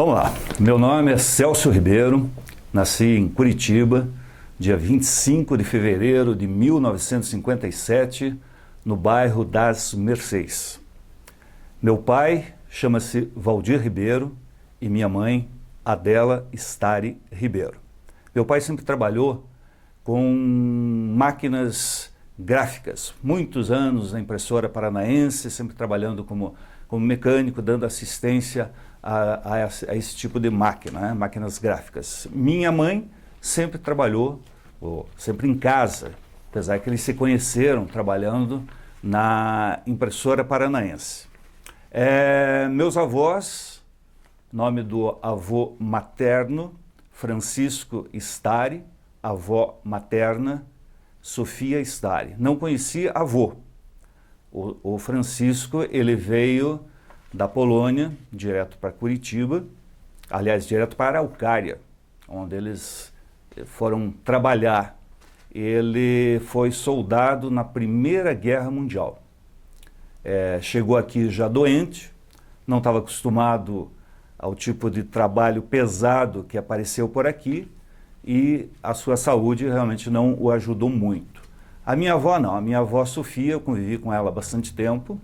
Vamos lá, meu nome é Celso Ribeiro, nasci em Curitiba, dia 25 de fevereiro de 1957, no bairro das Mercês. Meu pai chama-se Valdir Ribeiro e minha mãe, Adela Stari Ribeiro. Meu pai sempre trabalhou com máquinas gráficas, muitos anos na impressora paranaense, sempre trabalhando como mecânico, dando assistência a esse tipo de máquina, né? Máquinas gráficas. Minha mãe sempre trabalhou, sempre em casa, apesar que eles se conheceram trabalhando na impressora paranaense. Meus avós, nome do avô materno, Francisco Stari, avó materna, Sofia Stari. Não conhecia avô. O Francisco, ele veio da Polônia, direto para Curitiba, aliás, direto para Araucária, onde eles foram trabalhar. Ele foi soldado na Primeira Guerra Mundial. Chegou aqui já doente, não estava acostumado ao tipo de trabalho pesado que apareceu por aqui e a sua saúde realmente não o ajudou muito. A minha avó não, a minha avó Sofia, eu convivi com ela há bastante tempo,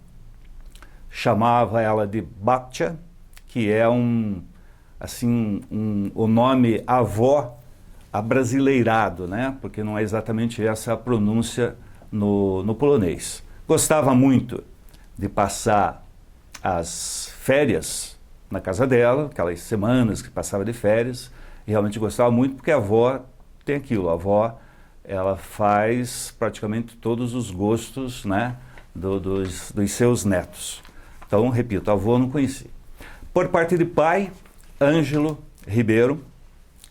chamava ela de Batya, que é o nome avó abrasileirado, né? Porque não é exatamente essa a pronúncia no polonês. Gostava muito de passar as férias na casa dela, aquelas semanas que passava de férias, e realmente gostava muito porque a avó tem aquilo, a avó ela faz praticamente todos os gostos, né, dos seus netos. Então, repito, a avó não conheci. Por parte de pai, Ângelo Ribeiro,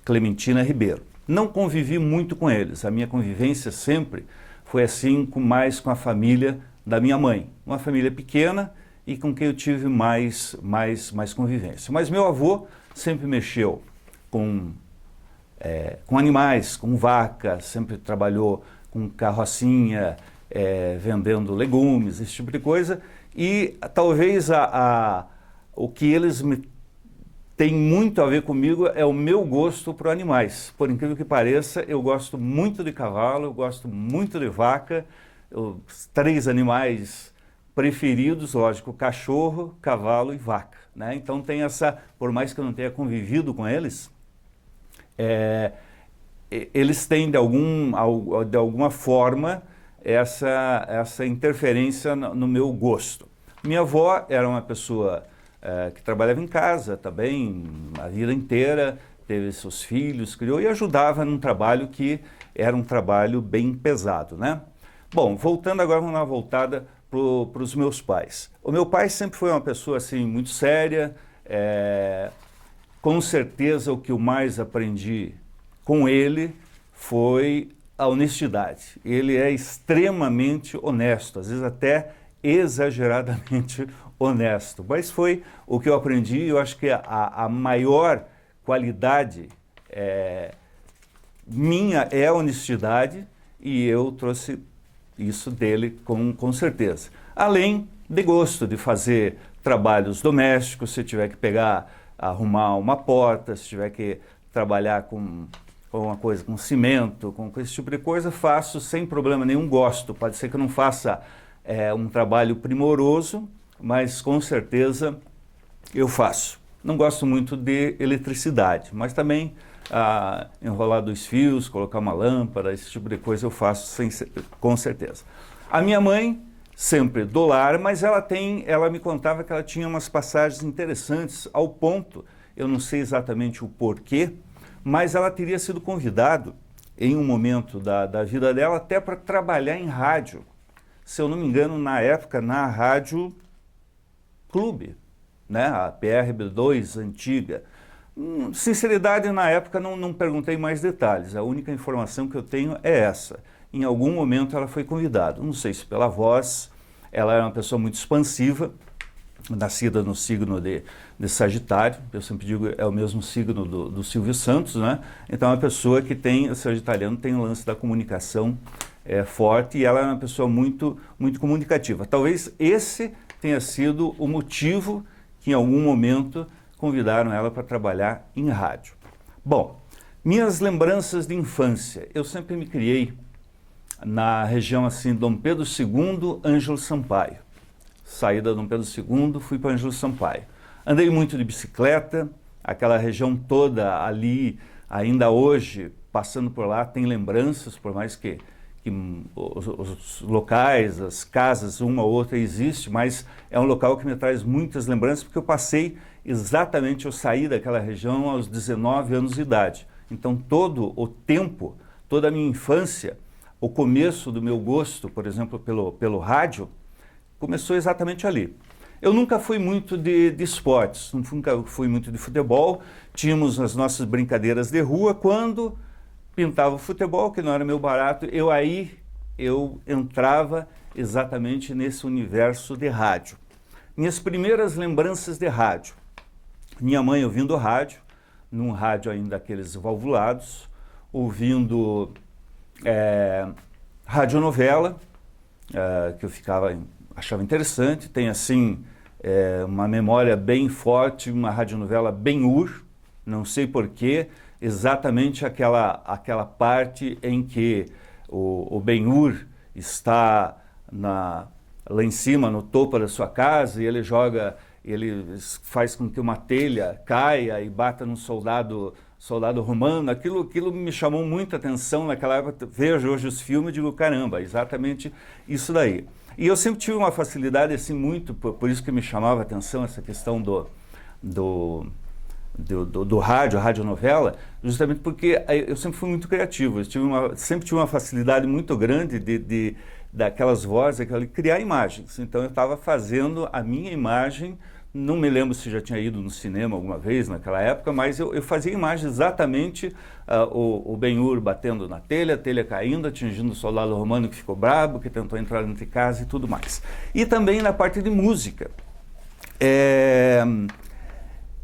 Clementina Ribeiro. Não convivi muito com eles, a minha convivência sempre foi assim, mais com a família da minha mãe. Uma família pequena e com quem eu tive mais convivência. Mas meu avô sempre mexeu com animais, com vaca, sempre trabalhou com carrocinha, vendendo legumes, esse tipo de coisa. E talvez o que eles têm muito a ver comigo é o meu gosto por animais. Por incrível que pareça, eu gosto muito de cavalo, eu gosto muito de vaca. Os 3 animais preferidos, lógico, cachorro, cavalo e vaca, né? Então tem por mais que eu não tenha convivido com eles, eles têm de alguma forma essa interferência no meu gosto. Minha avó era uma pessoa que trabalhava em casa também a vida inteira, teve seus filhos, criou e ajudava num trabalho que era um trabalho bem pesado, né? Bom, voltando agora, vamos dar uma voltada para os meus pais. O meu pai sempre foi uma pessoa assim muito séria, com certeza o que eu mais aprendi com ele foi a honestidade. Ele é extremamente honesto, às vezes até exageradamente honesto, mas foi o que eu aprendi e eu acho que a maior qualidade minha é a honestidade e eu trouxe isso dele com certeza. Além de gosto de fazer trabalhos domésticos, se tiver que arrumar uma porta, se tiver que trabalhar com uma coisa, com cimento, com esse tipo de coisa, faço sem problema nenhum, gosto. Pode ser que eu não faça um trabalho primoroso, mas com certeza eu faço. Não gosto muito de eletricidade, mas também enrolar 2 fios, colocar uma lâmpada, esse tipo de coisa eu faço com certeza. A minha mãe, sempre do lar, mas ela me contava que ela tinha umas passagens interessantes ao ponto, eu não sei exatamente o porquê, mas ela teria sido convidada em um momento da vida dela até para trabalhar em rádio. Se eu não me engano, na época, na Rádio Clube, né? A PRB2 antiga. Sinceridade, na época não perguntei mais detalhes, a única informação que eu tenho é essa. Em algum momento ela foi convidada, não sei se pela voz, ela era uma pessoa muito expansiva, nascida no signo de Sagitário, eu sempre digo é o mesmo signo do Silvio Santos, né? Então é uma pessoa que o sagitariano tem o lance da comunicação forte e ela é uma pessoa muito comunicativa. Talvez esse tenha sido o motivo que em algum momento convidaram ela para trabalhar em rádio. Bom, minhas lembranças de infância. Eu sempre me criei na região assim, Dom Pedro II, Ângelo Sampaio. Saí da Dom Pedro II, fui para Ângelo Sampaio. Andei muito de bicicleta, aquela região toda ali, ainda hoje, passando por lá, tem lembranças, por mais que os locais, as casas, uma ou outra existe, mas é um local que me traz muitas lembranças, porque eu passei exatamente, eu saí daquela região aos 19 anos de idade. Então todo o tempo, toda a minha infância, o começo do meu gosto, por exemplo, pelo rádio, começou exatamente ali. Eu nunca fui muito de esportes, nunca fui muito de futebol, tínhamos as nossas brincadeiras de rua, quando pintava o futebol, que não era meu barato, eu entrava exatamente nesse universo de rádio. Minhas primeiras lembranças de rádio, minha mãe ouvindo rádio, num rádio ainda daqueles valvulados, ouvindo radionovela, que eu achava interessante, tem assim uma memória bem forte, uma radionovela Ben-Hur, não sei porquê, exatamente aquela parte em que o Ben-Hur está lá em cima, no topo da sua casa, e ele faz com que uma telha caia e bata num soldado romano. Aquilo me chamou muita atenção naquela época. Vejo hoje os filmes e digo, caramba, exatamente isso daí. E eu sempre tive uma facilidade, assim, muito, por isso que me chamava a atenção essa questão do rádio, a radionovela, justamente porque eu sempre fui muito criativo, sempre tive uma facilidade muito grande daquelas vozes, criar imagens. Então eu estava fazendo a minha imagem, não me lembro se já tinha ido no cinema alguma vez naquela época, mas eu fazia imagem exatamente, o Ben-Hur batendo na telha, a telha caindo, atingindo o soldado romano que ficou brabo, que tentou entrar dentro de casa e tudo mais. E também na parte de música.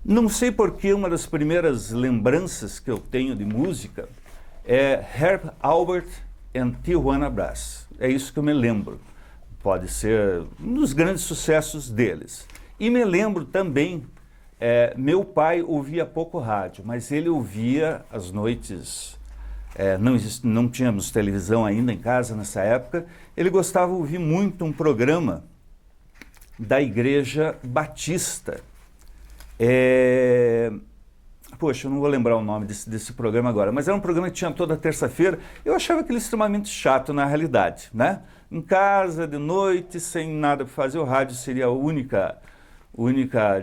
Não sei porque uma das primeiras lembranças que eu tenho de música é Herb Alpert and Tijuana Brass. É isso que eu me lembro. Pode ser um dos grandes sucessos deles. E me lembro também, meu pai ouvia pouco rádio, mas ele ouvia às noites, não tínhamos televisão ainda em casa nessa época, ele gostava de ouvir muito um programa da Igreja Batista. Poxa, eu não vou lembrar o nome desse programa agora, mas era um programa que tinha toda terça-feira. Eu achava aquilo extremamente chato na realidade, né? Em casa, de noite, sem nada para fazer, o rádio seria a única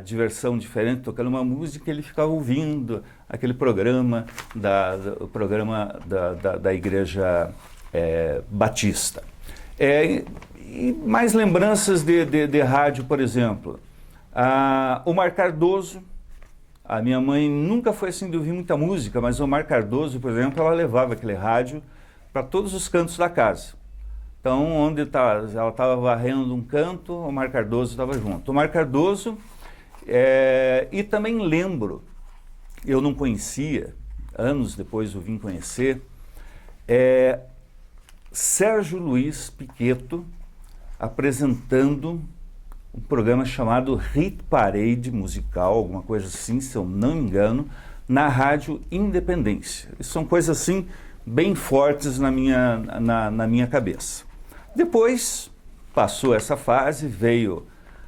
diversão diferente, tocando uma música, ele ficava ouvindo aquele programa da Igreja Batista. E mais lembranças de rádio, por exemplo. O Omar Cardoso, a minha mãe nunca foi assim de ouvir muita música, mas o Omar Cardoso, por exemplo, ela levava aquele rádio para todos os cantos da casa. Então, ela estava varrendo um canto, o Omar Cardoso estava junto. O Omar Cardoso, e também lembro, eu não conhecia, anos depois eu vim conhecer, Sérgio Luiz Piqueto apresentando um programa chamado Hit Parade musical, alguma coisa assim, se eu não me engano, na Rádio Independência. São coisas assim bem fortes na minha cabeça. Depois passou essa fase, veio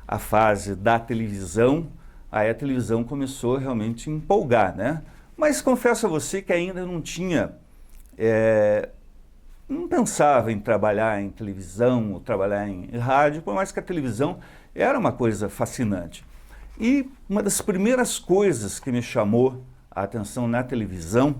a fase da televisão, aí a televisão começou realmente a empolgar, né? Mas confesso a você que ainda não tinha, não pensava em trabalhar em televisão ou trabalhar em rádio, por mais que a televisão era uma coisa fascinante. E uma das primeiras coisas que me chamou a atenção na televisão,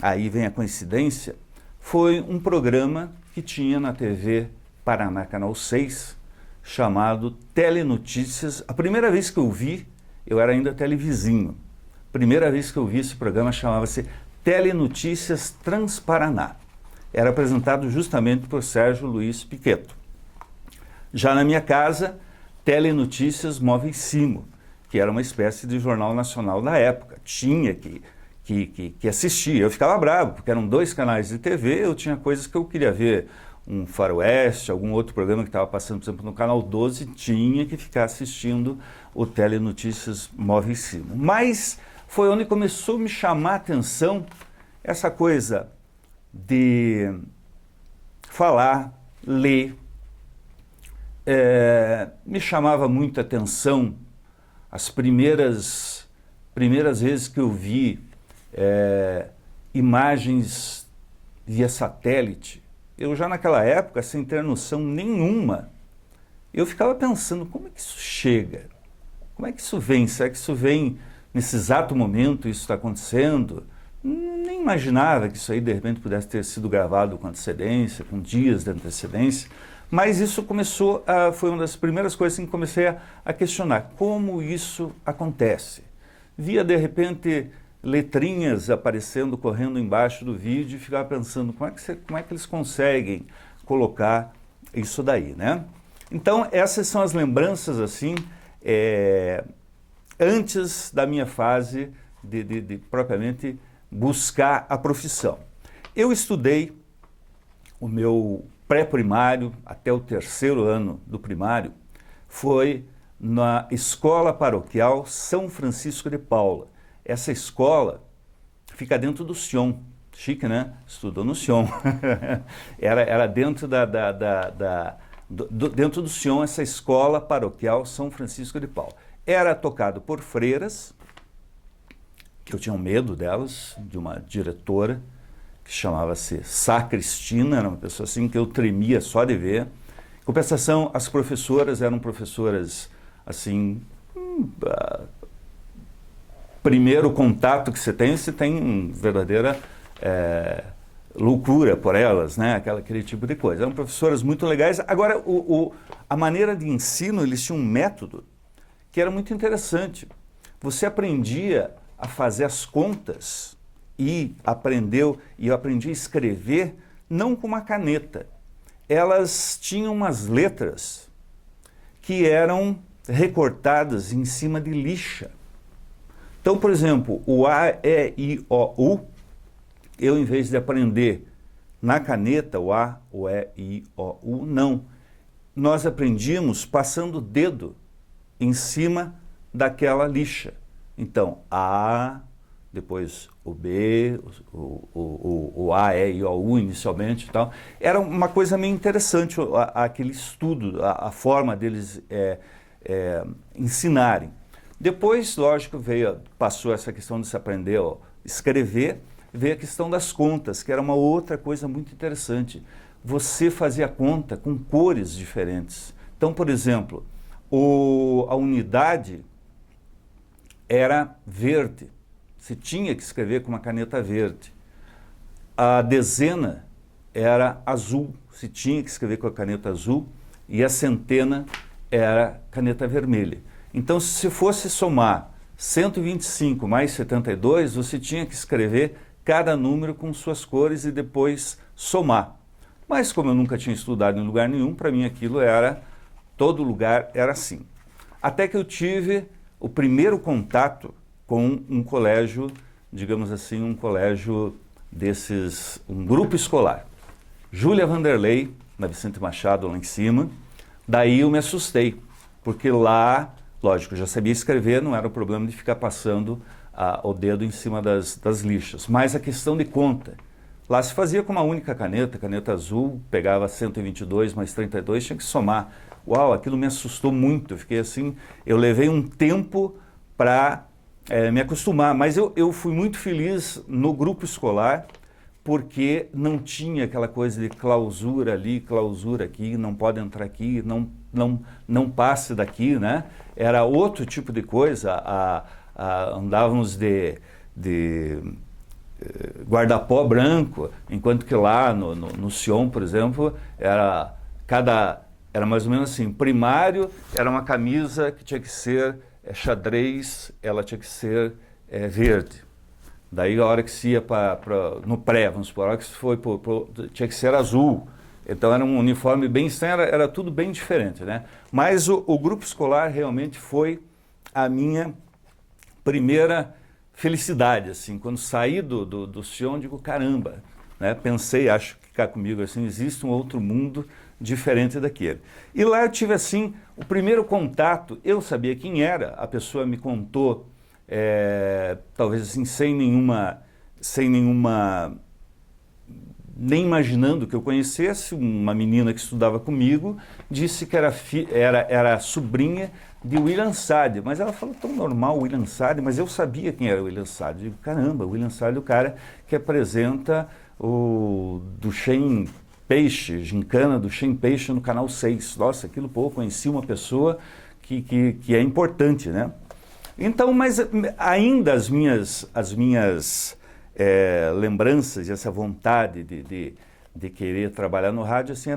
aí vem a coincidência, foi um programa que tinha na TV Paraná, Canal 6, chamado Telenotícias. A primeira vez que eu vi, eu era ainda televizinho. A primeira vez que eu vi esse programa chamava-se Telenotícias Transparaná. Era apresentado justamente por Sérgio Luiz Piqueto. Já na minha casa, Telenotícias Móveis Simo, que era uma espécie de jornal nacional da época. Tinha que assistir. Eu ficava bravo, porque eram 2 canais de TV, eu tinha coisas que eu queria ver um faroeste, algum outro programa que estava passando, por exemplo, no Canal 12, tinha que ficar assistindo o Telenotícias Móvel em Cima. Mas foi onde começou a me chamar a atenção essa coisa de falar, ler. Me chamava muita atenção as primeiras vezes que eu vi imagens via satélite. Eu já naquela época, sem ter noção nenhuma, eu ficava pensando, como é que isso chega? Como é que isso vem? Será que isso vem nesse exato momento, isso está acontecendo? Nem imaginava que isso aí de repente pudesse ter sido gravado com antecedência, com dias de antecedência, mas isso foi uma das primeiras coisas que comecei a questionar, como isso acontece. Via de repente letrinhas aparecendo, correndo embaixo do vídeo e ficava pensando, como é que eles conseguem colocar isso daí, né? Então essas são as lembranças assim, antes da minha fase de propriamente buscar a profissão. Eu estudei o meu pré-primário até o 3º ano do primário, foi na Escola Paroquial São Francisco de Paula. Essa escola fica dentro do Sion, chique, né? Estudou no Sion. era dentro dentro do Sion, essa Escola Paroquial São Francisco de Paula. Era tocado por freiras, que eu tinha medo delas, de uma diretora, que chamava-se Sá Cristina, era uma pessoa assim que eu tremia só de ver. Em compensação, as professoras eram professoras assim, primeiro contato que você tem verdadeira loucura por elas, né? Aquele tipo de coisa. Eram professoras muito legais. Agora, a maneira de ensino, eles tinham um método que era muito interessante. Você aprendia a fazer as contas e eu aprendi a escrever não com uma caneta. Elas tinham umas letras que eram recortadas em cima de lixa. Então, por exemplo, o A, E, I, O, U, eu em vez de aprender na caneta o A, o E, I, O, U, não. Nós aprendíamos passando o dedo em cima daquela lixa. Então, A, depois o B, o A, E, I, O, U inicialmente e tal. Era uma coisa meio interessante aquele estudo, a forma deles ensinarem. Depois, lógico, passou essa questão de se aprender a escrever, veio a questão das contas, que era uma outra coisa muito interessante. Você fazia conta com cores diferentes. Então, por exemplo, a unidade era verde. Você tinha que escrever com uma caneta verde. A dezena era azul. Você tinha que escrever com a caneta azul. E a centena era caneta vermelha. Então, se você fosse somar 125 mais 72, você tinha que escrever cada número com suas cores e depois somar. Mas como eu nunca tinha estudado em lugar nenhum, para mim aquilo todo lugar era assim. Até que eu tive o primeiro contato com um colégio, digamos assim, um colégio desses, um grupo escolar. Júlia Vanderlei, na Vicente Machado, lá em cima. Daí eu me assustei, porque lá, lógico, eu já sabia escrever, não era o problema de ficar passando o dedo em cima das lixas. Mas a questão de conta, lá se fazia com uma única caneta azul, pegava 122 mais 32, tinha que somar. Uau, aquilo me assustou muito, eu fiquei assim, eu levei um tempo para me acostumar, mas eu fui muito feliz no grupo escolar, porque não tinha aquela coisa de clausura ali, clausura aqui, não pode entrar aqui, não passe daqui, né? Era outro tipo de coisa, andávamos de guarda-pó branco, enquanto que lá no Sion, por exemplo, era mais ou menos assim, primário era uma camisa que tinha que ser xadrez, ela tinha que ser verde. Daí a hora que se ia no pré, vamos supor, a hora que se foi tinha que ser azul. Então era um uniforme bem estranho, era tudo bem diferente, né? Mas o grupo escolar realmente foi a minha primeira felicidade, assim, quando saí do Sion, digo, caramba, né? Pensei, acho que cá comigo, assim, existe um outro mundo diferente daquele. E lá eu tive, assim, o primeiro contato, eu sabia quem era, a pessoa me contou, talvez assim, sem nenhuma, nem imaginando que eu conhecesse, uma menina que estudava comigo, disse que era sobrinha de William Sade, mas ela falou tão normal, William Sade, mas eu sabia quem era o William Sade. Eu digo, caramba, o William Sade é o cara que apresenta o Duchenne Peixe, gincana do Duchenne Peixe no Canal 6. Nossa, aquilo, pô, conheci uma pessoa que é importante, né? Então, mas ainda as minhas lembranças e essa vontade de querer trabalhar no rádio, assim,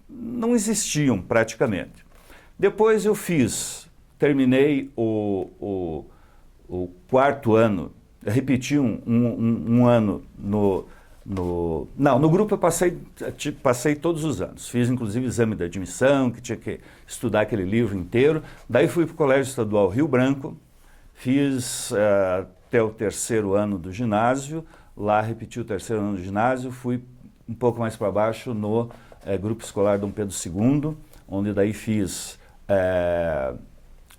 não existiam praticamente. Depois eu terminei o quarto ano, eu repeti um ano no grupo eu passei todos os anos, fiz inclusive exame de admissão, que tinha que estudar aquele livro inteiro, daí fui para o Colégio Estadual Rio Branco, fiz até o terceiro ano do ginásio, lá repeti o terceiro ano do ginásio, fui um pouco mais para baixo no Grupo Escolar Dom Pedro II, onde daí fiz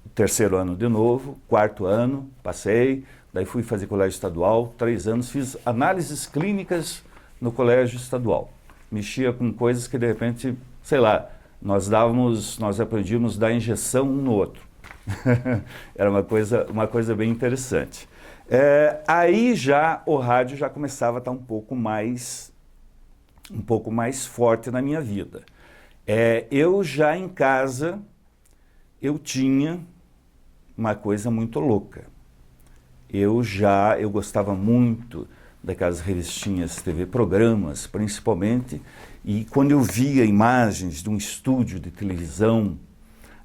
o terceiro ano de novo, quarto ano, passei, daí fui fazer colégio estadual, 3 anos, fiz análises clínicas no colégio estadual. Mexia com coisas que de repente, sei lá, nós aprendíamos a dar injeção um no outro. Era uma coisa bem interessante. Aí já o rádio já começava a estar um pouco mais forte na minha vida. Eu já em casa, eu tinha uma coisa muito louca. Eu gostava muito daquelas revistinhas TV, programas principalmente, e quando eu via imagens de um estúdio de televisão,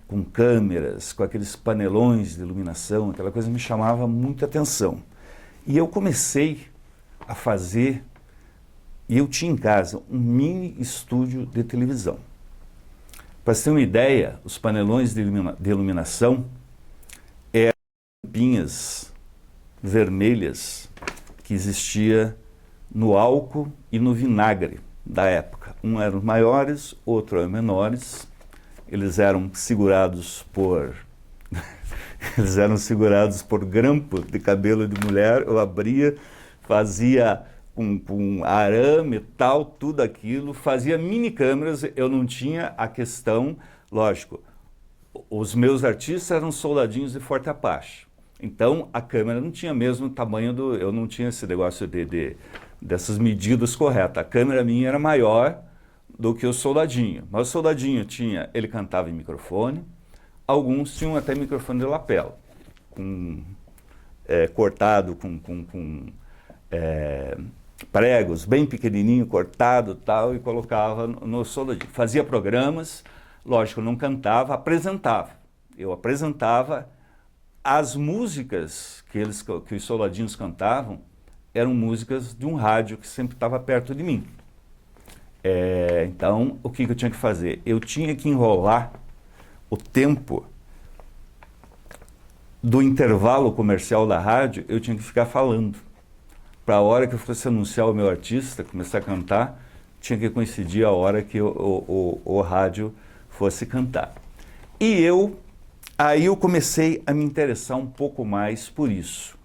com câmeras, com aqueles panelões de iluminação, aquela coisa me chamava muita atenção. E eu comecei a fazer, e eu tinha em casa um mini estúdio de televisão. Para você ter uma ideia, os panelões de iluminação eram tampinhas vermelhas que existia no álcool e no vinagre da época. Um eram maiores, outro eram menores. Eles eram segurados por grampo de cabelo de mulher. Eu abria, fazia com arame, tal, tudo aquilo, fazia mini câmeras. Eu não tinha a questão, lógico, os meus artistas eram soldadinhos de Forte Apache. Então a câmera não tinha mesmo o tamanho eu não tinha esse negócio dessas medidas corretas. A câmera minha era maior do que o soldadinho. Mas o soldadinho ele cantava em microfone, alguns tinham até microfone de lapela, cortado com pregos bem pequenininho, cortado tal, e colocava no soldadinho. Fazia programas, lógico, não cantava, apresentava. Eu apresentava as músicas que os soldadinhos cantavam, eram músicas de um rádio que sempre estava perto de mim. Então, o que eu tinha que fazer? Eu tinha que enrolar o tempo do intervalo comercial da rádio, eu tinha que ficar falando. Para a hora que eu fosse anunciar o meu artista, começar a cantar, tinha que coincidir a hora que o rádio fosse cantar. E aí eu comecei a me interessar um pouco mais por isso.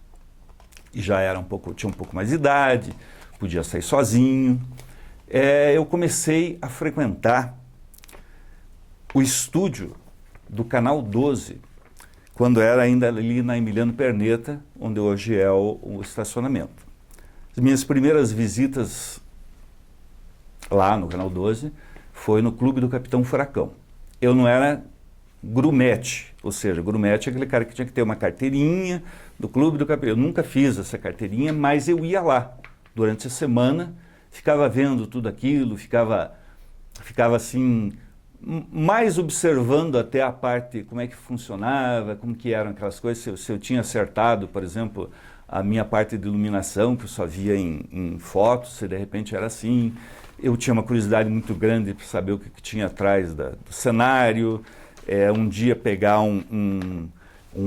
E tinha um pouco mais de idade, podia sair sozinho. Eu comecei a frequentar o estúdio do Canal 12, quando era ainda ali na Emiliano Perneta, onde hoje é o estacionamento. As minhas primeiras visitas lá no Canal 12 foi no Clube do Capitão Furacão. Eu não era grumete, ou seja, grumete é aquele cara que tinha que ter uma carteirinha do Clube do Capitão. Eu nunca fiz essa carteirinha, mas eu ia lá durante a semana, ficava vendo tudo aquilo, ficava assim, mais observando até a parte, como é que funcionava, como que eram aquelas coisas, se eu tinha acertado, por exemplo, a minha parte de iluminação, que eu só via em fotos, se de repente era assim. Eu tinha uma curiosidade muito grande para saber o que tinha atrás do cenário, um dia pegar um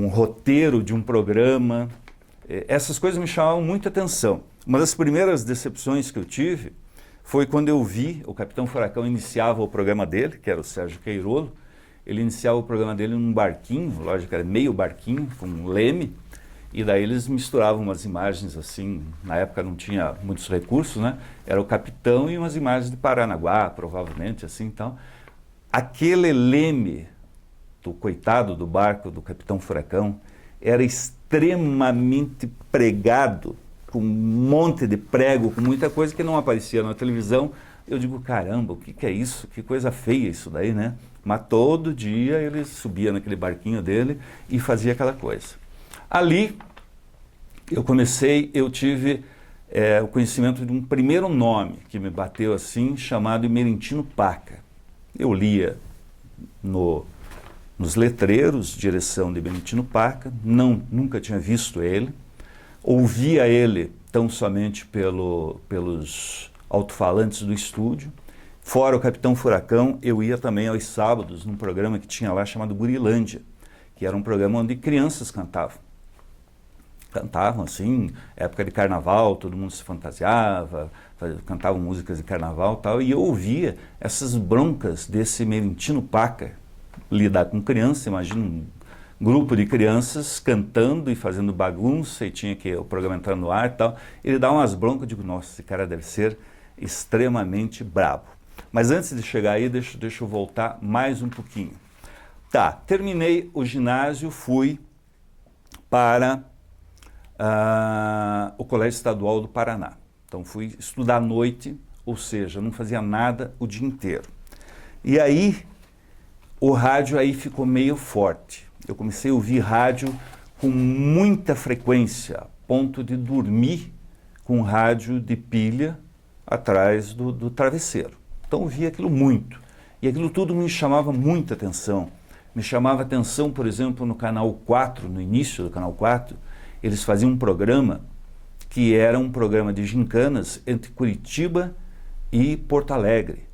roteiro de um programa, Essas coisas me chamavam muita atenção. Uma das primeiras decepções que eu tive foi quando eu vi o Capitão Furacão iniciava o programa dele, que era o Sérgio Queirolo. Ele iniciava o programa dele num barquinho, lógico, era meio barquinho, com um leme, e daí eles misturavam umas imagens assim, na época não tinha muitos recursos, né? Era o capitão e umas imagens de Paranaguá, provavelmente, assim, então. Aquele leme do coitado do barco do Capitão Furacão era extremamente pregado, com um monte de prego, com muita coisa que não aparecia na televisão. Eu digo, caramba, o que é isso? Que coisa feia isso daí, né? Mas todo dia ele subia naquele barquinho dele e fazia aquela coisa. Ali eu tive o conhecimento de um primeiro nome que me bateu assim, chamado Emerentino Paca. Eu lia nos letreiros, direção de Emerentino Paca, nunca tinha visto ele, ouvia ele tão somente pelos alto-falantes do estúdio. Fora o Capitão Furacão, eu ia também aos sábados num programa que tinha lá chamado Gurilândia, que era um programa onde crianças cantavam. Cantavam assim, época de carnaval, todo mundo se fantasiava, cantavam músicas de carnaval e tal, e eu ouvia essas broncas desse Emerentino Paca. Lidar com criança, imagina um grupo de crianças cantando e fazendo bagunça, e tinha que o programa entrar no ar e tal. Ele dá umas broncas, eu digo, nossa, esse cara deve ser extremamente brabo. Mas antes de chegar aí, deixa eu voltar mais um pouquinho. Tá, terminei o ginásio, fui para o Colégio Estadual do Paraná. Então fui estudar à noite, ou seja, não fazia nada o dia inteiro. E aí, o rádio aí ficou meio forte. Eu comecei a ouvir rádio com muita frequência, a ponto de dormir com rádio de pilha atrás do travesseiro. Então eu ouvia aquilo muito. E aquilo tudo me chamava muita atenção. Me chamava atenção, por exemplo, no Canal 4, no início do Canal 4, eles faziam um programa que era um programa de gincanas entre Curitiba e Porto Alegre,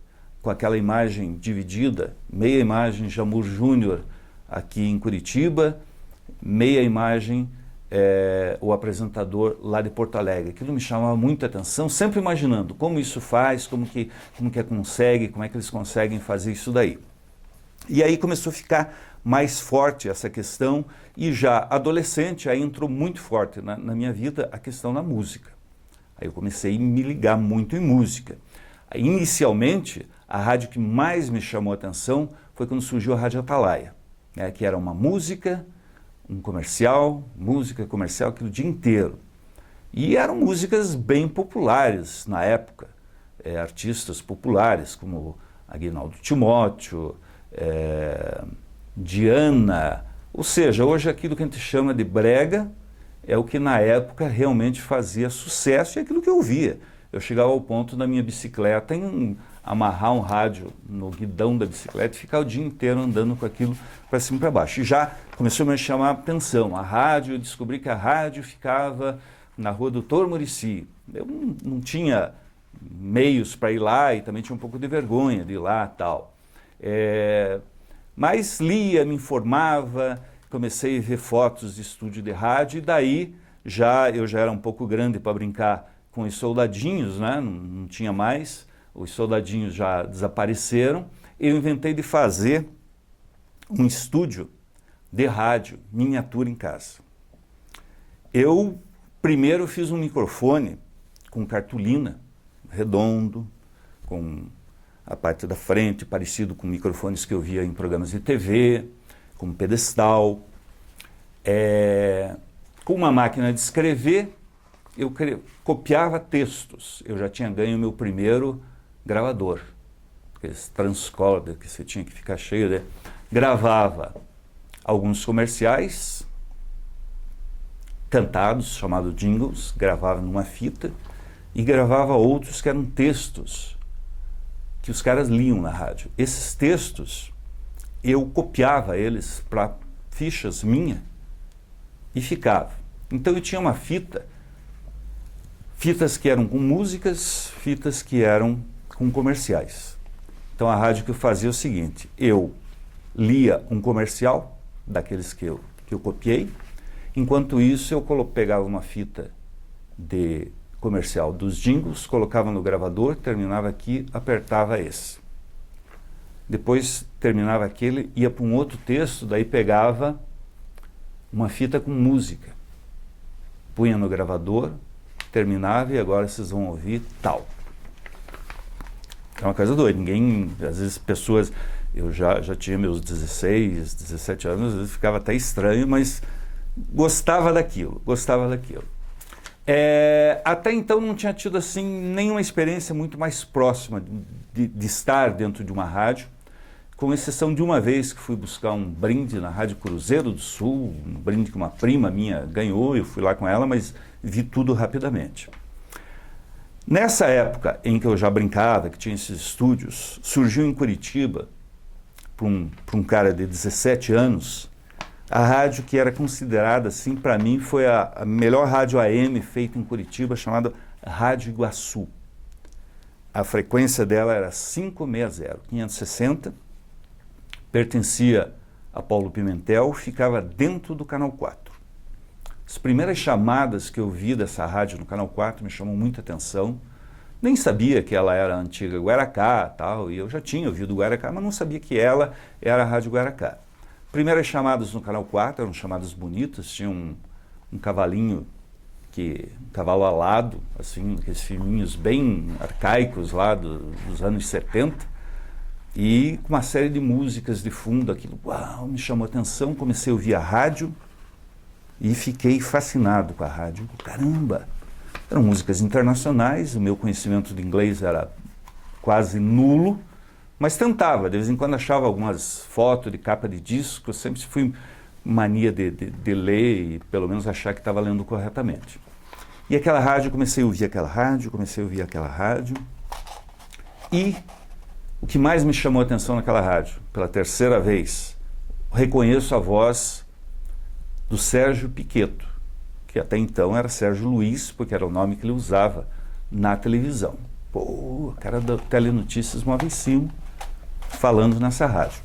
com aquela imagem dividida, meia imagem Jamur Júnior aqui em Curitiba, meia imagem o apresentador lá de Porto Alegre. Aquilo me chamava muita atenção, sempre imaginando como isso faz, como que consegue, como é que eles conseguem fazer isso daí. E aí começou a ficar mais forte essa questão, e já adolescente aí entrou muito forte na minha vida a questão da música. Aí eu comecei a me ligar muito em música. Aí, inicialmente, a rádio que mais me chamou a atenção foi quando surgiu a Rádio Atalaia, né, que era uma música, um comercial, música comercial, aquilo o dia inteiro. E eram músicas bem populares na época, artistas populares como Aguinaldo Timóteo, Diana, ou seja, hoje aquilo que a gente chama de brega é o que na época realmente fazia sucesso e aquilo que eu via. Eu chegava ao ponto da minha bicicleta em amarrar um rádio no guidão da bicicleta e ficar o dia inteiro andando com aquilo para cima e para baixo. E já começou a me chamar a atenção. A rádio, eu descobri que a rádio ficava na rua Doutor Muricy. Eu não tinha meios para ir lá e também tinha um pouco de vergonha de ir lá e tal. Mas lia, me informava, comecei a ver fotos de estúdio de rádio e daí eu já era um pouco grande para brincar com os soldadinhos, né? Não tinha mais, os soldadinhos já desapareceram. Eu inventei de fazer um estúdio de rádio miniatura em casa. Eu primeiro fiz um microfone com cartolina, redondo, com a parte da frente, parecido com microfones que eu via em programas de TV, com pedestal. Com uma máquina de escrever, eu copiava textos. Eu já tinha ganho meu primeiro gravador, aqueles transcorder que você tinha que ficar cheio de... Gravava alguns comerciais cantados, chamados jingles, gravava numa fita, e gravava outros que eram textos que os caras liam na rádio. Esses textos, eu copiava eles para fichas minhas e ficava. Então eu tinha uma fita, fitas que eram com músicas, fitas que eram com comerciais. Então a rádio que eu fazia é o seguinte, eu lia um comercial, daqueles que eu copiei, Enquanto isso, eu pegava uma fita de comercial dos jingles, colocava no gravador, terminava aqui, apertava esse. Depois terminava aquele, ia para um outro texto, daí pegava uma fita com música, punha no gravador, terminava e agora vocês vão ouvir tal. É uma coisa doida, ninguém, às vezes pessoas, eu já tinha meus 16, 17 anos, às vezes ficava até estranho, mas gostava daquilo. Até então não tinha tido assim nenhuma experiência muito mais próxima de estar dentro de uma rádio, com exceção de uma vez que fui buscar um brinde na Rádio Cruzeiro do Sul, um brinde que uma prima minha ganhou, eu fui lá com ela, mas vi tudo rapidamente. Nessa época em que eu já brincava, que tinha esses estúdios, surgiu em Curitiba, para um cara de 17 anos, a rádio que era considerada, assim, para mim, foi a melhor rádio AM feita em Curitiba, chamada Rádio Iguaçu. A frequência dela era 560, pertencia a Paulo Pimentel, ficava dentro do Canal 4. As primeiras chamadas que eu vi dessa rádio no Canal 4 me chamou muita atenção. Nem sabia que ela era a antiga Guaracá, tal, e eu já tinha ouvido Guaracá, mas não sabia que ela era a Rádio Guaracá. Primeiras chamadas no Canal 4 eram chamadas bonitas, tinha um cavalinho, um cavalo alado, assim, aqueles filminhos bem arcaicos lá dos anos 70, e com uma série de músicas de fundo, aquilo, uau, me chamou a atenção, comecei a ouvir a rádio e fiquei fascinado com a rádio. Caramba! Eram músicas internacionais, o meu conhecimento de inglês era quase nulo, mas tentava, de vez em quando achava algumas fotos de capa de disco, eu sempre fui mania de ler e pelo menos achar que estava lendo corretamente. E aquela rádio, comecei a ouvir aquela rádio, e o que mais me chamou a atenção naquela rádio, pela terceira vez, reconheço a voz do Sérgio Piqueto, que até então era Sérgio Luiz, porque era o nome que ele usava na televisão. Pô, o cara da Telenotícias Móvel Sim, falando nessa rádio.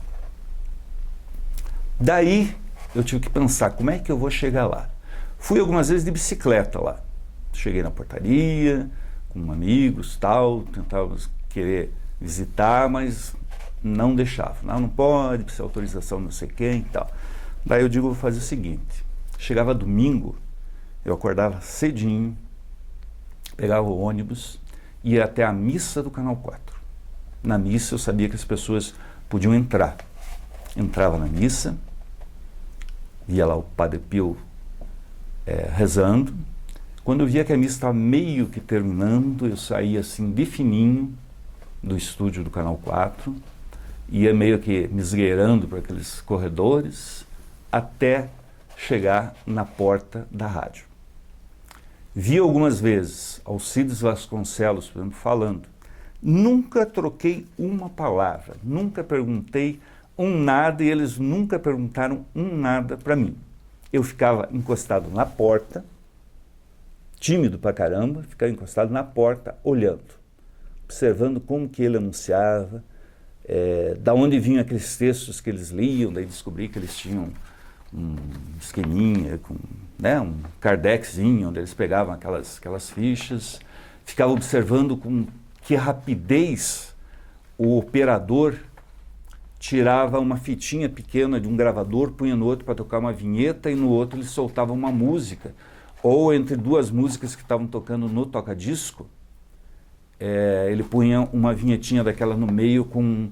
Daí eu tive que pensar, como é que eu vou chegar lá? Fui algumas vezes de bicicleta lá. Cheguei na portaria, com amigos, tal, tentava querer visitar, mas não deixava. Não pode, precisa de autorização não sei quem e tal. Daí eu digo, vou fazer o seguinte, chegava domingo, eu acordava cedinho, pegava o ônibus, ia até a missa do Canal 4. Na missa eu sabia que as pessoas podiam entrar. Entrava na missa, via lá o Padre Pio rezando. Quando eu via que a missa estava meio que terminando, eu saía assim de fininho do estúdio do Canal 4, ia meio que me esgueirando por aqueles corredores, até chegar na porta da rádio. Vi algumas vezes Alcides Vasconcelos, por exemplo, falando. Nunca troquei uma palavra, nunca perguntei um nada e eles nunca perguntaram um nada para mim. Eu ficava encostado na porta, tímido pra caramba, ficava encostado na porta, olhando, observando como que ele anunciava, da onde vinham aqueles textos que eles liam, daí descobri que eles tinham um esqueminha, com, um cardexzinho, onde eles pegavam aquelas fichas, ficava observando com que rapidez o operador tirava uma fitinha pequena de um gravador, punha no outro para tocar uma vinheta e no outro ele soltava uma música, ou entre duas músicas que estavam tocando no toca-disco, ele punha uma vinhetinha daquela no meio com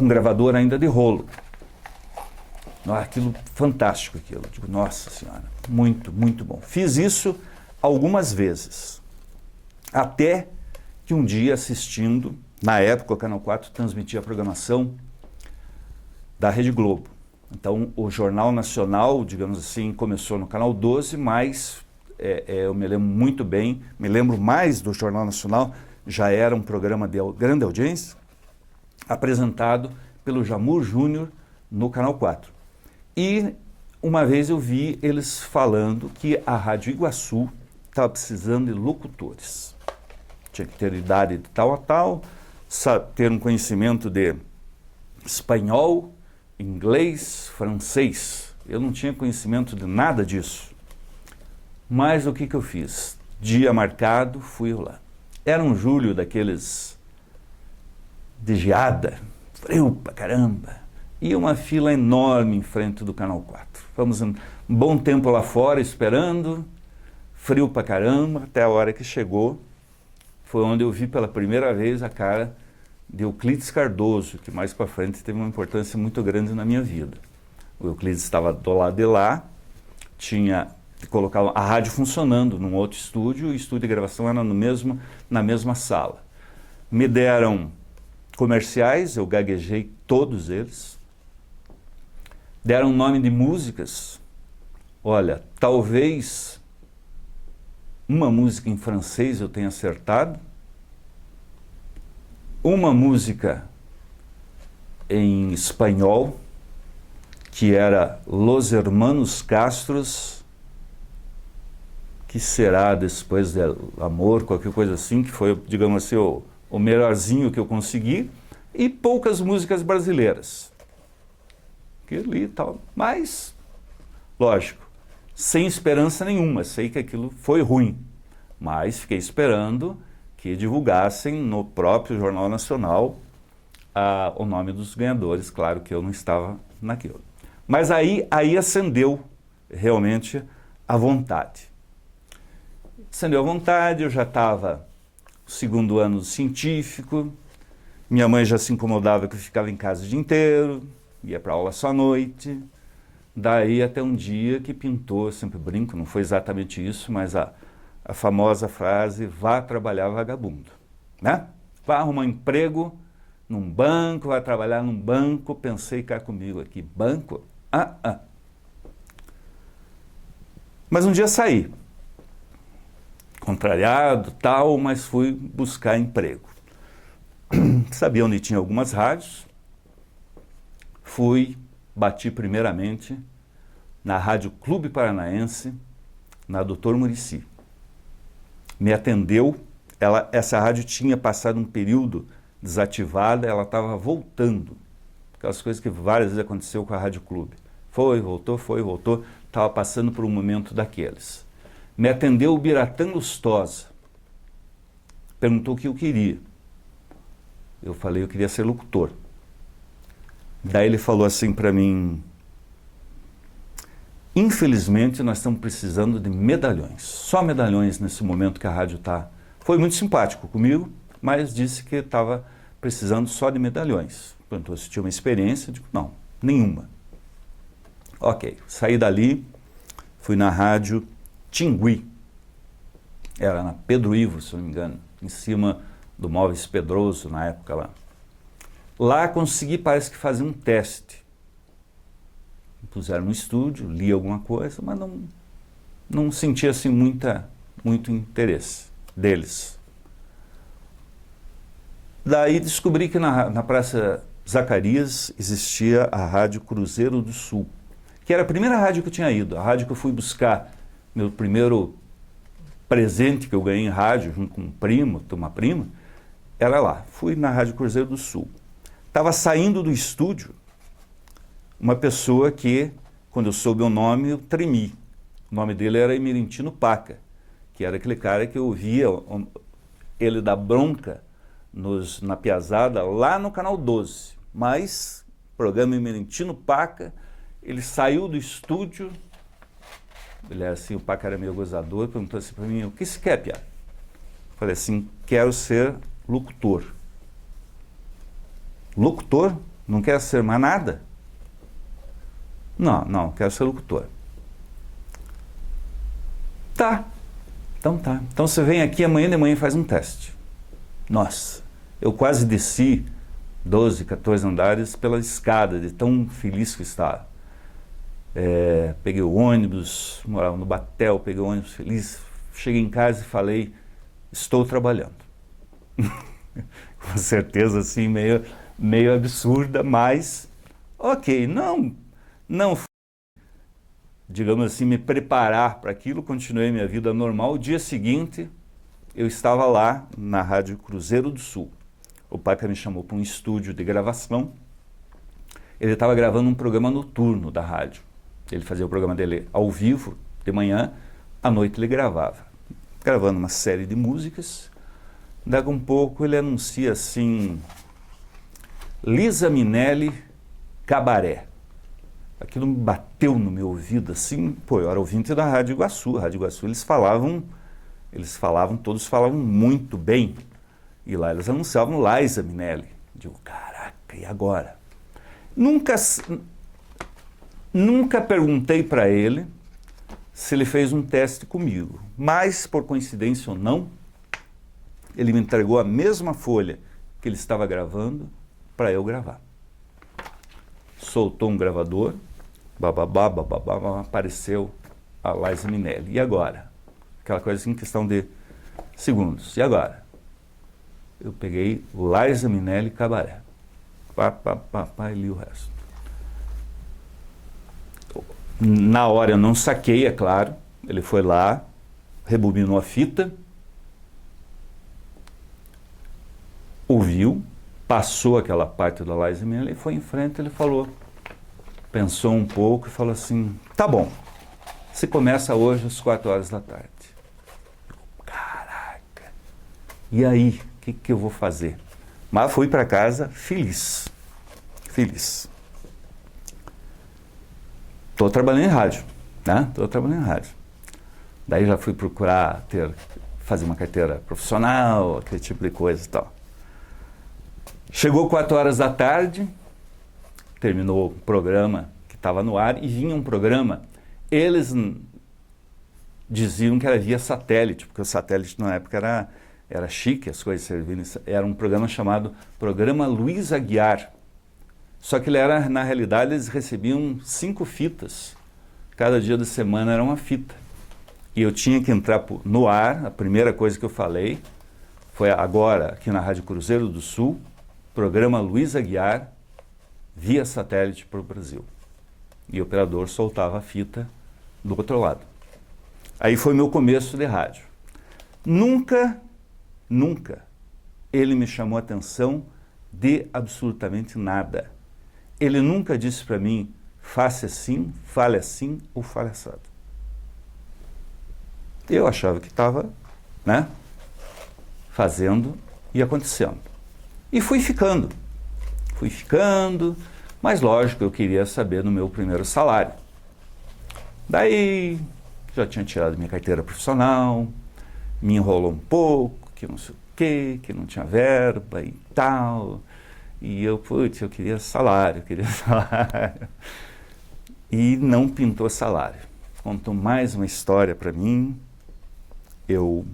gravador ainda de rolo. Aquilo fantástico, aquilo. Digo, nossa senhora, muito, muito bom. Fiz isso algumas vezes, até que um dia assistindo, na época o Canal 4 transmitia a programação da Rede Globo. Então o Jornal Nacional, digamos assim, começou no Canal 12, mas eu me lembro muito bem, me lembro mais do Jornal Nacional, já era um programa de grande audiência, apresentado pelo Jamur Júnior no Canal 4. E uma vez eu vi eles falando que a Rádio Iguaçu estava precisando de locutores. Tinha que ter idade de tal a tal, ter um conhecimento de espanhol, inglês, francês. Eu não tinha conhecimento de nada disso. Mas o que eu fiz? Dia marcado, fui lá. Era um julho daqueles de geada, frio pra caramba, e uma fila enorme em frente do Canal 4. Ficamos um bom tempo lá fora esperando, frio pra caramba, até a hora que chegou, foi onde eu vi pela primeira vez a cara de Euclides Cardoso, que mais para frente teve uma importância muito grande na minha vida. O Euclides estava do lado de lá, tinha colocado a rádio funcionando num outro estúdio, o estúdio de gravação era na mesma sala. Me deram comerciais, eu gaguejei todos eles. Deram nome de músicas. Olha, talvez uma música em francês eu tenha acertado, uma música em espanhol, que era Los Hermanos Castros, que será depois de amor, qualquer coisa assim, que foi, digamos assim, o melhorzinho que eu consegui, e poucas músicas brasileiras. Que eu li e tal, mas, lógico, sem esperança nenhuma, sei que aquilo foi ruim, mas fiquei esperando que divulgassem no próprio Jornal Nacional o nome dos ganhadores, claro que eu não estava naquilo. Mas aí acendeu realmente a vontade. Acendeu a vontade, eu já estava no segundo ano do científico, minha mãe já se incomodava que eu ficava em casa o dia inteiro, ia para aula só à noite, daí até um dia que pintou, eu sempre brinco, não foi exatamente isso, mas a famosa frase, vá trabalhar vagabundo, né? Vá arrumar um emprego num banco, vai trabalhar num banco, pensei cá comigo aqui, banco? Mas um dia saí, contrariado, tal, mas fui buscar emprego. Sabia onde tinha algumas rádios, bati primeiramente na Rádio Clube Paranaense, na Doutor Muricy. Me atendeu, essa rádio tinha passado um período desativada, ela estava voltando. Aquelas coisas que várias vezes aconteceu com a Rádio Clube. Foi, voltou, estava passando por um momento daqueles. Me atendeu o Biratã Lustosa, perguntou o que eu queria. Eu falei, eu queria ser locutor. Daí ele falou assim para mim, infelizmente nós estamos precisando de medalhões, só medalhões nesse momento que a rádio está. Foi muito simpático comigo, mas disse que estava precisando só de medalhões. Perguntou se tinha uma experiência, eu digo, não, nenhuma. Ok, saí dali, fui na rádio Tingui, era na Pedro Ivo, se não me engano, em cima do Móveis Pedroso, na época lá. Lá consegui, parece que fazer um teste. Me puseram no estúdio, li alguma coisa, mas não senti assim muito interesse deles. Daí descobri que na Praça Zacarias existia a Rádio Cruzeiro do Sul, que era a primeira rádio que eu tinha ido, a rádio que eu fui buscar, meu primeiro presente que eu ganhei em rádio, junto com um primo, uma prima, era lá. Fui na Rádio Cruzeiro do Sul. Estava saindo do estúdio uma pessoa que, quando eu soube o nome, eu tremi. O nome dele era Emerentino Paca, que era aquele cara que eu ouvia ele dar bronca na piazada lá no Canal 12. Mas, programa Emerentino Paca, ele saiu do estúdio, ele era assim, o Paca era meio gozador, perguntou assim para mim, o que você quer, piá? Falei assim, quero ser locutor. Locutor? Não quer ser mais nada? Não, quero ser locutor. Tá, então tá. Então você vem aqui amanhã de manhã e faz um teste. Nossa, eu quase desci 12, 14 andares pela escada, de tão feliz que estava. Peguei o ônibus, morava no Batel, peguei o ônibus feliz, cheguei em casa e falei, estou trabalhando. Com certeza assim, meio absurda, mas ok, não fui, digamos assim, me preparar para aquilo, continuei minha vida normal. O dia seguinte, eu estava lá na Rádio Cruzeiro do Sul. O Paca me chamou para um estúdio de gravação. Ele estava gravando um programa noturno da rádio. Ele fazia o programa dele ao vivo, de manhã, à noite ele gravava. Gravando uma série de músicas, daqui um pouco ele anuncia assim, Liza Minnelli, Cabaré. Aquilo me bateu no meu ouvido assim, pô, eu era ouvinte da Rádio Iguaçu. A Rádio Iguaçu todos falavam muito bem. E lá eles anunciavam Liza Minnelli. Eu digo, caraca, e agora? Nunca perguntei para ele se ele fez um teste comigo, mas, por coincidência ou não, ele me entregou a mesma folha que ele estava gravando para eu gravar. Soltou um gravador, bababá, apareceu a Liza Minnelli. E agora? Aquela coisa assim, questão de segundos. E agora? Eu peguei Liza Minnelli, Cabaré. E li o resto. Na hora eu não saquei, é claro. Ele foi lá, rebobinou a fita, ouviu, passou aquela parte da Liza Minnelli e foi em frente. Ele falou, pensou um pouco e falou assim, tá bom, você começa hoje às 4 horas da tarde. Caraca, e aí, o que eu vou fazer? Mas fui para casa feliz. Estou trabalhando em rádio, né? Estou trabalhando em rádio. Daí já fui procurar fazer uma carteira profissional, aquele tipo de coisa e tal. Chegou 4 horas da tarde, terminou o programa que estava no ar e vinha um programa, eles diziam que era via satélite, porque o satélite na época era chique, as coisas servindo, era um programa chamado Programa Luiz Aguiar. Só que ele era, na realidade, eles recebiam 5 fitas, cada dia da semana era uma fita. E eu tinha que entrar no ar, a primeira coisa que eu falei foi agora, aqui na Rádio Cruzeiro do Sul, Programa Luiz Aguiar, via satélite para o Brasil. E o operador soltava a fita do outro lado. Aí foi meu começo de rádio. Nunca ele me chamou a atenção de absolutamente nada. Ele nunca disse para mim, faça assim, fale assim ou fale assado. Eu achava que estava, né, fazendo e acontecendo. E fui ficando, mas lógico, eu queria saber no meu primeiro salário. Daí, já tinha tirado minha carteira profissional, me enrolou um pouco, que não sei o quê, que não tinha verba e tal. E eu queria salário. E não pintou salário. Contou mais uma história para mim, eu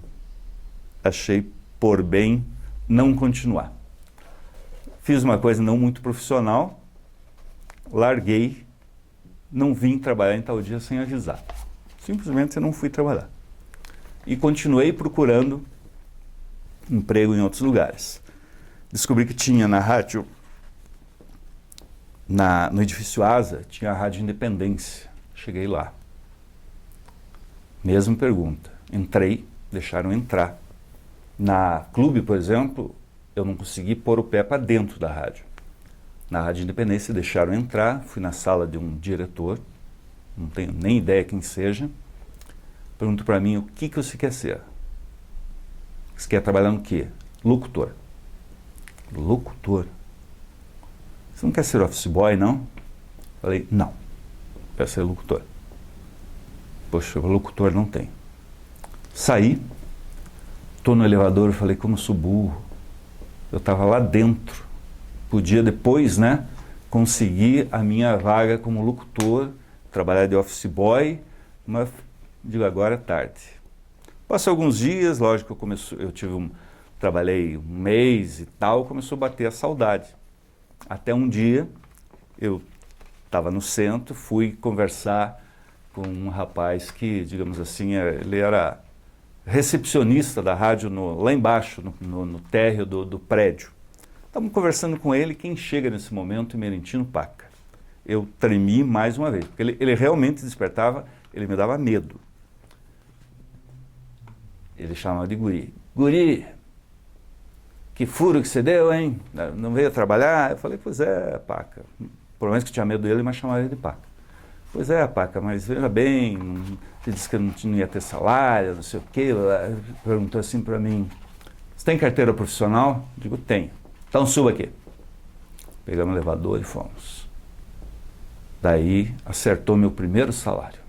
achei por bem não continuar. Fiz uma coisa não muito profissional, larguei, não vim trabalhar em tal dia sem avisar. Simplesmente eu não fui trabalhar. E continuei procurando emprego em outros lugares. Descobri que tinha na rádio, no edifício Asa, tinha a Rádio Independência. Cheguei lá. Mesma pergunta. Entrei, deixaram entrar. Na Clube, por exemplo, eu não consegui pôr o pé para dentro da rádio. Na Rádio Independência deixaram entrar, fui na sala de um diretor, não tenho nem ideia quem seja, perguntou para mim, o que você quer ser? Você quer trabalhar no quê? Locutor. Locutor? Você não quer ser office boy, não? Falei, não, quero ser locutor. Poxa, locutor não tem. Saí, estou no elevador, falei, como eu sou burro. Eu estava lá dentro. Podia depois, né, conseguir a minha vaga como locutor, trabalhar de office boy, mas digo, agora é tarde. Passou alguns dias, lógico, trabalhei um mês e tal, começou a bater a saudade. Até um dia, eu estava no centro, fui conversar com um rapaz que, digamos assim, ele era recepcionista da rádio lá embaixo, no térreo do prédio. Estamos conversando com ele, quem chega nesse momento? Merentino Paca. Eu tremi mais uma vez, porque ele realmente despertava, ele me dava medo. Ele chamava de guri. Guri, que furo que você deu, hein? Não veio trabalhar? Eu falei, pois é, Paca. Por mais que eu tinha medo dele, mas chamava ele de Paca. Pois é, Paca, mas veja bem, você disse que não ia ter salário, não sei o quê. Ela perguntou assim para mim, você tem carteira profissional? Eu digo, tenho. Então suba aqui. Pegamos o elevador e fomos. Daí acertou meu primeiro salário.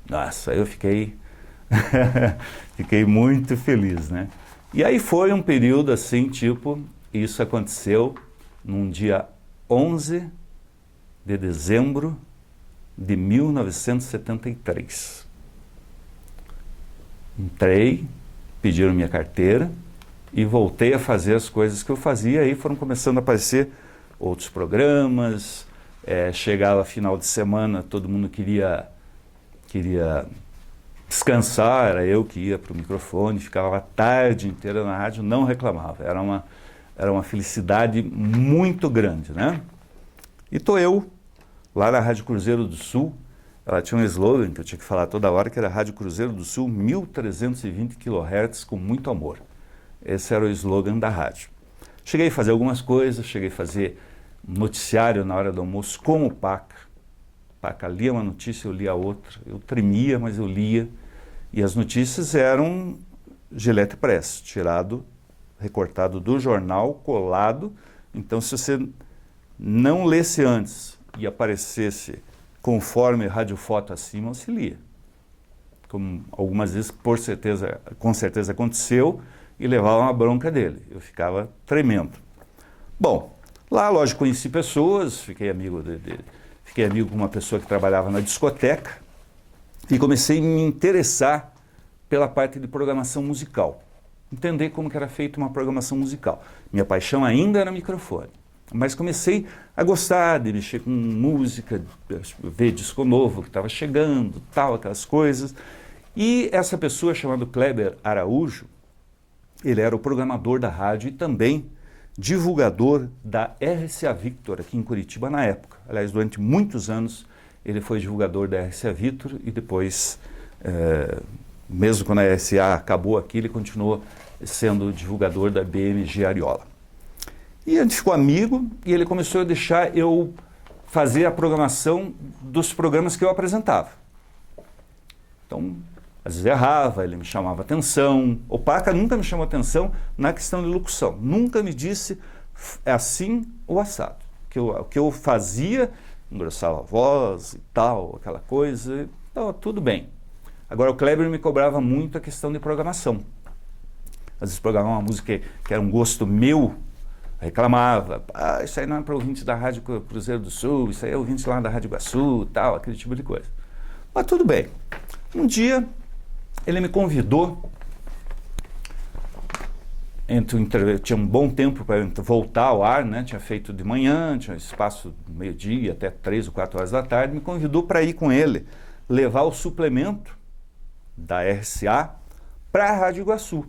Nossa, eu fiquei muito feliz, né? E aí foi um período assim, tipo, isso aconteceu num dia 11 de dezembro de 1973. Entrei, pediram minha carteira e voltei a fazer as coisas que eu fazia. Aí foram começando a aparecer outros programas, chegava final de semana, todo mundo queria descansar, era eu que ia para o microfone, ficava a tarde inteira na rádio, não reclamava, era uma felicidade muito grande, né? E estou eu, lá na Rádio Cruzeiro do Sul, ela tinha um slogan que eu tinha que falar toda hora, que era Rádio Cruzeiro do Sul, 1320 kHz com muito amor. Esse era o slogan da rádio. Cheguei a fazer algumas coisas, cheguei a fazer noticiário na hora do almoço com o Paca. O Paca lia uma notícia, eu lia outra. Eu tremia, mas eu lia. E as notícias eram Gillette Press, recortado do jornal, colado. Então, se você não lesse antes e aparecesse conforme radiofoto acima, você lia. Como algumas vezes, com certeza aconteceu, e levava uma bronca dele. Eu ficava tremendo. Bom, lá, lógico, conheci pessoas, fiquei amigo com uma pessoa que trabalhava na discoteca e comecei a me interessar pela parte de programação musical. Entender como que era feita uma programação musical. Minha paixão ainda era microfone. Mas comecei a gostar de mexer com música, ver disco novo que estava chegando, tal, aquelas coisas. E essa pessoa chamada Kleber Araújo, ele era o programador da rádio e também divulgador da RCA Victor aqui em Curitiba na época. Aliás, durante muitos anos ele foi divulgador da RCA Victor e depois, mesmo quando a RCA acabou aqui, ele continuou sendo divulgador da BMG Ariola. E a gente ficou amigo e ele começou a deixar eu fazer a programação dos programas que eu apresentava. Então, às vezes errava, ele me chamava atenção. O Paca nunca me chamou atenção na questão de locução. Nunca me disse assim ou assado. O que eu fazia, engrossava a voz e tal, aquela coisa, então, tudo bem. Agora o Kleber me cobrava muito a questão de programação. Às vezes programava uma música que era um gosto meu, reclamava, isso aí não é para ouvintes da Rádio Cruzeiro do Sul, isso aí é ouvintes lá da Rádio Iguaçu, tal, aquele tipo de coisa. Mas tudo bem. Um dia ele me convidou, tinha um bom tempo para voltar ao ar, né? Tinha feito de manhã, tinha espaço meio-dia até 3 ou 4 horas da tarde, me convidou para ir com ele, levar o suplemento da RCA para a Rádio Iguaçu.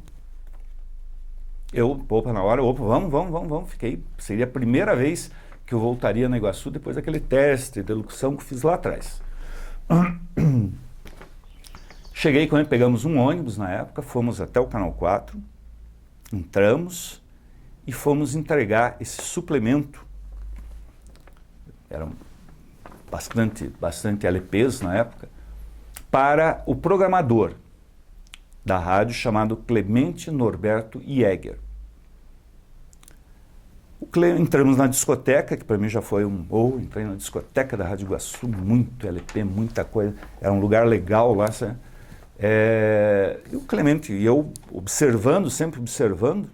Na hora, vamos, seria a primeira vez que eu voltaria na Iguaçu depois daquele teste de locução que fiz lá atrás. Cheguei com ele, pegamos um ônibus na época, fomos até o Canal 4, entramos e fomos entregar esse suplemento. Eram bastante LPs na época, para o programador da rádio chamado Clemente Norberto Jäger. Entramos na discoteca, que para mim já foi entrei na discoteca da Rádio Iguaçu, muito LP, muita coisa, era um lugar legal lá, sabe? E o Clemente, e eu sempre observando,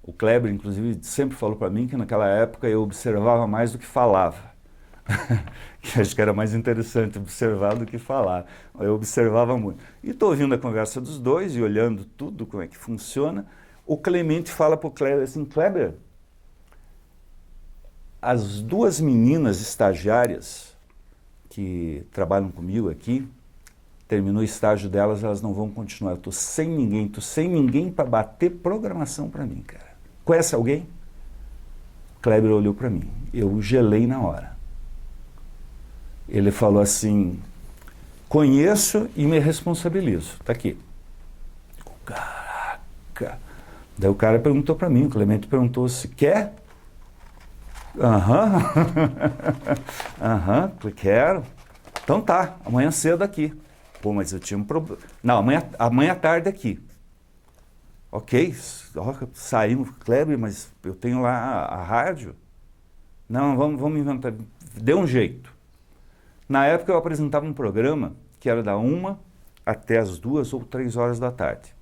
o Kleber inclusive sempre falou para mim que naquela época eu observava mais do que falava, que acho que era mais interessante observar do que falar, eu observava muito. E estou ouvindo a conversa dos dois e olhando tudo, como é que funciona, o Clemente fala para o Kleber assim, Kleber, as duas meninas estagiárias que trabalham comigo aqui, terminou o estágio delas, elas não vão continuar. Eu estou sem ninguém para bater programação para mim, cara. Conhece alguém? Kleber olhou para mim. Eu gelei na hora. Ele falou assim, conheço e me responsabilizo. Está aqui. Caraca. Daí o cara perguntou para mim, o Clemente perguntou se quer? Aham, quero. Então tá, amanhã cedo aqui. Pô, mas eu tinha um problema. Não, amanhã à tarde aqui. Ok, saímos, Kleber, mas eu tenho lá a rádio. Não, vamos inventar. Deu um jeito. Na época eu apresentava um programa que era da 1 até as 2 ou 3 horas da tarde.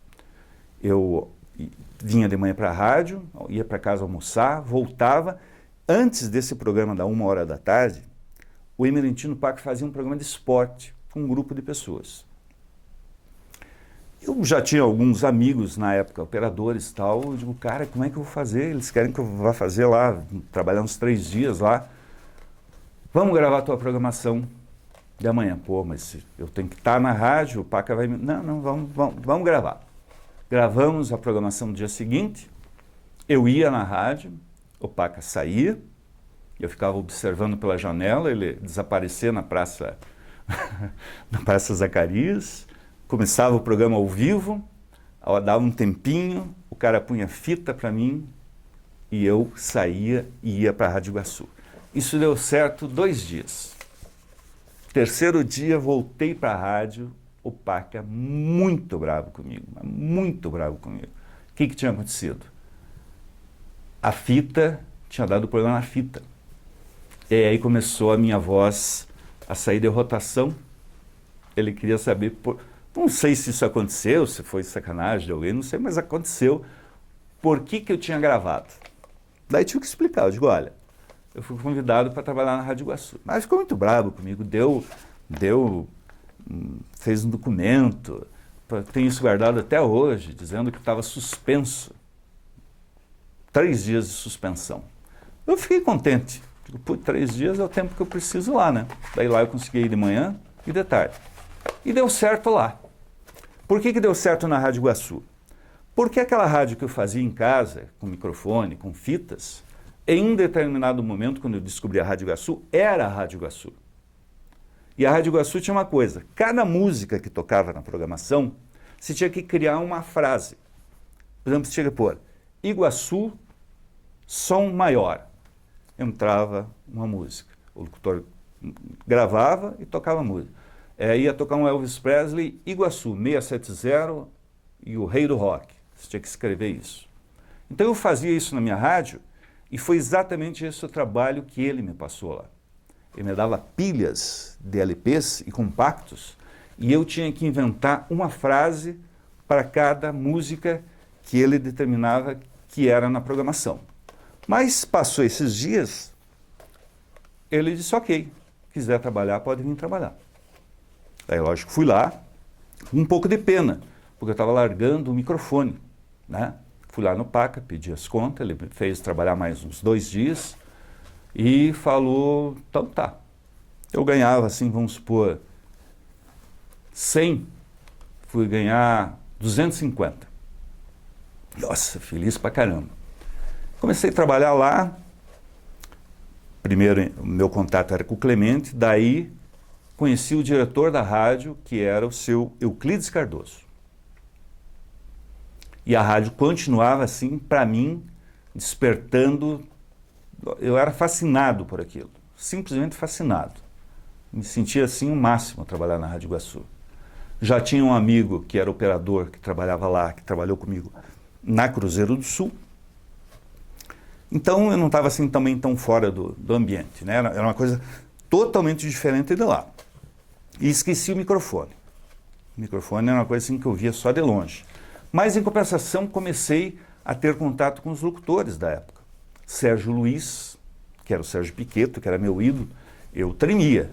Eu vinha de manhã para a rádio, ia para casa almoçar, voltava. Antes desse programa da 1 hora da tarde, o Emerentino Paca fazia um programa de esporte com um grupo de pessoas. Eu já tinha alguns amigos na época, operadores e tal. Eu digo, cara, como é que eu vou fazer? Eles querem que eu vá fazer lá, trabalhar uns 3 dias lá. Vamos gravar a tua programação de amanhã. Pô, mas eu tenho que estar na rádio, o Paca vai... Não, vamos gravar. Gravamos a programação no dia seguinte, eu ia na rádio, o Paca saía, eu ficava observando pela janela, ele desaparecia na Praça Zacarias, começava o programa ao vivo, dava um tempinho, o cara punha fita para mim e eu saía e ia para a Rádio Iguaçu. Isso deu certo 2 dias. Terceiro dia, voltei para a rádio, o Paca muito bravo comigo, muito bravo comigo. O que tinha acontecido? A fita, tinha dado problema na fita. E aí começou a minha voz a sair de rotação. Ele queria saber, não sei se isso aconteceu, se foi sacanagem de alguém, não sei, mas aconteceu. Por que eu tinha gravado? Daí tive que explicar, eu digo, olha, eu fui convidado para trabalhar na Rádio Iguaçu. Mas ficou muito bravo comigo, fez um documento, tenho isso guardado até hoje, dizendo que estava suspenso. 3 dias de suspensão. Eu fiquei contente. Digo, pô, 3 dias é o tempo que eu preciso lá, né? Daí lá eu consegui ir de manhã e de tarde. E deu certo lá. Por que deu certo na Rádio Iguaçu? Porque aquela rádio que eu fazia em casa, com microfone, com fitas, em um determinado momento, quando eu descobri a Rádio Iguaçu, era a Rádio Iguaçu. E a Rádio Iguaçu tinha uma coisa, cada música que tocava na programação, você tinha que criar uma frase. Por exemplo, você tinha que pôr Iguaçu, som maior. Entrava uma música. O locutor gravava e tocava a música. Ia tocar um Elvis Presley, Iguaçu, 670 e o rei do rock. Você tinha que escrever isso. Então eu fazia isso na minha rádio e foi exatamente esse o trabalho que ele me passou lá. Ele me dava pilhas de LPs e compactos e eu tinha que inventar uma frase para cada música que ele determinava que era na programação. Mas passou esses dias, ele disse, ok, quiser trabalhar, pode vir trabalhar. Aí, lógico, fui lá, com um pouco de pena, porque eu estava largando o microfone, né? Fui lá no Paca, pedi as contas, ele me fez trabalhar mais uns 2 dias e falou, então tá. Eu ganhava, assim, vamos supor, 100, fui ganhar 250. Nossa, feliz pra caramba. Comecei a trabalhar lá, primeiro o meu contato era com o Clemente, daí conheci o diretor da rádio, que era o seu Euclides Cardoso. E a rádio continuava assim, para mim, despertando, eu era fascinado por aquilo, simplesmente fascinado. Me sentia assim o máximo trabalhar na Rádio Iguaçu. Já tinha um amigo que era operador, que trabalhava lá, que trabalhou comigo na Cruzeiro do Sul. Então eu não estava assim também tão fora do ambiente, né? Era uma coisa totalmente diferente de lá. E esqueci o microfone. O microfone era uma coisa assim que eu via só de longe. Mas em compensação comecei a ter contato com os locutores da época. Sérgio Luiz, que era o Sérgio Piqueto, que era meu ídolo, eu tremia.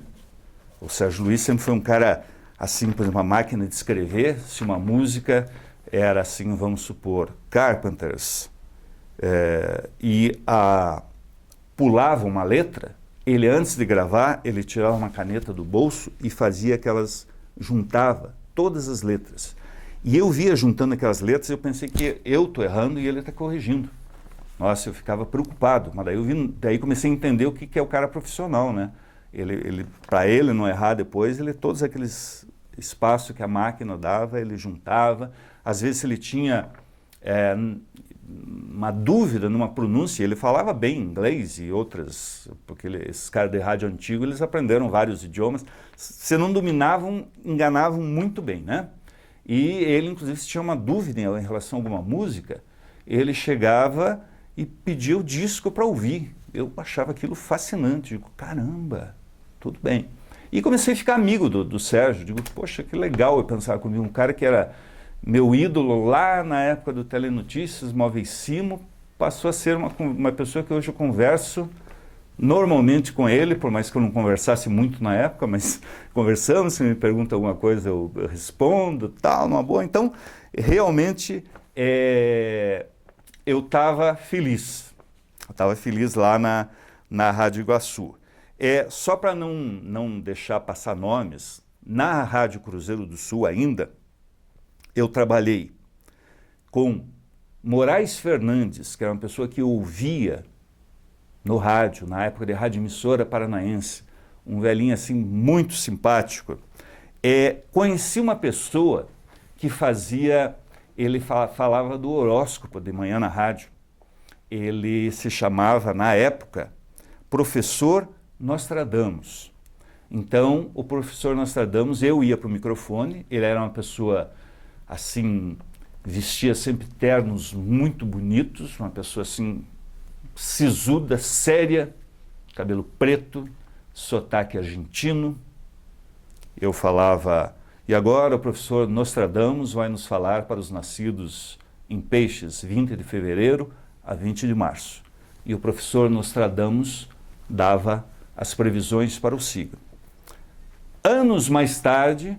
O Sérgio Luiz sempre foi um cara assim, por exemplo, uma máquina de escrever, se uma música era assim, vamos supor, Carpenters, pulava uma letra, ele antes de gravar, ele tirava uma caneta do bolso e fazia juntava todas as letras. E eu via juntando aquelas letras, eu pensei que eu estou errando e ele está corrigindo. Nossa, eu ficava preocupado, mas daí comecei a entender o que é o cara profissional, né? Para ele não errar depois, todos aqueles espaços que a máquina dava, ele juntava. Às vezes ele tinha uma dúvida numa pronúncia. Ele falava bem inglês e outras, porque esses caras de rádio antigo, eles aprenderam vários idiomas. Se não dominavam, enganavam muito bem, né? E ele, inclusive, se tinha uma dúvida em relação a alguma música, ele chegava e pedia o disco para ouvir. Eu achava aquilo fascinante. Digo, caramba, tudo bem. E comecei a ficar amigo do Sérgio. Digo, poxa, que legal eu pensar comigo. Um cara que era meu ídolo lá na época do Telenotícias, Móveis Simo, passou a ser uma pessoa que hoje eu converso normalmente com ele, por mais que eu não conversasse muito na época, mas conversamos, se me pergunta alguma coisa eu respondo, tal, numa boa. Então, realmente, eu estava feliz. Eu estava feliz lá na Rádio Iguaçu. Só para não deixar passar nomes, na Rádio Cruzeiro do Sul ainda, eu trabalhei com Moraes Fernandes, que era uma pessoa que ouvia no rádio, na época de Rádio Emissora Paranaense, um velhinho assim muito simpático. Conheci uma pessoa que ele falava do horóscopo de manhã na rádio. Ele se chamava, na época, Professor Nostradamus. Então, o Professor Nostradamus, eu ia para o microfone, ele era uma pessoa assim, vestia sempre ternos muito bonitos, uma pessoa assim, sisuda, séria, cabelo preto, sotaque argentino. Eu falava, e agora o professor Nostradamus vai nos falar para os nascidos em Peixes, 20 de fevereiro a 20 de março. E o professor Nostradamus dava as previsões para o signo. Anos mais tarde,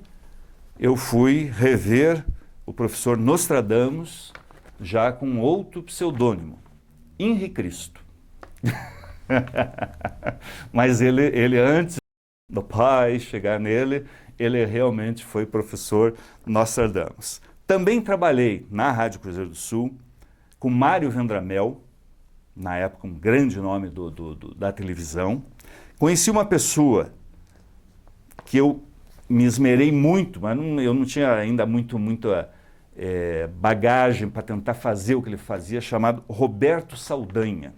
eu fui rever o professor Nostradamus, já com outro pseudônimo, Henri Cristo. Mas ele antes do pai chegar nele, ele realmente foi professor Nostradamus. Também trabalhei na Rádio Cruzeiro do Sul com Mário Vendramel, na época um grande nome da televisão. Conheci uma pessoa que eu me esmerei muito, mas eu não tinha ainda muita bagagem para tentar fazer o que ele fazia, chamado Roberto Saldanha.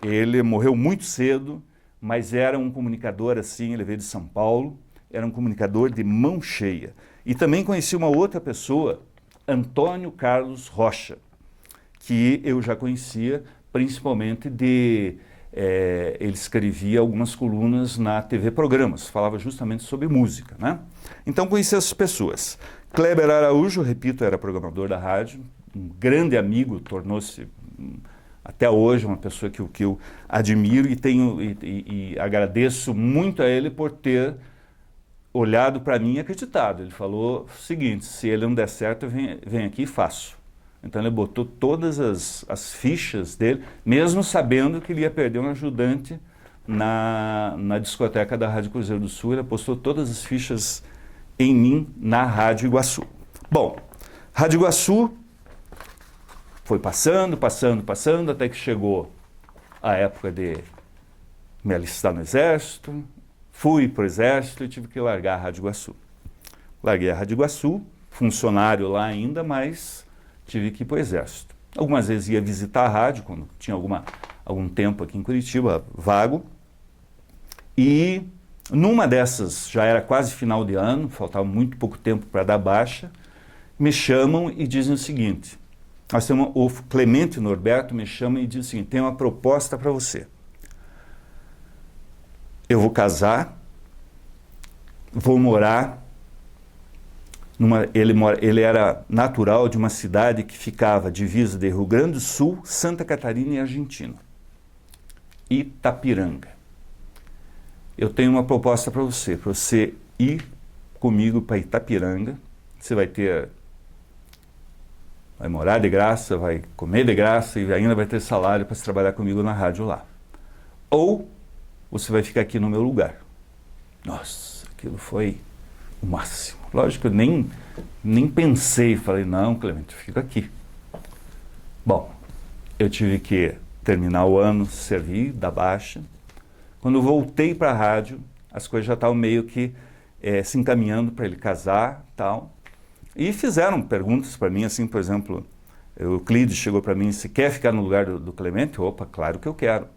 Ele morreu muito cedo, mas era um comunicador assim, ele veio de São Paulo, era um comunicador de mão cheia. E também conheci uma outra pessoa, Antônio Carlos Rocha, que eu já conhecia, principalmente ele escrevia algumas colunas na TV Programas, falava justamente sobre música, né? Então conheci essas pessoas. Kleber Araújo, repito, era programador da rádio, um grande amigo, tornou-se até hoje uma pessoa que eu admiro e agradeço muito a ele por ter olhado para mim e acreditado. Ele falou o seguinte, se ele não der certo, eu venho aqui e faço. Então ele botou todas as fichas dele, mesmo sabendo que ele ia perder um ajudante na discoteca da Rádio Cruzeiro do Sul, ele apostou todas as fichas em mim na Rádio Iguaçu. Bom, Rádio Iguaçu foi passando, até que chegou a época de me alistar no Exército, fui para o Exército e tive que largar a Rádio Iguaçu. Larguei a Rádio Iguaçu, funcionário lá ainda, mas tive que ir para o Exército. Algumas vezes ia visitar a rádio, quando tinha algum tempo aqui em Curitiba, vago. E numa dessas, já era quase final de ano, faltava muito pouco tempo para dar baixa, me chamam e dizem o seguinte, o Clemente Norberto me chama e diz o seguinte, tem uma proposta para você. Eu vou casar, vou morar ele era natural de uma cidade que ficava divisa de Rio Grande do Sul, Santa Catarina e Argentina. Itapiranga. Eu tenho uma proposta para você ir comigo para Itapiranga, você vai morar de graça, vai comer de graça e ainda vai ter salário para trabalhar comigo na rádio lá. Ou você vai ficar aqui no meu lugar. Nossa, aquilo foi o máximo. Lógico que eu nem pensei, falei, não, Clemente, fica aqui. Bom, eu tive que terminar o ano, servir, dar baixa. Quando eu voltei para a rádio, as coisas já estavam meio que se encaminhando para ele casar, tal. E fizeram perguntas para mim, assim, por exemplo, O Euclides chegou para mim e disse, quer ficar no lugar do Clemente? Opa, claro que eu quero.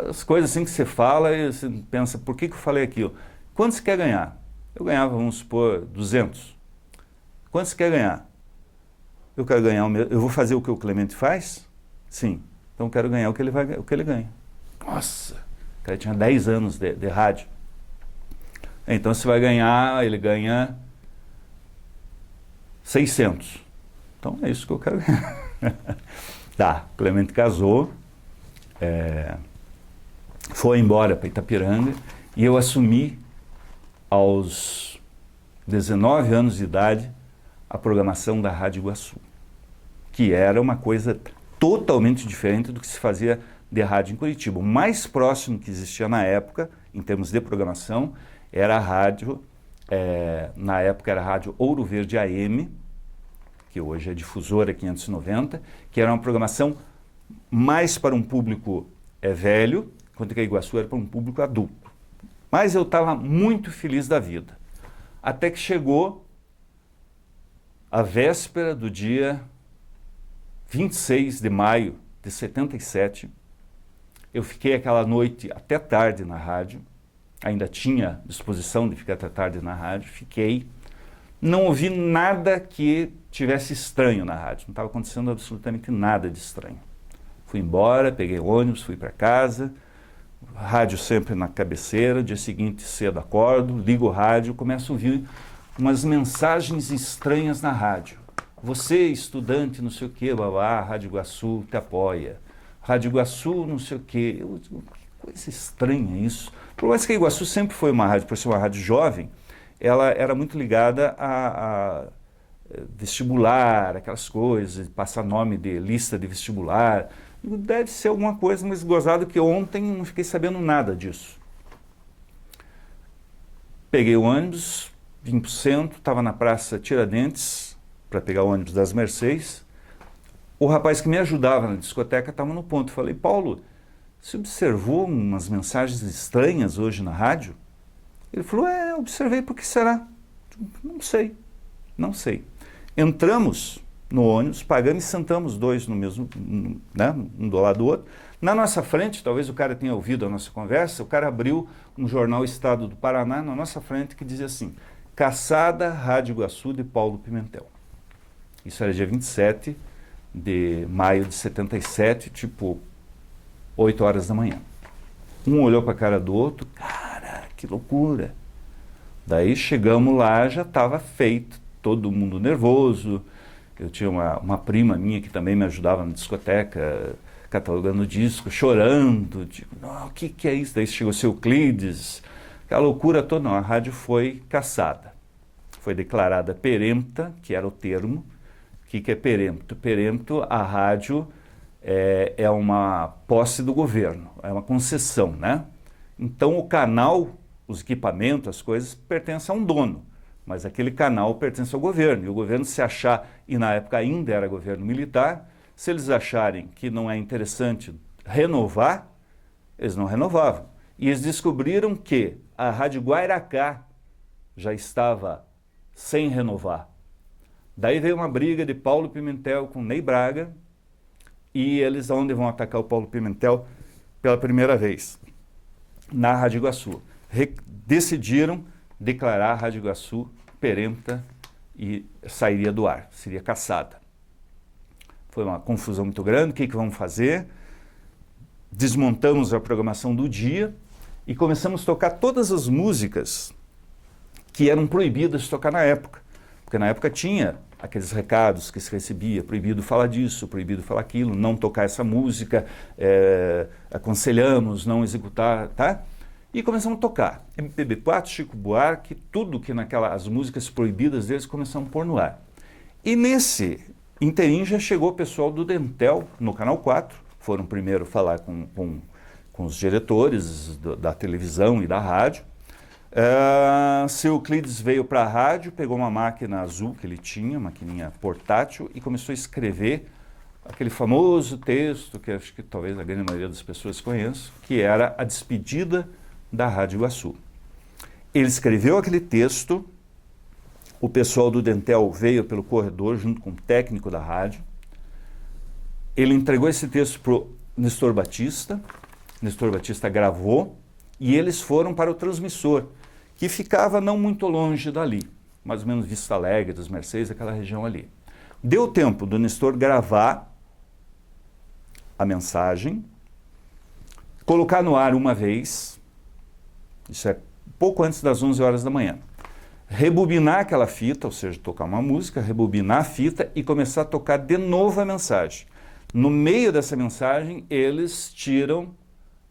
As coisas assim que você fala e você pensa, por que eu falei aquilo? Quanto você quer ganhar? Eu ganhava, vamos supor, 200. Quanto você quer ganhar? Eu quero ganhar o meu. Eu vou fazer o que o Clemente faz? Sim. Então eu quero ganhar o que ele ganha. Nossa! O cara tinha 10 anos de rádio. Então você vai ganhar, ele ganha 600. Então é isso que eu quero ganhar. Tá, o Clemente casou, foi embora para Itapiranga e eu assumi aos 19 anos de idade a programação da Rádio Iguaçu, que era uma coisa totalmente diferente do que se fazia de rádio em Curitiba. O mais próximo que existia na época, em termos de programação, era a rádio, na época era a Rádio Ouro Verde AM, que hoje é Difusora 590, que era uma programação mais para um público velho, enquanto que a Iguaçu era para um público adulto. Mas eu estava muito feliz da vida. Até que chegou a véspera do dia 26 de maio de 77. Eu fiquei aquela noite até tarde na rádio, ainda tinha disposição de ficar até tarde na rádio, fiquei. Não ouvi nada que tivesse estranho na rádio, não estava acontecendo absolutamente nada de estranho. Fui embora, peguei o ônibus, fui para casa, rádio sempre na cabeceira, dia seguinte cedo acordo, ligo o rádio, começo a ouvir umas mensagens estranhas na rádio. Você, estudante, não sei o que, babá, Rádio Iguaçu te apoia. Rádio Iguaçu, não sei o que. Que coisa estranha isso. Por mais que a Iguaçu sempre foi uma rádio, por ser uma rádio jovem, ela era muito ligada a vestibular, aquelas coisas, passar nome de lista de vestibular. Deve ser alguma coisa, mas gozado que ontem não fiquei sabendo nada disso. Peguei o ônibus, vim para o centro, estava na Praça Tiradentes, para pegar o ônibus das Mercês. O rapaz que me ajudava na discoteca estava no ponto. Falei, Paulo, você observou umas mensagens estranhas hoje na rádio? Ele falou, observei, por que será? Não sei, não sei. Entramos no ônibus, pagamos e sentamos dois no mesmo, né, um do lado do outro. Na nossa frente, talvez o cara tenha ouvido a nossa conversa, o cara abriu um jornal Estado do Paraná na nossa frente que dizia assim, Caçada Rádio Iguaçu de Paulo Pimentel. Isso era dia 27 de maio de 77, tipo 8 horas da manhã. Um olhou para a cara do outro, cara, que loucura. Daí chegamos lá, já estava feito, todo mundo nervoso. Eu tinha uma prima minha que também me ajudava na discoteca, catalogando disco, chorando. Tipo, o que é isso? Daí chegou o seu Euclides, aquela loucura toda. Não, a rádio foi caçada. Foi declarada perempta, que era o termo. O que é perempto? Perempto, a rádio é uma posse do governo, é uma concessão, né? Então o canal, os equipamentos, as coisas, pertencem a um dono. Mas aquele canal pertence ao governo, e o governo se achar, e na época ainda era governo militar, se eles acharem que não é interessante renovar, eles não renovavam. E eles descobriram que a Rádio Guairacá já estava sem renovar. Daí veio uma briga de Paulo Pimentel com Ney Braga, e eles onde vão atacar o Paulo Pimentel pela primeira vez? Na Rádio Iguaçu. Decidiram declarar a Rádio Iguaçu perempta e sairia do ar, seria caçada. Foi uma confusão muito grande, o que vamos fazer? Desmontamos a programação do dia e começamos a tocar todas as músicas que eram proibidas de tocar na época. Porque na época tinha aqueles recados que se recebia, proibido falar disso, proibido falar aquilo, não tocar essa música, aconselhamos não executar, tá? E começamos a tocar. MPB4, Chico Buarque, tudo que as músicas proibidas deles começamos a pôr no ar. E nesse inteirinho já chegou o pessoal do Dentel, no Canal 4, foram primeiro falar com os diretores da televisão e da rádio. Seu Euclides veio para a rádio, pegou uma máquina azul que ele tinha, maquininha portátil, e começou a escrever aquele famoso texto, que acho que talvez a grande maioria das pessoas conheça, que era a despedida da Rádio Iguaçu. Ele escreveu aquele texto, o pessoal do Dentel veio pelo corredor junto com o técnico da rádio. Ele entregou esse texto para o Nestor Batista gravou e eles foram para o transmissor, que ficava não muito longe dali, mais ou menos Vista Alegre, dos Mercedes, aquela região ali. Deu tempo do Nestor gravar a mensagem, colocar no ar uma vez, isso é pouco antes das 11 horas da manhã, rebobinar aquela fita, ou seja, tocar uma música, rebobinar a fita e começar a tocar de novo a mensagem. No meio dessa mensagem, eles tiram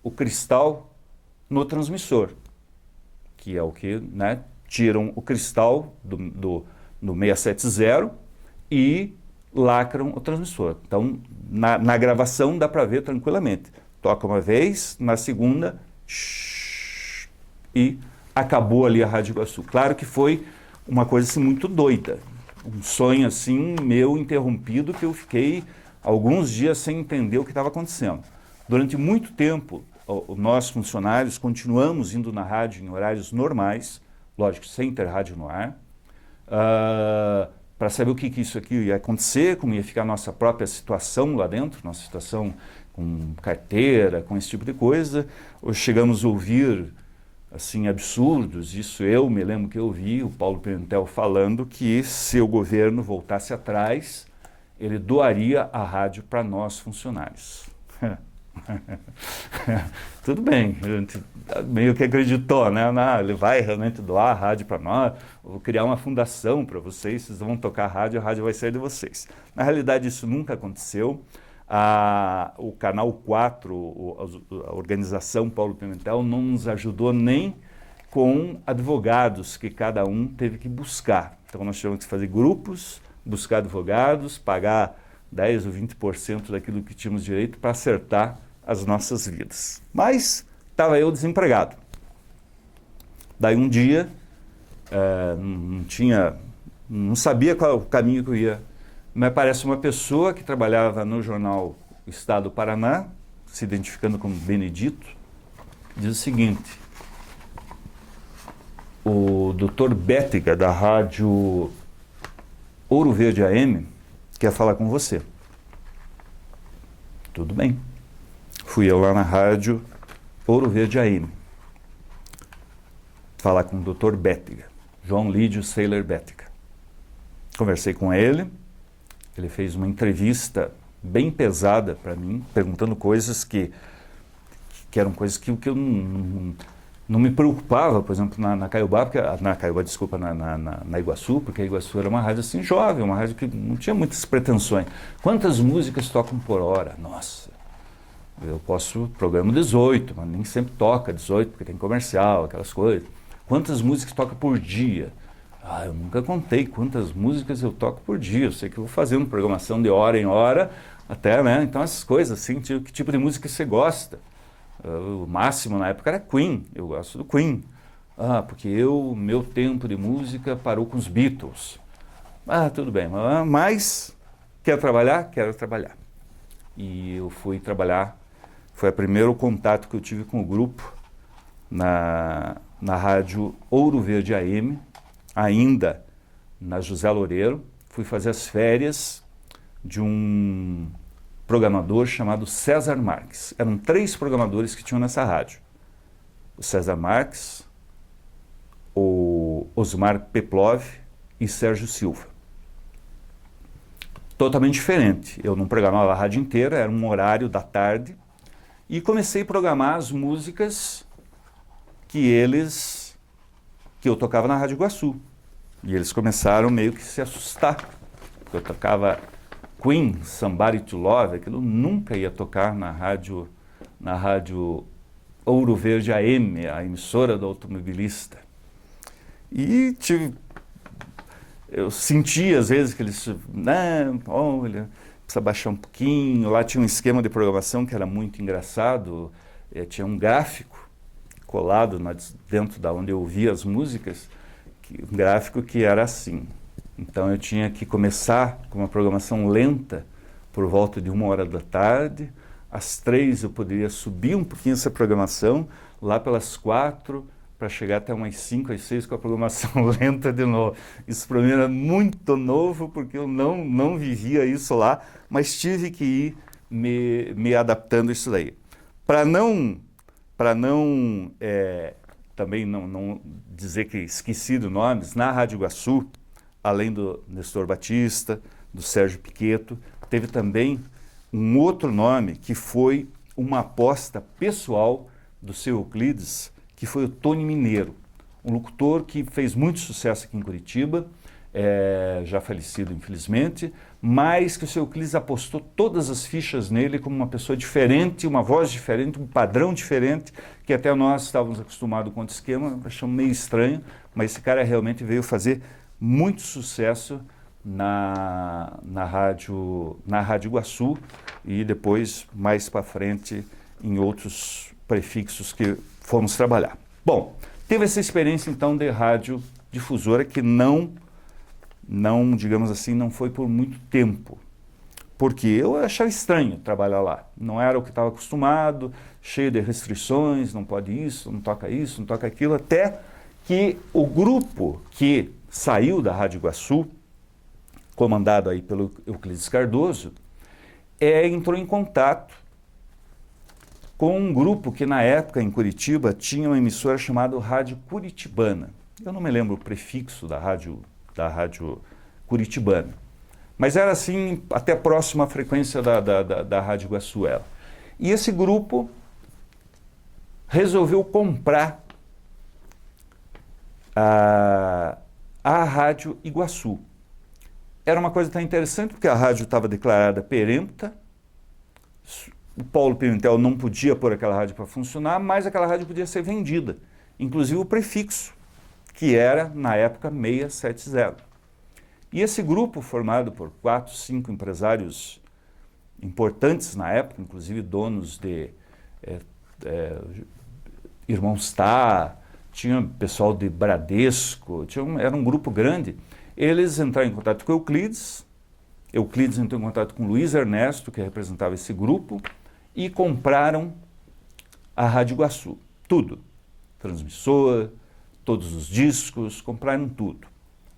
o cristal no transmissor, que é o que, né, tiram o cristal do 670 e lacram o transmissor. Então, na gravação dá para ver tranquilamente. Toca uma vez, na segunda, e acabou ali a Rádio Iguaçu. Claro que foi uma coisa assim, muito doida, um sonho assim meu interrompido que eu fiquei alguns dias sem entender o que estava acontecendo. Durante muito tempo, nós funcionários continuamos indo na rádio em horários normais, lógico, sem ter rádio no ar, para saber o que isso aqui ia acontecer, como ia ficar a nossa própria situação lá dentro, nossa situação com carteira, com esse tipo de coisa. Chegamos a ouvir assim, absurdos, isso eu me lembro que eu ouvi o Paulo Pimentel falando que se o governo voltasse atrás, ele doaria a rádio para nós funcionários. Tudo bem, a gente meio que acreditou, né? Não, ele vai realmente doar a rádio para nós, vou criar uma fundação para vocês, vocês vão tocar a rádio vai sair de vocês. Na realidade, isso nunca aconteceu. O Canal 4, a organização Paulo Pimentel, não nos ajudou nem com advogados que cada um teve que buscar. Então, nós tivemos que fazer grupos, buscar advogados, pagar 10 ou 20% daquilo que tínhamos direito para acertar as nossas vidas. Mas estava eu desempregado. Daí um dia, não sabia qual o caminho que eu ia. Me aparece uma pessoa que trabalhava no jornal Estado do Paraná, se identificando como Benedito, diz o seguinte: o Dr. Bétega, da rádio Ouro Verde AM, quer falar com você. Tudo bem. Fui eu lá na rádio Ouro Verde AM falar com o Dr. Bétega, João Lídio Saylor Bétega. Conversei com ele, ele fez uma entrevista bem pesada para mim, perguntando coisas que eram coisas que eu não me preocupava, por exemplo, na Caiobá, na Iguaçu, porque a Iguaçu era uma rádio assim jovem, uma rádio que não tinha muitas pretensões. Quantas músicas tocam por hora? Nossa, eu posso programa 18, mas nem sempre toca 18, porque tem comercial, aquelas coisas. Quantas músicas toca por dia? Eu nunca contei quantas músicas eu toco por dia, eu sei que eu vou fazendo programação de hora em hora, até, né? Então essas coisas assim, que tipo de música você gosta? O máximo na época era Queen, eu gosto do Queen. Porque meu tempo de música parou com os Beatles. Tudo bem, mas quer trabalhar? Quero trabalhar. E eu fui trabalhar, foi o primeiro contato que eu tive com o grupo na rádio Ouro Verde AM, ainda na José Loureiro. Fui fazer as férias de um programador chamado César Marques. Eram 3 programadores que tinham nessa rádio. O César Marques, o Osmar Peplov e Sérgio Silva. Totalmente diferente. Eu não programava a rádio inteira, era um horário da tarde, e comecei a programar as músicas que eu tocava na Rádio Iguaçu. E eles começaram meio que se assustar, porque eu tocava Queen, Somebody to Love, aquilo nunca ia tocar na rádio Ouro Verde AM, a emissora do automobilista. E eu sentia às vezes que eles, olha, precisa baixar um pouquinho. Lá tinha um esquema de programação que era muito engraçado, tinha um gráfico colado dentro da onde eu ouvia as músicas, um gráfico que era assim. Então eu tinha que começar com uma programação lenta por volta de 1h da tarde, às 3 eu poderia subir um pouquinho essa programação, lá pelas 4 para chegar até umas 5 às 6 com a programação lenta de novo. Isso para mim era muito novo, porque eu não vivia isso lá, mas tive que ir me adaptando a isso daí. Também não dizer que esqueci de nomes, na Rádio Iguaçu, além do Nestor Batista, do Sérgio Piqueto, teve também um outro nome que foi uma aposta pessoal do seu Euclides, que foi o Tony Mineiro, um locutor que fez muito sucesso aqui em Curitiba, já falecido infelizmente, mas que o seu Euclides apostou todas as fichas nele como uma pessoa diferente, uma voz diferente, um padrão diferente, que até nós estávamos acostumados com outro esquema, achamos meio estranho, mas esse cara realmente veio fazer muito sucesso na Rádio Iguaçu e depois, mais para frente, em outros prefixos que fomos trabalhar. Bom, teve essa experiência então de rádio difusora que não, digamos assim, não foi por muito tempo, porque eu achava estranho trabalhar lá, não era o que estava acostumado, cheio de restrições, não pode isso, não toca aquilo, até que o grupo que saiu da Rádio Iguaçu, comandado aí pelo Euclides Cardoso, entrou em contato com um grupo que na época em Curitiba tinha uma emissora chamada Rádio Curitibana. Eu não me lembro o prefixo da rádio Curitibana, mas era assim até próxima à frequência da Rádio Iguaçu. E esse grupo resolveu comprar a Rádio Iguaçu. Era uma coisa tão interessante porque a rádio estava declarada perempta, o Paulo Pimentel não podia pôr aquela rádio para funcionar, mas aquela rádio podia ser vendida, inclusive o prefixo, que era, na época, 670. E esse grupo, formado por 4, 5 empresários importantes na época, inclusive donos de Irmãos Tá, tinha pessoal de Bradesco, era um grupo grande, eles entraram em contato com Euclides entrou em contato com Luiz Ernesto, que representava esse grupo, e compraram a Rádio Iguaçu, tudo, transmissor, todos os discos, compraram tudo.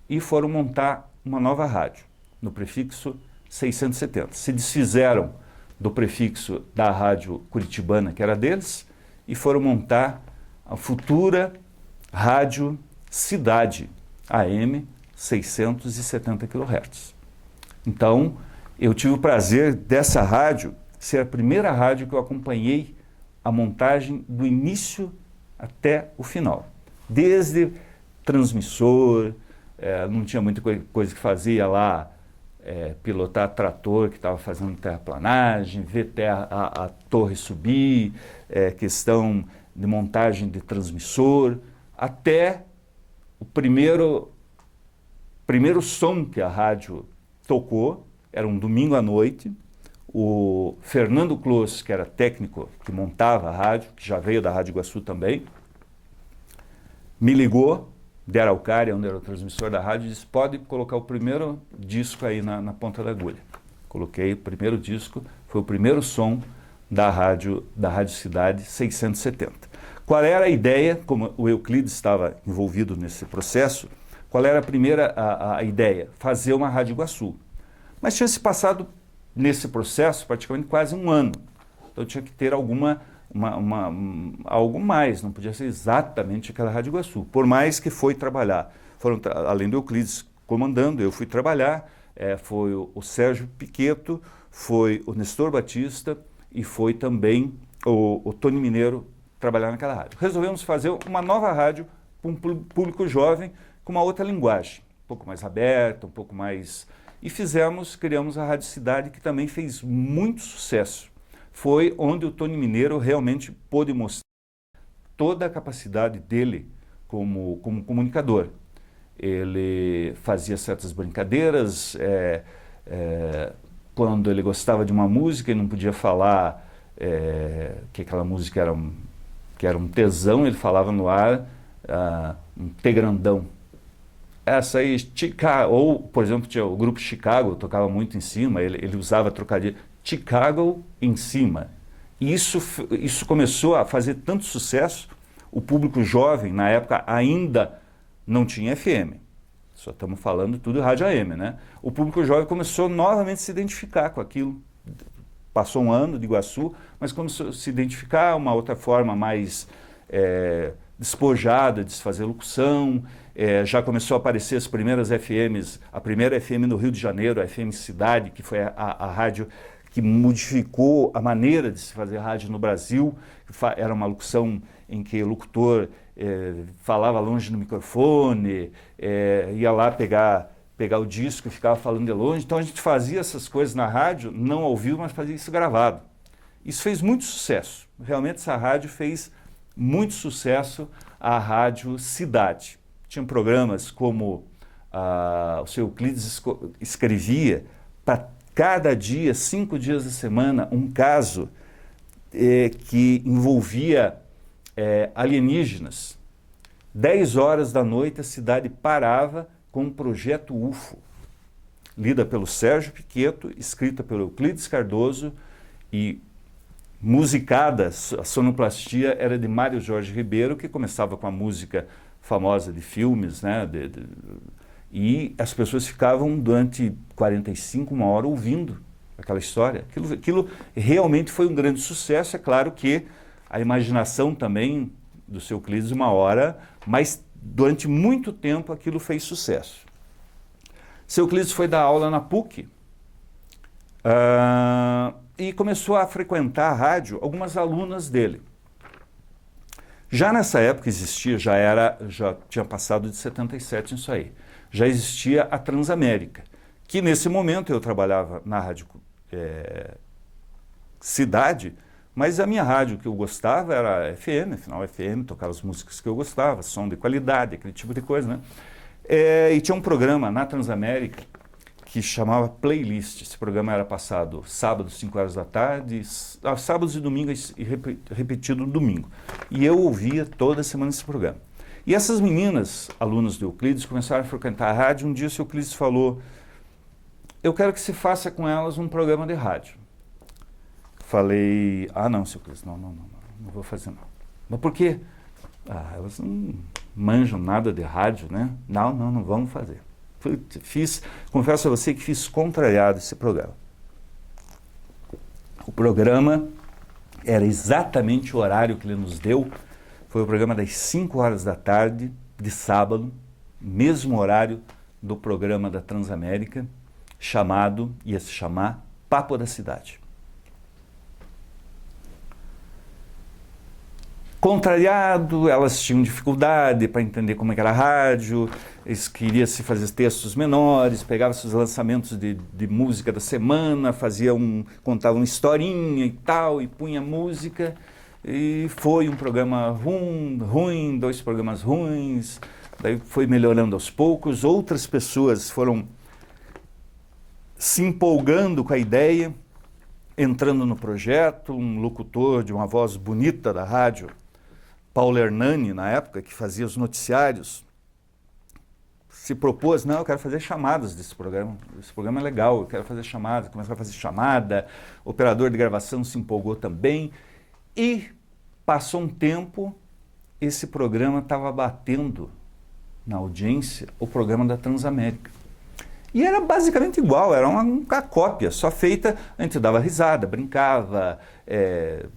E foram montar uma nova rádio, no prefixo 670. Se desfizeram do prefixo da Rádio Curitibana, que era deles, e foram montar a futura Rádio Cidade, AM 670 kHz. Então, eu tive o prazer dessa rádio ser a primeira rádio que eu acompanhei a montagem do início até o final. Desde transmissor, não tinha muita coisa que fazia lá, pilotar trator que estava fazendo terraplanagem, ver a torre subir, questão de montagem de transmissor, até o primeiro som que a rádio tocou, era um domingo à noite. O Fernando Clos, que era técnico que montava a rádio, que já veio da Rádio Iguaçu também, me ligou de Araucária, onde era o transmissor da rádio, e disse: pode colocar o primeiro disco aí na ponta da agulha. Coloquei o primeiro disco, foi o primeiro som da Rádio Cidade 670. Qual era a ideia, como o Euclides estava envolvido nesse processo, qual era a primeira a ideia? Fazer uma Rádio Iguaçu. Mas tinha se passado nesse processo praticamente quase um ano. Então tinha que ter algo mais, não podia ser exatamente aquela Rádio Iguaçu. Por mais que foi trabalhar, além do Euclides comandando, eu fui trabalhar, foi o Sérgio Piqueto, foi o Nestor Batista e foi também o Tony Mineiro trabalhar naquela rádio. Resolvemos fazer uma nova rádio para um público jovem com uma outra linguagem, um pouco mais aberta, um pouco mais... E criamos a Rádio Cidade, que também fez muito sucesso. Foi onde o Tony Mineiro realmente pôde mostrar toda a capacidade dele como comunicador. Ele fazia certas brincadeiras, quando ele gostava de uma música e não podia falar que aquela música era um tesão, ele falava no ar um T grandão. Essa aí, Chicago, ou, por exemplo, tinha o grupo Chicago, tocava muito em cima, ele usava trocadilho, Chicago em cima. E isso começou a fazer tanto sucesso, O público jovem, na época, ainda não tinha FM. Só estamos falando tudo rádio AM, né? O público jovem começou novamente a se identificar com aquilo. Passou um ano de Iguaçu, mas começou a se identificar, uma outra forma mais despojada de se fazer locução. Já começou a aparecer as primeiras FMs, a primeira FM no Rio de Janeiro, a FM Cidade, que foi a rádio que modificou a maneira de se fazer rádio no Brasil. Era uma locução em que o locutor falava longe do microfone, ia lá pegar o disco e ficava falando de longe. Então a gente fazia essas coisas na rádio, não ao vivo, mas fazia isso gravado. Isso fez muito sucesso. Realmente essa rádio fez muito sucesso, a Rádio Cidade. Tinha programas como o seu Euclides escrevia para cada dia, 5 dias da semana, um caso que envolvia alienígenas. 10 horas da noite a cidade parava com um projeto UFO, lida pelo Sérgio Piqueto, escrita pelo Euclides Cardoso e musicada, a sonoplastia era de Mário Jorge Ribeiro, que começava com a música famosa de filmes, né, e as pessoas ficavam durante 45, uma hora ouvindo aquela história. Aquilo realmente foi um grande sucesso. É claro que a imaginação também do seu Euclides, uma hora, mas durante muito tempo aquilo fez sucesso. Seu Euclides foi dar aula na PUC e começou a frequentar a rádio algumas alunas dele. Já nessa época existia, já tinha passado de 77 isso aí, já existia a Transamérica, que nesse momento eu trabalhava na rádio Cidade, mas a minha rádio que eu gostava era FM, afinal FM, tocava as músicas que eu gostava, som de qualidade, aquele tipo de coisa, né? E tinha um programa na Transamérica que chamava Playlist. Esse programa era passado sábados, 5 horas da tarde, sábados e domingos, e repetido no domingo. E eu ouvia toda semana esse programa. E essas meninas, alunas do Euclides, começaram a frequentar a rádio. Um dia o seu Euclides falou: eu quero que se faça com elas um programa de rádio. Falei: não, seu Euclides, não vou fazer não. Mas por quê? Elas não manjam nada de rádio, né? Não vamos fazer. Confesso a você que fiz contrariado esse programa. O programa era exatamente o horário que ele nos deu. Foi o programa das 5 horas da tarde, de sábado, mesmo horário do programa da Transamérica, ia se chamar Papo da Cidade. Contrariado, elas tinham dificuldade para entender como é que era a rádio, eles queriam se fazer textos menores, pegavam seus lançamentos de música da semana, contavam uma historinha e tal, e punha música, e foi um programa ruim, 2 programas ruins, daí foi melhorando aos poucos. Outras pessoas foram se empolgando com a ideia, entrando no projeto. Um locutor de uma voz bonita da rádio, Paulo Hernani, na época, que fazia os noticiários, se propôs: não, eu quero fazer chamadas desse programa é legal, eu quero fazer chamadas. Começou a fazer chamada, o operador de gravação se empolgou também, e passou um tempo, esse programa estava batendo na audiência o programa da Transamérica. E era basicamente igual, era uma cópia, só feita, a gente dava risada, brincava,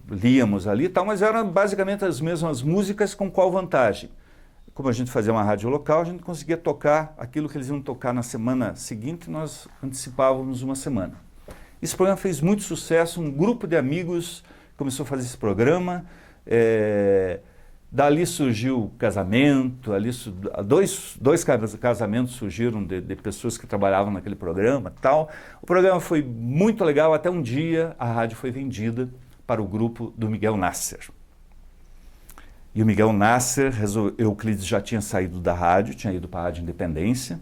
líamos ali e tal, mas eram basicamente as mesmas músicas. Com qual vantagem? Como a gente fazia uma rádio local, a gente conseguia tocar aquilo que eles iam tocar na semana seguinte, nós antecipávamos uma semana. Esse programa fez muito sucesso, um grupo de amigos começou a fazer esse programa, dali surgiu casamento, dois casamentos surgiram de pessoas que trabalhavam naquele programa e tal. O programa foi muito legal, até um dia a rádio foi vendida para o grupo do Miguel Nasser. E o Miguel Nasser, Euclides já tinha saído da rádio, tinha ido para a Rádio Independência.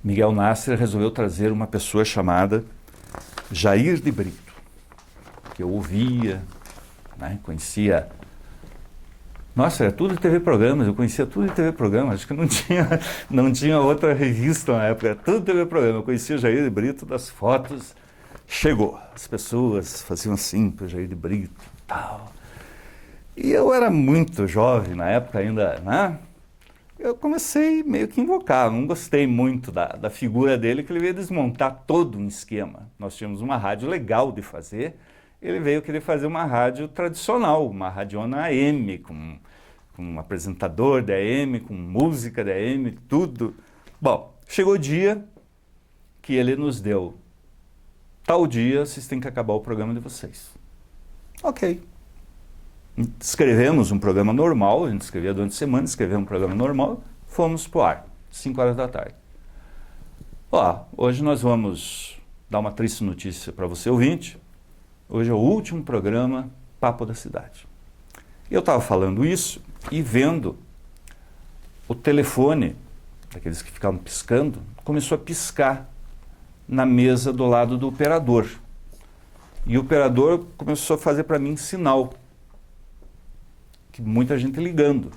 Miguel Nasser resolveu trazer uma pessoa chamada Jair de Brito, que eu ouvia, né, conhecia. Nossa, era tudo TV Programas, eu conhecia tudo de TV Programas, acho que não tinha outra revista na época, era tudo TV Programa. Eu conhecia Jair de Brito das fotos. Chegou, as pessoas faziam assim para Jair de Brito e tal. E eu era muito jovem na época ainda, né? Eu comecei meio que a invocar, não gostei muito da figura dele, que ele veio desmontar todo um esquema. Nós tínhamos uma rádio legal de fazer, ele veio querer fazer uma rádio tradicional, uma radiona AM, com um apresentador da AM, com música da AM, tudo. Bom, chegou o dia que ele nos deu, tal dia vocês têm que acabar o programa de vocês. Ok. Escrevemos um programa normal, a gente escrevia durante a semana, escrevemos um programa normal, fomos pro ar, 5 horas da tarde. Ó, hoje nós vamos dar uma triste notícia para você, ouvinte. Hoje é o último programa Papo da Cidade. Eu estava falando isso e vendo o telefone, daqueles que ficavam piscando, começou a piscar na mesa do lado do operador. E o operador começou a fazer para mim sinal, que muita gente ligando.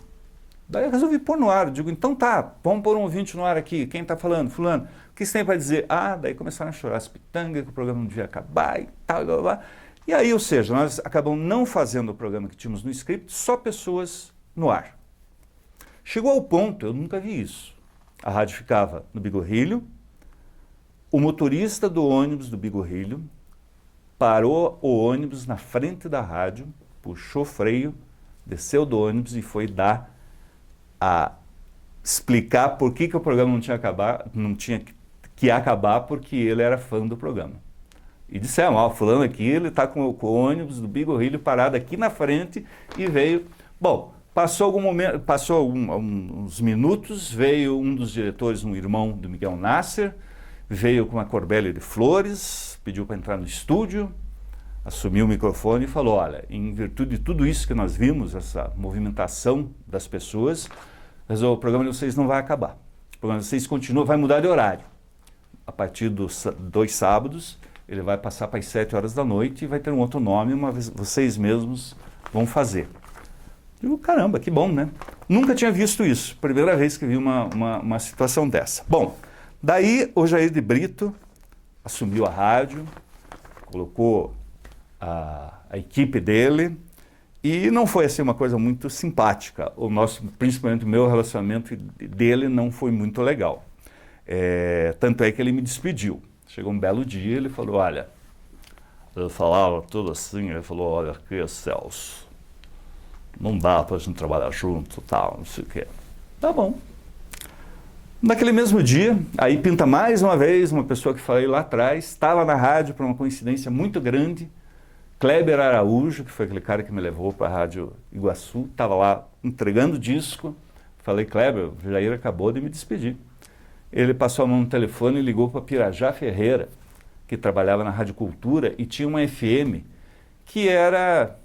Daí eu resolvi pôr no ar. Eu digo, então tá, vamos pôr um ouvinte no ar aqui. Quem está falando? Fulano. O que você tem para dizer? Ah, daí começaram a chorar as pitangas, que o programa não devia acabar e tal, blá, blá, blá. E aí, ou seja, nós acabamos não fazendo o programa que tínhamos no script, só pessoas no ar. Chegou ao ponto, eu nunca vi isso. A rádio ficava no Bigorrilho, o motorista do ônibus do Bigorrilho parou o ônibus na frente da rádio, puxou o freio, desceu do ônibus e foi dar a explicar por que o programa não tinha que acabar, porque ele era fã do programa. E disseram, ó, fulano aqui, ele está com o ônibus do Bigorrilho parado aqui na frente e veio. Bom, passou algum momento, uns minutos, veio um dos diretores, um irmão do Miguel Nasser, veio com uma corbelha de flores, pediu para entrar no estúdio, assumiu o microfone e falou, olha, em virtude de tudo isso que nós vimos, essa movimentação das pessoas, o programa de vocês não vai acabar. O programa de vocês continua, vai mudar de horário. A partir dos 2 sábados, ele vai passar para as 7 horas da noite e vai ter um outro nome, uma vez vocês mesmos vão fazer. Digo, caramba, que bom, né? Nunca tinha visto isso, primeira vez que vi uma situação dessa. Bom, daí o Jair de Brito assumiu a rádio, colocou a equipe dele, e não foi assim uma coisa muito simpática. O nosso, principalmente o meu relacionamento dele não foi muito legal. Tanto é que ele me despediu. Chegou um belo dia, ele falou, olha, ele falava tudo assim, ele falou, olha aqui, Celso, não dá pra gente trabalhar junto, tal, não sei o quê. Tá bom. Naquele mesmo dia, aí pinta mais uma vez uma pessoa que falei lá atrás, estava na rádio por uma coincidência muito grande, Kleber Araújo, que foi aquele cara que me levou para a Rádio Iguaçu, estava lá entregando disco. Falei, Kleber, o Jair acabou de me despedir. Ele passou a mão no telefone e ligou para Pirajá Ferreira, que trabalhava na Rádio Cultura e tinha uma FM que era...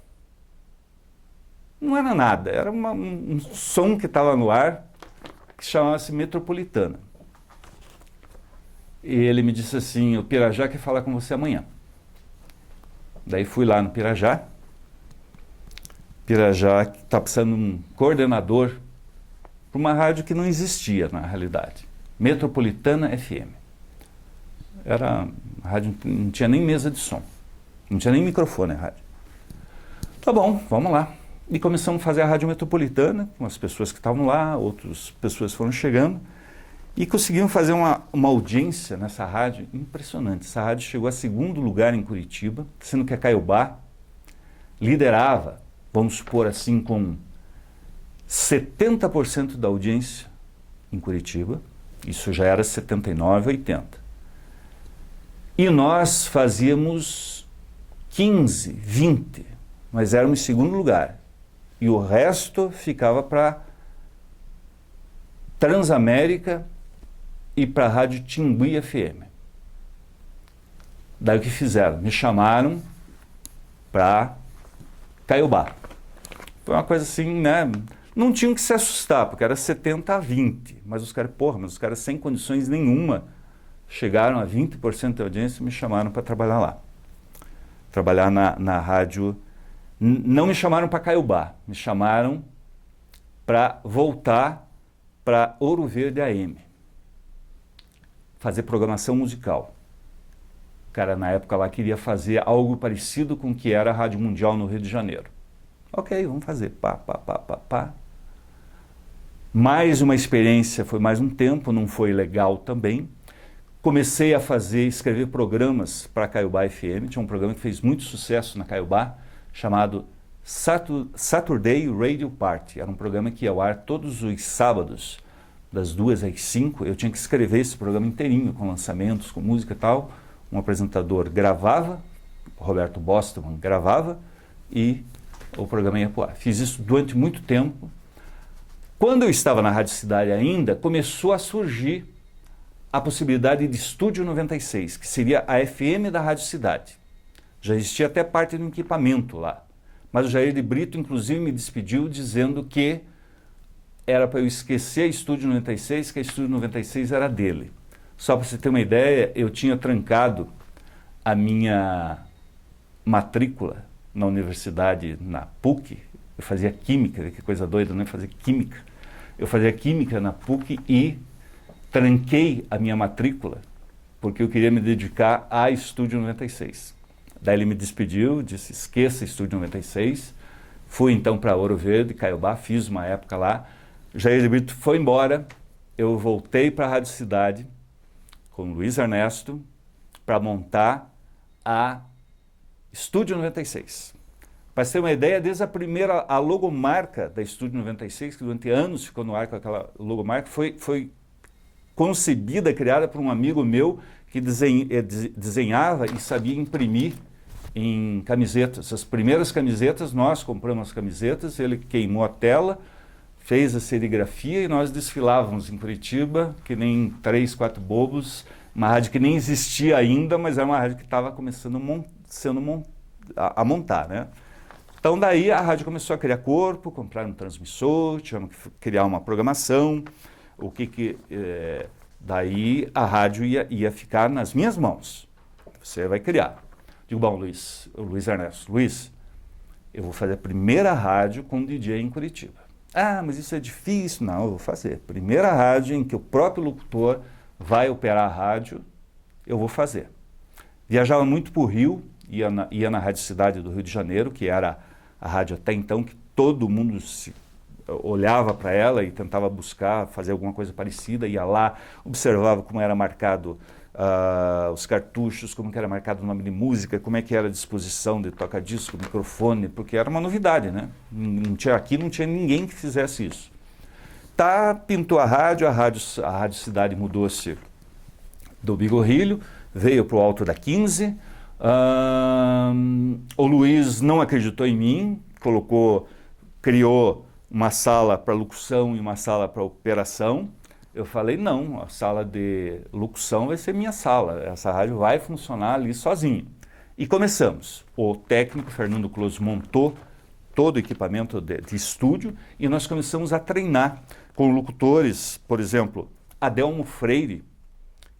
não era nada, era um som que estava no ar que chamava-se Metropolitana. E ele me disse assim, o Pirajá quer falar com você amanhã. Daí fui lá no Pirajá. Pirajá está precisando de um coordenador para uma rádio que não existia na realidade. Metropolitana FM. Era a rádio, não tinha nem mesa de som. Não tinha nem microfone a rádio. Tá bom, vamos lá. E começamos a fazer a Rádio Metropolitana, com as pessoas que estavam lá, outras pessoas foram chegando. E conseguimos fazer uma audiência nessa rádio impressionante. Essa rádio chegou a 2º lugar em Curitiba, sendo que a Caiobá liderava, vamos supor assim, com 70% da audiência em Curitiba. Isso já era 79, 80. E nós fazíamos 15, 20, mas éramos em 2º lugar. E o resto ficava para Transamérica e para a Rádio Timbuí FM. Daí o que fizeram? Me chamaram para Caiobá. Foi uma coisa assim, né? Não tinham que se assustar, porque era 70 a 20. Mas os caras sem condições nenhuma chegaram a 20% da audiência e me chamaram para trabalhar lá. Trabalhar na rádio. Não me chamaram para Caiobá, me chamaram para voltar para Ouro Verde AM. Fazer programação musical. O cara na época lá queria fazer algo parecido com o que era a Rádio Mundial no Rio de Janeiro. Ok, vamos fazer. Pá, pá, pá, pá, pá. Mais uma experiência, foi mais um tempo, não foi legal também. Comecei a escrever programas para a Caiobá FM. Tinha um programa que fez muito sucesso na Caiobá, chamado Saturday Radio Party. Era um programa que ia ao ar todos os sábados, das 2 às 5. Eu tinha que escrever esse programa inteirinho, com lançamentos, com música e tal. Um apresentador gravava, Roberto Bostman gravava, e o programa ia pro ar. Fiz isso durante muito tempo. Quando eu estava na Rádio Cidade ainda, começou a surgir a possibilidade de Estúdio 96, que seria a FM da Rádio Cidade. Já existia até parte do equipamento lá. Mas o Jair de Brito, inclusive, me despediu dizendo que era para eu esquecer a Estúdio 96, que a Estúdio 96 era dele. Só para você ter uma ideia, eu tinha trancado a minha matrícula na universidade, na PUC. Eu fazia química, que coisa doida, né? Fazer química. Eu fazia química na PUC e tranquei a minha matrícula porque eu queria me dedicar a Estúdio 96. Daí ele me despediu, disse, esqueça Estúdio 96. Fui então para Ouro Verde, Caiobá, fiz uma época lá. Jair de Brito foi embora, eu voltei para a Rádio Cidade com o Luiz Ernesto para montar a Estúdio 96. Para você ter uma ideia, desde a logomarca da Estúdio 96, que durante anos ficou no ar com aquela logomarca, foi concebida, criada por um amigo meu que desenhava e sabia imprimir em camisetas. As primeiras camisetas, nós compramos as camisetas, ele queimou a tela, fez a serigrafia e nós desfilávamos em Curitiba, que nem 3, 4 bobos, uma rádio que nem existia ainda, mas era uma rádio que estava começando a montar, né? Então daí a rádio começou a criar corpo, comprar um transmissor, tinha que criar uma programação, daí a rádio ia ficar nas minhas mãos. Você vai criar. Digo, bom, Luiz Ernesto, eu vou fazer a primeira rádio com DJ em Curitiba. Ah, mas isso é difícil. Não, eu vou fazer. Primeira rádio em que o próprio locutor vai operar a rádio, eu vou fazer. Viajava muito para o Rio, ia na Rádio Cidade do Rio de Janeiro, que era a rádio até então que todo mundo olhava para ela e tentava buscar, fazer alguma coisa parecida, ia lá, observava como era marcado os cartuchos, como que era marcado o nome de música, como é que era a disposição de toca-disco, microfone, porque era uma novidade, né? Aqui não tinha ninguém que fizesse isso. Pintou a rádio Cidade mudou-se do Bigorrilho, veio para o Alto da 15, o Luiz não acreditou em mim, criou uma sala para locução e uma sala para operação. Eu falei, não, a sala de locução vai ser minha sala, essa rádio vai funcionar ali sozinha. E começamos. O técnico Fernando Close montou todo o equipamento de estúdio e nós começamos a treinar com locutores, por exemplo, Adelmo Freire,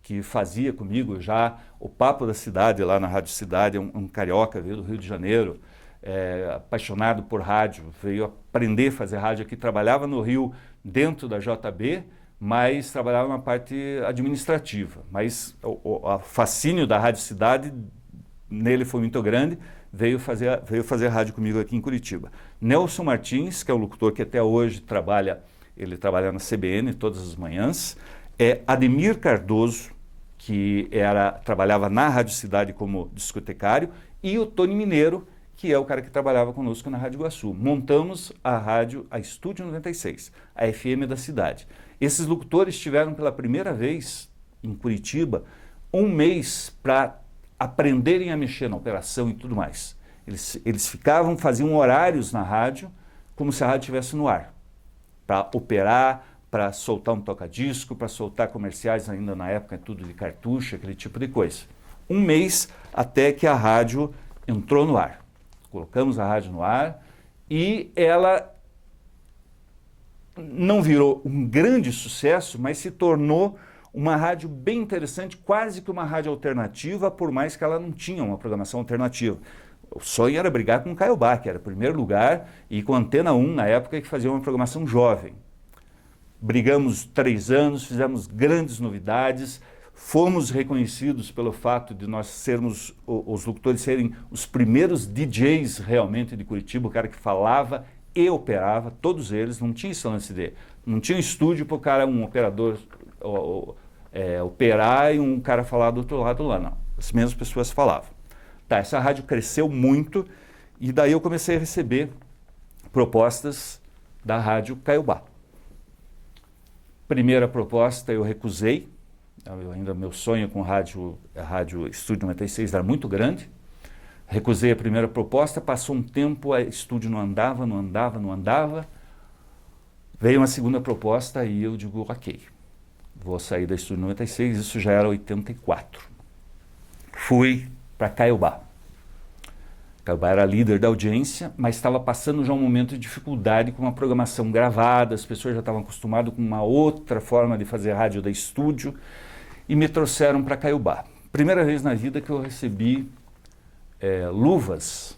que fazia comigo já o Papo da Cidade lá na Rádio Cidade, um carioca, veio do Rio de Janeiro, apaixonado por rádio, veio aprender a fazer rádio aqui, trabalhava no Rio dentro da JB, mas trabalhava na parte administrativa. Mas o fascínio da Rádio Cidade nele foi muito grande, veio fazer rádio comigo aqui em Curitiba. Nelson Martins, que é um locutor que até hoje trabalha na CBN todas as manhãs, Ademir Cardoso, que trabalhava na Rádio Cidade como discotecário, e o Tony Mineiro, que é o cara que trabalhava conosco na Rádio Iguaçu. Montamos a Estúdio 96, a FM da cidade. Esses locutores tiveram pela primeira vez em Curitiba um mês para aprenderem a mexer na operação e tudo mais. Eles faziam horários na rádio, como se a rádio estivesse no ar, para operar, para soltar um toca-disco, para soltar comerciais ainda na época, tudo de cartucho, aquele tipo de coisa. Um mês até que a rádio entrou no ar. Colocamos a rádio no ar e ela não virou um grande sucesso, mas se tornou uma rádio bem interessante, quase que uma rádio alternativa, por mais que ela não tinha uma programação alternativa. O sonho era brigar com o Caiobá, que era o primeiro lugar, e com a Antena 1, na época, que fazia uma programação jovem. Brigamos 3 anos, fizemos grandes novidades, fomos reconhecidos pelo fato de nós sermos, os locutores serem os primeiros DJs realmente de Curitiba, o cara que falava e operava, todos eles, não tinha esse lance de, não tinha um estúdio para o cara, um operador operar e um cara falar do outro lado lá, não. As mesmas pessoas falavam. Tá, essa rádio cresceu muito e daí eu comecei a receber propostas da Rádio Caiobá. Primeira proposta eu recusei, meu sonho com a Rádio Estúdio 96 era muito grande, recusei a primeira proposta, passou um tempo, a estúdio não andava, veio uma segunda proposta e eu digo, ok, vou sair da Estúdio 96, isso já era 84. Fui para Caiobá. Caiobá era líder da audiência, mas estava passando já um momento de dificuldade com uma programação gravada, as pessoas já estavam acostumadas com uma outra forma de fazer rádio da estúdio e me trouxeram para Caiobá. Primeira vez na vida que eu recebi luvas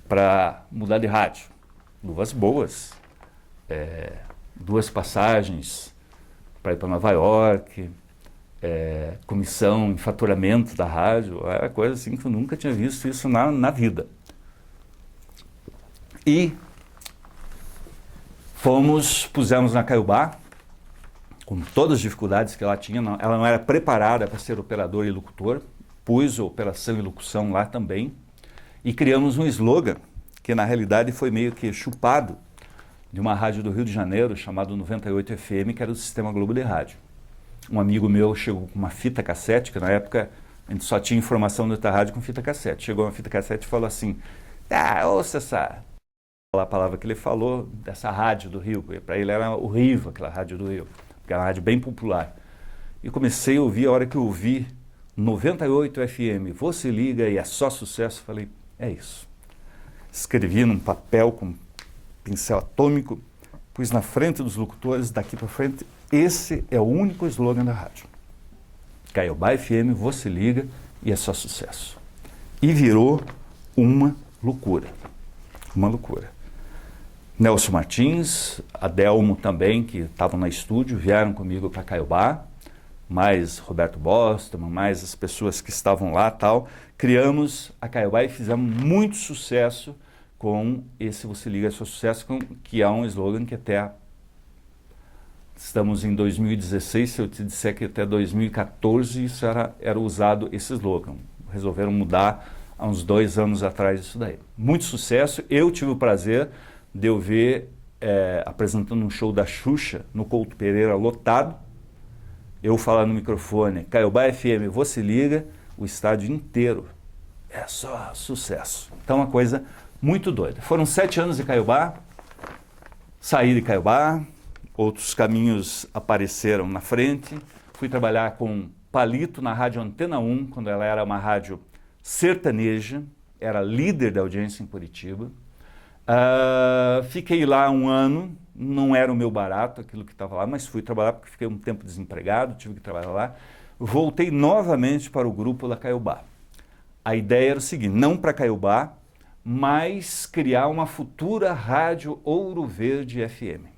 para mudar de rádio, luvas boas, 2 passagens para ir para Nova York, comissão em faturamento da rádio, era coisa assim que eu nunca tinha visto isso na vida. E pusemos na Caiobá, com todas as dificuldades que ela tinha, ela não era preparada para ser operador e locutor, pus operação e locução lá também, e criamos um slogan, que na realidade foi meio que chupado de uma rádio do Rio de Janeiro, chamado 98 FM, que era o Sistema Globo de Rádio. Um amigo meu chegou com uma fita cassete, que na época a gente só tinha informação da outra rádio com fita cassete. Chegou uma fita cassete e falou assim, ouça essa a palavra que ele falou, dessa rádio do Rio. Para ele era horrível aquela rádio do Rio, porque era uma rádio bem popular. E comecei a ouvir, a hora que eu ouvi 98 FM, você liga e é só sucesso, falei, é isso. Escrevi num papel com pincel atômico, pus na frente dos locutores, daqui para frente, esse é o único slogan da rádio. Caiobá FM, você liga e é só sucesso. E virou uma loucura. Uma loucura. Nelson Martins, Adelmo também, que estavam na estúdio, vieram comigo para Caiobá, mais Roberto Bostman, mais as pessoas que estavam lá tal. Criamos a Caiobá e fizemos muito sucesso com esse Você Liga é Só Sucesso, que é um slogan que até estamos em 2016, se eu te disser que até 2014 isso era usado, esse slogan. Resolveram mudar há uns 2 anos atrás isso daí. Muito sucesso, eu tive o prazer de eu ver apresentando um show da Xuxa no Couto Pereira lotado, eu falar no microfone, Caiobá FM, você liga, o estádio inteiro, é só sucesso. Então uma coisa muito doida. Foram 7 anos de Caiobá, saí de Caiobá, outros caminhos apareceram na frente, fui trabalhar com Palito na rádio Antena 1, quando ela era uma rádio sertaneja, era líder da audiência em Curitiba. Fiquei lá 1 ano, não era o meu barato aquilo que estava lá, mas fui trabalhar porque fiquei um tempo desempregado, tive que trabalhar lá. Voltei novamente para o grupo da Caiobá. A ideia era o seguinte, não para Caiobá, mas criar uma futura rádio Ouro Verde FM.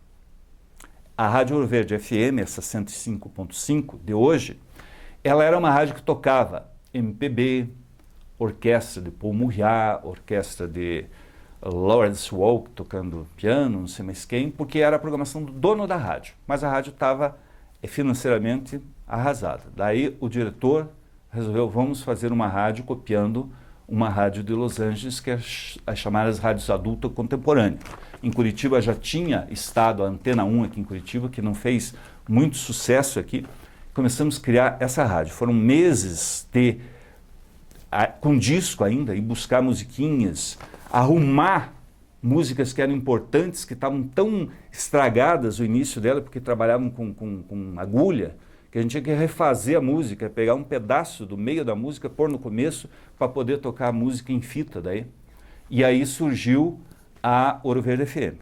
A rádio Ouro Verde FM, essa 105.5 de hoje, ela era uma rádio que tocava MPB, orquestra de Paul Murriá, orquestra de Lawrence Walk tocando piano, não sei mais quem, porque era a programação do dono da rádio. Mas a rádio estava financeiramente arrasada. Daí o diretor resolveu, vamos fazer uma rádio copiando uma rádio de Los Angeles, que é as chamadas rádios adulta contemporânea. Em Curitiba já tinha estado a Antena 1 aqui em Curitiba, que não fez muito sucesso aqui. Começamos a criar essa rádio. Foram meses com disco ainda, e buscar musiquinhas, arrumar músicas que eram importantes, que estavam tão estragadas o início dela, porque trabalhavam com agulha, que a gente tinha que refazer a música, pegar um pedaço do meio da música, pôr no começo, para poder tocar a música em fita daí. E aí surgiu a Ouro Verde FM,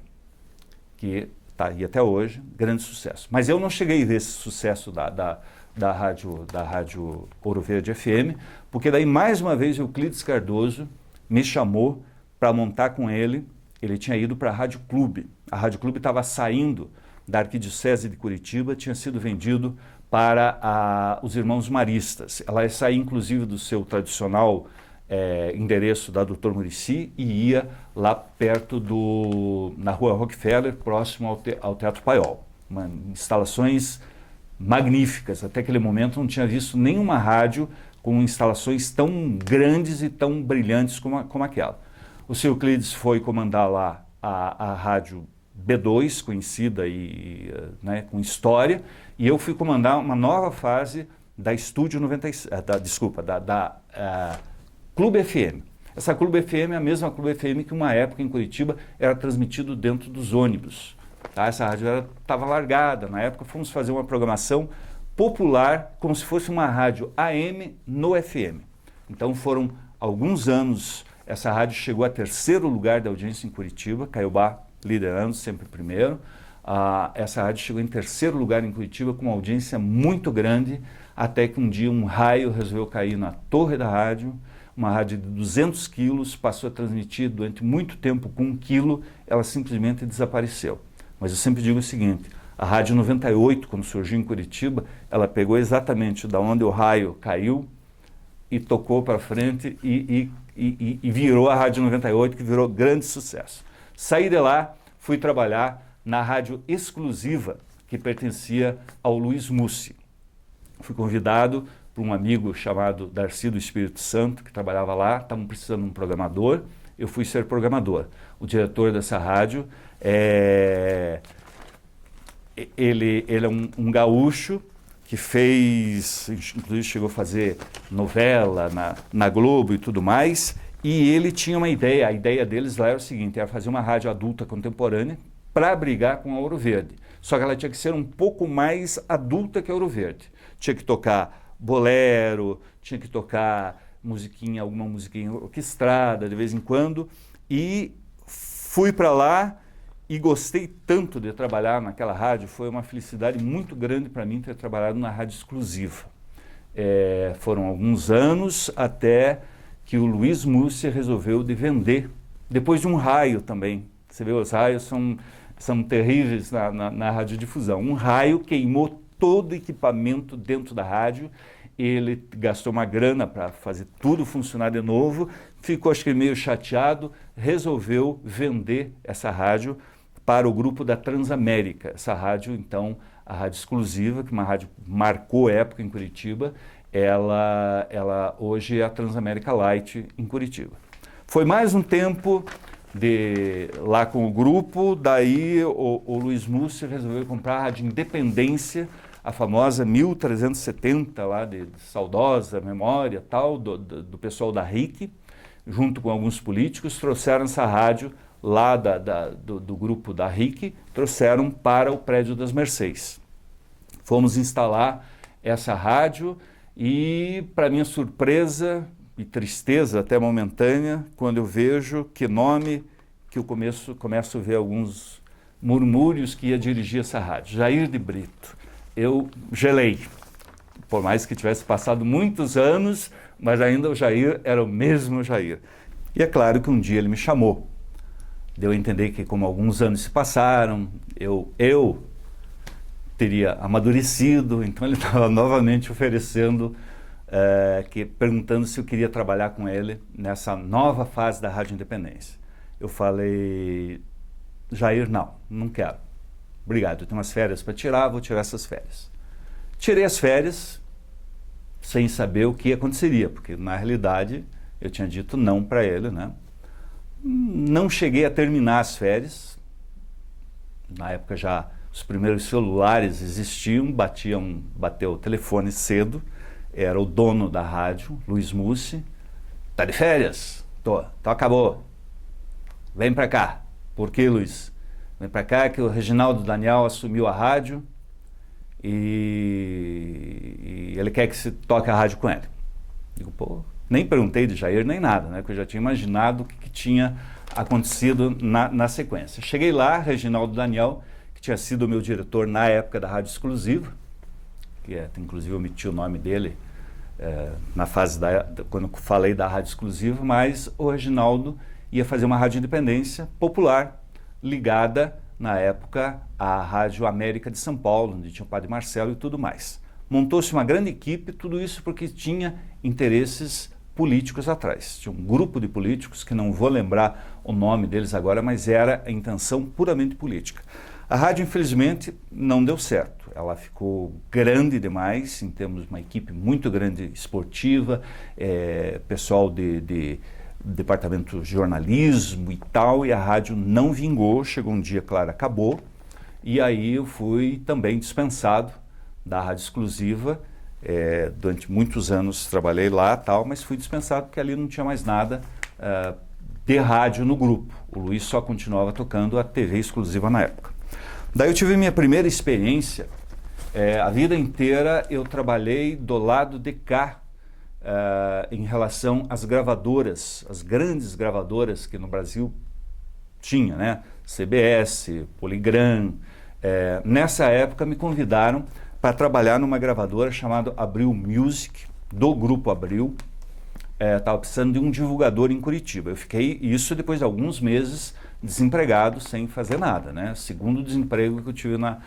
que está aí até hoje, grande sucesso. Mas eu não cheguei a ver esse sucesso da rádio Ouro Verde FM, porque daí mais uma vez o Euclides Cardoso me chamou para montar com ele. Ele tinha ido para a Rádio Clube. A Rádio Clube estava saindo da Arquidiocese de Curitiba, tinha sido vendido para os Irmãos Maristas. Ela saía inclusive do seu tradicional endereço da Dr. Muricy e ia lá perto na Rua Rockefeller, próximo ao Teatro Paiol. Instalações magníficas. Até aquele momento não tinha visto nenhuma rádio com instalações tão grandes e tão brilhantes como aquela. O Sr. Euclides foi comandar lá a rádio B2, conhecida e com história, e eu fui comandar uma nova fase da Estúdio 96, da Clube FM. Essa Clube FM é a mesma Clube FM que uma época em Curitiba era transmitido dentro dos ônibus. Tá? Essa rádio estava largada. Na época fomos fazer uma programação popular, como se fosse uma rádio AM no FM. Então foram alguns anos, essa rádio chegou a terceiro lugar da audiência em Curitiba, Caiobá liderando, sempre primeiro. Essa rádio chegou em terceiro lugar em Curitiba com uma audiência muito grande, até que um dia um raio resolveu cair na torre da rádio, uma rádio de 200 quilos, passou a transmitir durante muito tempo com 1 quilo, ela simplesmente desapareceu. Mas eu sempre digo o seguinte, a Rádio 98, quando surgiu em Curitiba, ela pegou exatamente da onde o raio caiu e tocou para frente e virou a Rádio 98, que virou grande sucesso. Saí de lá, fui trabalhar na rádio exclusiva que pertencia ao Luiz Mussi. Fui convidado por um amigo chamado Darcy do Espírito Santo, que trabalhava lá, estavam precisando de um programador, eu fui ser programador. O diretor dessa rádio ele é um gaúcho que fez, inclusive chegou a fazer novela na Globo e tudo mais, e ele tinha uma ideia, a ideia deles lá era o seguinte, era fazer uma rádio adulta contemporânea para brigar com a Ouro Verde. Só que ela tinha que ser um pouco mais adulta que a Ouro Verde. Tinha que tocar bolero, tinha que tocar alguma musiquinha orquestrada de vez em quando, e fui para lá e gostei tanto de trabalhar naquela rádio, foi uma felicidade muito grande para mim ter trabalhado na rádio exclusiva. Foram alguns anos até que o Luiz Mussi resolveu de vender, depois de um raio também. Você vê, os raios são terríveis na radiodifusão. Um raio queimou todo o equipamento dentro da rádio, ele gastou uma grana para fazer tudo funcionar de novo, ficou acho que meio chateado, resolveu vender essa rádio para o grupo da Transamérica. Essa rádio, então, a rádio exclusiva, que é uma rádio que marcou época em Curitiba, ela hoje é a Transamérica Light em Curitiba. Foi mais um tempo lá com o grupo, daí o Luiz Mussi resolveu comprar a Rádio Independência, a famosa 1370, lá de saudosa memória, tal, do pessoal da RIC, junto com alguns políticos, trouxeram essa rádio lá do grupo da RIC, trouxeram para o prédio das Mercês. Fomos instalar essa rádio e, para minha surpresa e tristeza até momentânea, quando eu vejo que eu começo a ver alguns murmúrios que ia dirigir essa rádio, Jair de Brito. Eu gelei, por mais que tivesse passado muitos anos, mas ainda o Jair era o mesmo Jair. E é claro que um dia ele me chamou. Deu a entender que, como alguns anos se passaram, eu teria amadurecido, então ele estava novamente oferecendo, perguntando se eu queria trabalhar com ele nessa nova fase da Rádio Independência. Eu falei, Jair, não quero. Obrigado, eu tenho umas férias para tirar, vou tirar essas férias. Tirei as férias sem saber o que aconteceria, porque na realidade eu tinha dito não para ele, né? Não cheguei a terminar as férias. Na época já os primeiros celulares existiam, bateu o telefone cedo, era o dono da rádio, Luiz Mussi. Tá de férias? Tô, então acabou. Vem para cá. Por que, Luiz? Vem para cá que o Reginaldo Daniel assumiu a rádio e ele quer que se toque a rádio com ele. Digo, pô, nem perguntei de Jair nem nada, né? Porque eu já tinha imaginado o que tinha acontecido na sequência. Cheguei lá, Reginaldo Daniel, que tinha sido o meu diretor na época da Rádio Exclusiva, inclusive eu omiti o nome dele na fase quando falei da Rádio Exclusiva, mas o Reginaldo ia fazer uma rádio independência popular, ligada, na época, à Rádio América de São Paulo, onde tinha o Padre Marcelo e tudo mais. montou-se uma grande equipe, tudo isso porque tinha interesses políticos atrás. Tinha um grupo de políticos, que não vou lembrar o nome deles agora, mas era a intenção puramente política. A rádio, infelizmente, não deu certo. Ela ficou grande demais, em termos de uma equipe muito grande esportiva, pessoal de departamento de jornalismo e tal, e a rádio não vingou. Chegou um dia, claro, acabou, e aí eu fui também dispensado da Rádio Exclusiva. Durante muitos anos trabalhei lá, tal, mas fui dispensado porque ali não tinha mais nada de rádio no grupo. O Luiz só continuava tocando a TV Exclusiva na época. Daí eu tive minha primeira experiência. A vida inteira eu trabalhei do lado de cá, em relação às gravadoras, as grandes gravadoras que no Brasil tinha, né? CBS, Polygram. Nessa época me convidaram para trabalhar numa gravadora chamada Abril Music, do Grupo Abril. Estava precisando de um divulgador em Curitiba. Eu fiquei, isso depois de alguns meses, desempregado, sem fazer nada, né? Segundo desemprego que eu tive na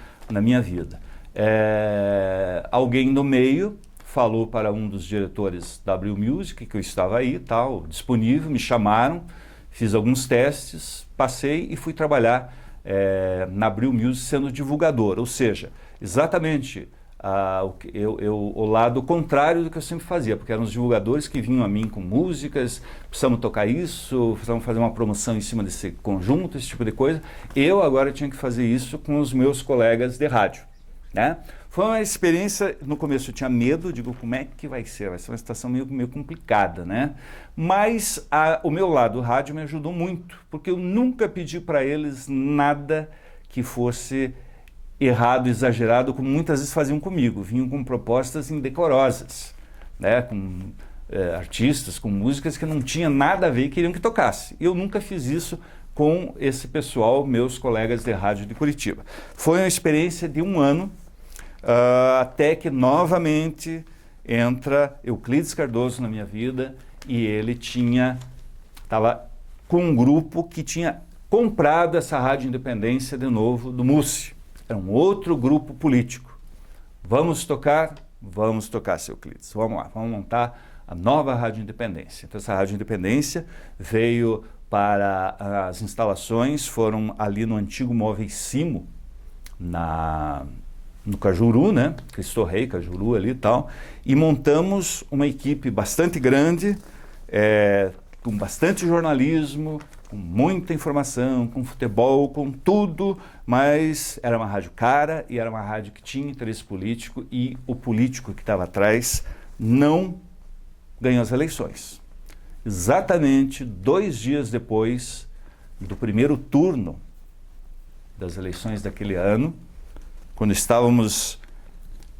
minha vida. Alguém no meio falou para um dos diretores da Abril Music que eu estava aí, tal, disponível, me chamaram, fiz alguns testes, passei e fui trabalhar na Abril Music sendo divulgador, ou seja, exatamente o lado contrário do que eu sempre fazia, porque eram os divulgadores que vinham a mim com músicas, precisamos tocar isso, precisamos fazer uma promoção em cima desse conjunto, esse tipo de coisa. Eu agora tinha que fazer isso com os meus colegas de rádio, né? Foi uma experiência, no começo eu tinha medo, digo, como é que vai ser? Vai ser uma situação meio complicada, né? Mas o meu lado rádio me ajudou muito, porque eu nunca pedi para eles nada que fosse errado, exagerado, como muitas vezes faziam comigo. Vinham com propostas indecorosas, né? Com artistas, com músicas que não tinha nada a ver e queriam que tocasse. Eu nunca fiz isso com esse pessoal, meus colegas de rádio de Curitiba. Foi uma experiência de 1 ano, até que novamente entra Euclides Cardoso na minha vida, e ele estava com um grupo que tinha comprado essa Rádio Independência de novo do Mussi. Era um outro grupo político. Vamos tocar, seu Euclides. Vamos lá, vamos montar a nova Rádio Independência. Então essa Rádio Independência veio para as instalações, foram ali no antigo Móveis Simo, no Cajuru, né? Cristo Rei, Cajuru ali e tal, e montamos uma equipe bastante grande, com bastante jornalismo, com muita informação, com futebol, com tudo, mas era uma rádio cara e era uma rádio que tinha interesse político, e o político que estava atrás não ganhou as eleições. Exatamente 2 dias depois do primeiro turno das eleições daquele ano, quando estávamos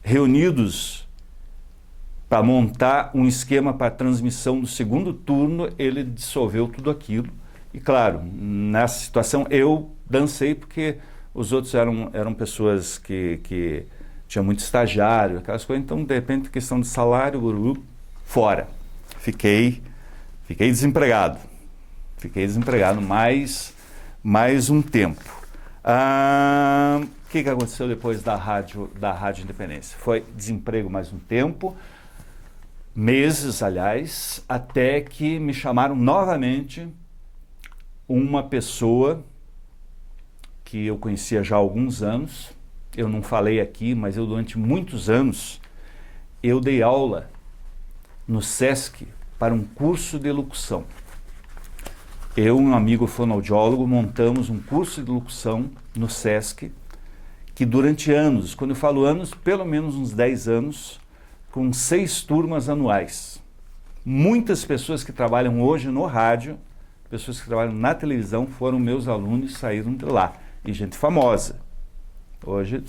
reunidos para montar um esquema para a transmissão do segundo turno, ele dissolveu tudo aquilo. E claro, nessa situação eu dancei, porque os outros eram pessoas que tinham muito estagiário, aquelas coisas, então de repente questão de salário, fora. Fiquei desempregado. Fiquei desempregado mais um tempo. O que aconteceu depois da Rádio Independência? Foi desemprego mais um tempo, meses, aliás, até que me chamaram novamente uma pessoa que eu conhecia já há alguns anos. Eu não falei aqui, mas eu durante muitos anos eu dei aula no SESC para um curso de locução. Eu e um amigo fonoaudiólogo montamos um curso de locução no SESC, que durante anos, quando eu falo anos, pelo menos uns 10 anos, com 6 turmas anuais. Muitas pessoas que trabalham hoje no rádio, pessoas que trabalham na televisão, foram meus alunos e saíram de lá. E gente famosa. Hoje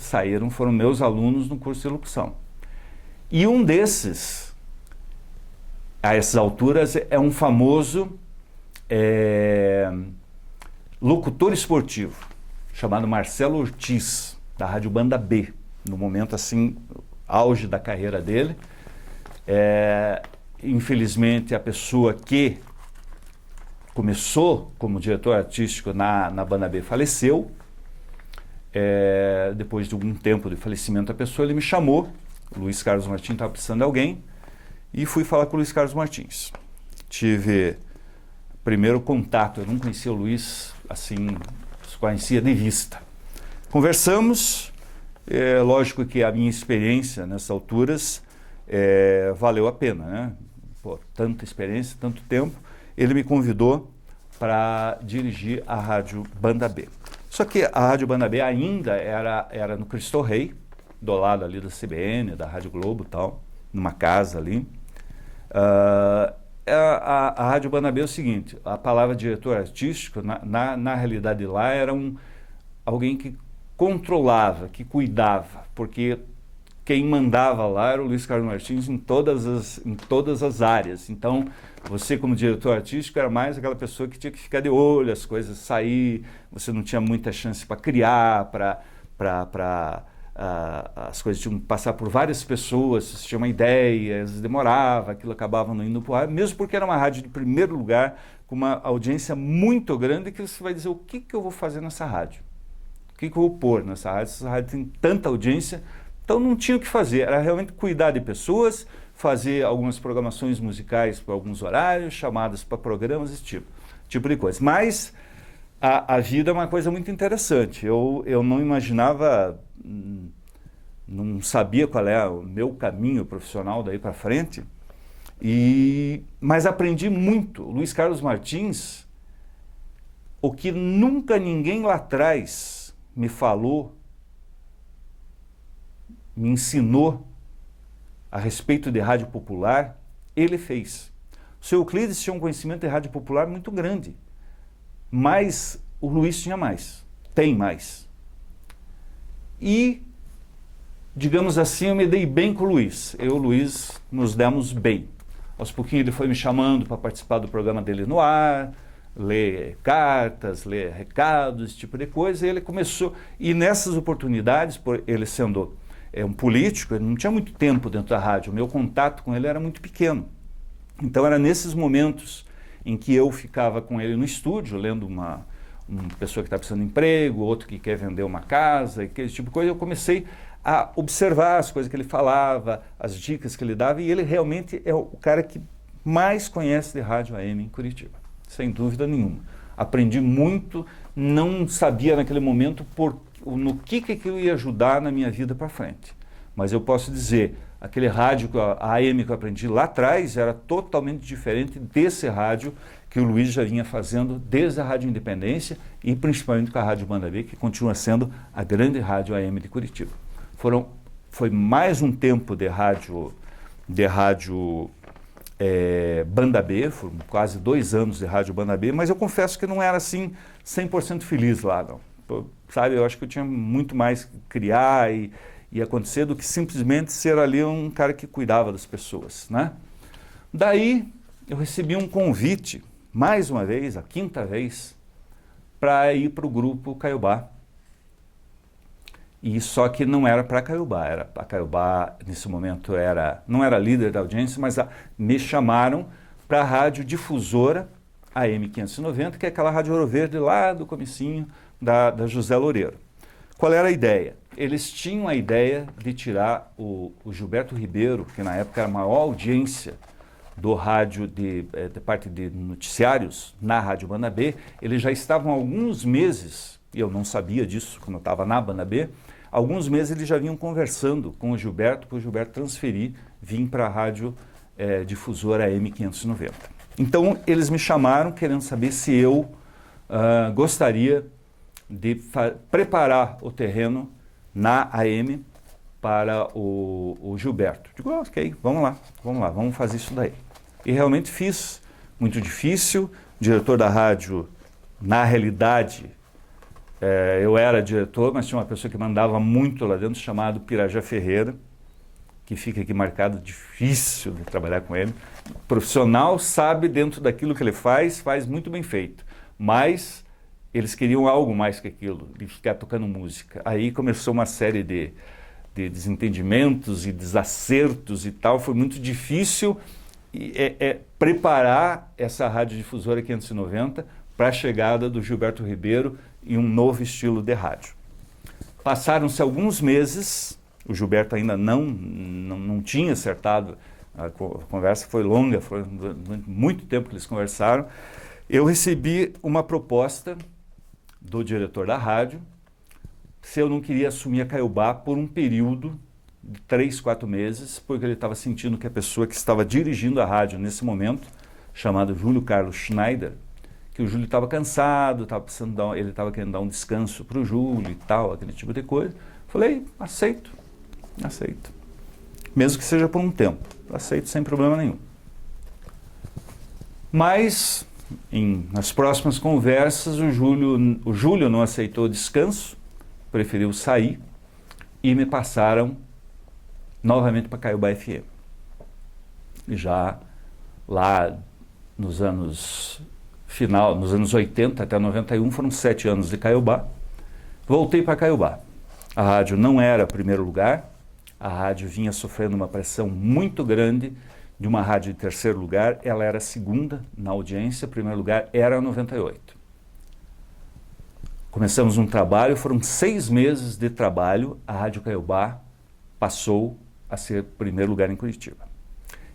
foram meus alunos no curso de locução. E um desses, a essas alturas, é um famoso locutor esportivo, chamado Marcelo Ortiz, da Rádio Banda B, no momento assim, auge da carreira dele. Infelizmente, a pessoa que começou como diretor artístico na Banda B faleceu. Depois de algum tempo de falecimento da pessoa, ele me chamou, O Luiz Carlos Martins estava precisando de alguém e fui falar com o Luiz Carlos Martins. Tive primeiro contato, eu não conhecia o Luiz, assim, conhecia de vista. Conversamos, lógico que a minha experiência nessas alturas valeu a pena, né? Pô, tanta experiência, tanto tempo. Ele me convidou para dirigir a Rádio Banda B. Só que a Rádio Banda B ainda era no Cristo Rei, do lado ali da CBN, da Rádio Globo e tal, numa casa ali. A Rádio Banda B é o seguinte, a palavra diretor artístico, na realidade lá, era alguém que controlava, que cuidava, porque quem mandava lá era o Luiz Carlos Martins em todas as áreas. Então, você como diretor artístico era mais aquela pessoa que tinha que ficar de olho, as coisas sair, você não tinha muita chance para criar, as coisas tinham que passar por várias pessoas, você tinha uma ideia, às vezes demorava, aquilo acabava não indo para o ar, mesmo porque era uma rádio de primeiro lugar, com uma audiência muito grande, que você vai dizer, o que eu vou fazer nessa rádio? O que eu vou pôr nessa rádio? Essa rádio tem tanta audiência, então não tinha o que fazer, era realmente cuidar de pessoas, fazer algumas programações musicais para alguns horários, chamadas para programas, esse tipo de coisa. Mas a vida é uma coisa muito interessante. Eu não imaginava, não sabia qual é o meu caminho profissional daí para frente, mas aprendi muito. Luiz Carlos Martins, o que nunca ninguém lá atrás me falou, me ensinou a respeito de rádio popular, ele fez. O seu Euclides tinha um conhecimento de rádio popular muito grande, mas o Luiz tinha mais, tem mais. E, digamos assim, eu me dei bem com o Luiz. Eu e o Luiz nos demos bem. Aos pouquinhos ele foi me chamando para participar do programa dele no ar, ler cartas, ler recados, esse tipo de coisa, e ele começou. E nessas oportunidades, por ele sendo um político, ele não tinha muito tempo dentro da rádio, o meu contato com ele era muito pequeno. Então era nesses momentos em que eu ficava com ele no estúdio, lendo uma pessoa que está precisando de emprego, outro que quer vender uma casa, esse tipo de coisa, eu comecei a observar as coisas que ele falava, as dicas que ele dava, e ele realmente é o cara que mais conhece de rádio AM em Curitiba, sem dúvida nenhuma. Aprendi muito, não sabia naquele momento no que eu ia ajudar na minha vida para frente. Mas eu posso dizer, aquele rádio, a AM que eu aprendi lá atrás, era totalmente diferente desse rádio que o Luiz já vinha fazendo desde a Rádio Independência e principalmente com a Rádio Banda B, que continua sendo a grande rádio AM de Curitiba. Foi mais um tempo de rádio Banda B, foram quase 2 anos de rádio Banda B, mas eu confesso que não era assim 100% feliz lá, não. Sabe, eu acho que eu tinha muito mais que criar e acontecer do que simplesmente ser ali um cara que cuidava das pessoas, né? Daí eu recebi um convite, mais uma vez, a 5ª vez, para ir para o grupo Caiobá. E só que não era para Caiobá, a Caiobá nesse momento não era líder da audiência, mas me chamaram para a rádio difusora AM 590, que é aquela rádio Ouro Verde lá do comecinho da José Loureiro. Qual era a ideia? Eles tinham a ideia de tirar o Gilberto Ribeiro, que na época era a maior audiência do rádio de parte de noticiários na Rádio Banda B. Eles já estavam há alguns meses, e eu não sabia disso quando eu estava na Banda B, alguns meses eles já vinham conversando com o Gilberto, para o Gilberto transferir, vir para a rádio difusora AM 590. Então eles me chamaram querendo saber se eu gostaria de preparar o terreno na AM para o Gilberto. Digo, ok, vamos lá, vamos fazer isso daí. E realmente fiz, muito difícil, diretor da rádio, na realidade, eu era diretor, mas tinha uma pessoa que mandava muito lá dentro, chamado Pirajá Ferreira, que fica aqui marcado, difícil de trabalhar com ele. O profissional sabe dentro daquilo que ele faz muito bem feito, mas eles queriam algo mais que aquilo, de ficar tocando música. Aí começou uma série de desentendimentos e desacertos e tal, foi muito difícil preparar essa rádio difusora 590 para a chegada do Gilberto Ribeiro e um novo estilo de rádio. Passaram-se alguns meses O Gilberto ainda não tinha acertado, a conversa foi longa, foi muito tempo que eles conversaram. Eu recebi uma proposta do diretor da rádio, se eu não queria assumir a Caiobá por um período de 3, 4 meses, porque ele estava sentindo que a pessoa que estava dirigindo a rádio nesse momento, chamado Júlio Carlos Schneider, que o Júlio estava cansado, ele estava querendo dar um descanso para o Júlio e tal, aquele tipo de coisa. Falei, aceito. Mesmo que seja por um tempo, aceito sem problema nenhum. Mas, nas próximas conversas, o Júlio não aceitou descanso, preferiu sair e me passaram novamente para Caiobá FM. E já lá nos anos 80 até 91, foram 7 anos de Caiobá. Voltei para Caiobá. A rádio não era primeiro lugar, a rádio vinha sofrendo uma pressão muito grande de uma rádio de terceiro lugar, ela era segunda na audiência, primeiro lugar era a 98. Começamos um trabalho, foram 6 meses de trabalho, a Rádio Caiobá passou a ser primeiro lugar em Curitiba.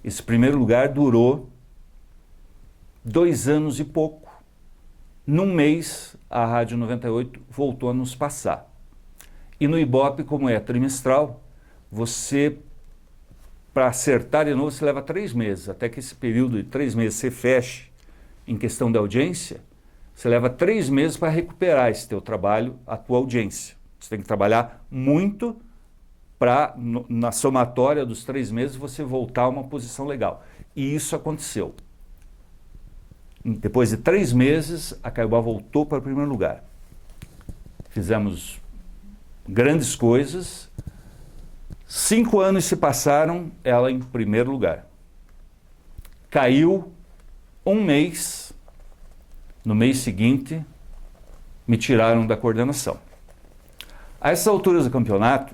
Esse primeiro lugar durou 2 anos e pouco. Num mês, a Rádio 98 voltou a nos passar. E no Ibope, como é trimestral, para acertar de novo, você leva 3 meses, até que esse período de 3 meses você feche em questão de audiência, você leva 3 meses para recuperar esse teu trabalho, a tua audiência. Você tem que trabalhar muito para, na somatória dos 3 meses, você voltar a uma posição legal. E isso aconteceu. Depois de 3 meses, a Caiobá voltou para o primeiro lugar. Fizemos grandes coisas. 5 anos se passaram, ela em primeiro lugar. Caiu um mês, no mês seguinte, me tiraram da coordenação. A essas alturas do campeonato,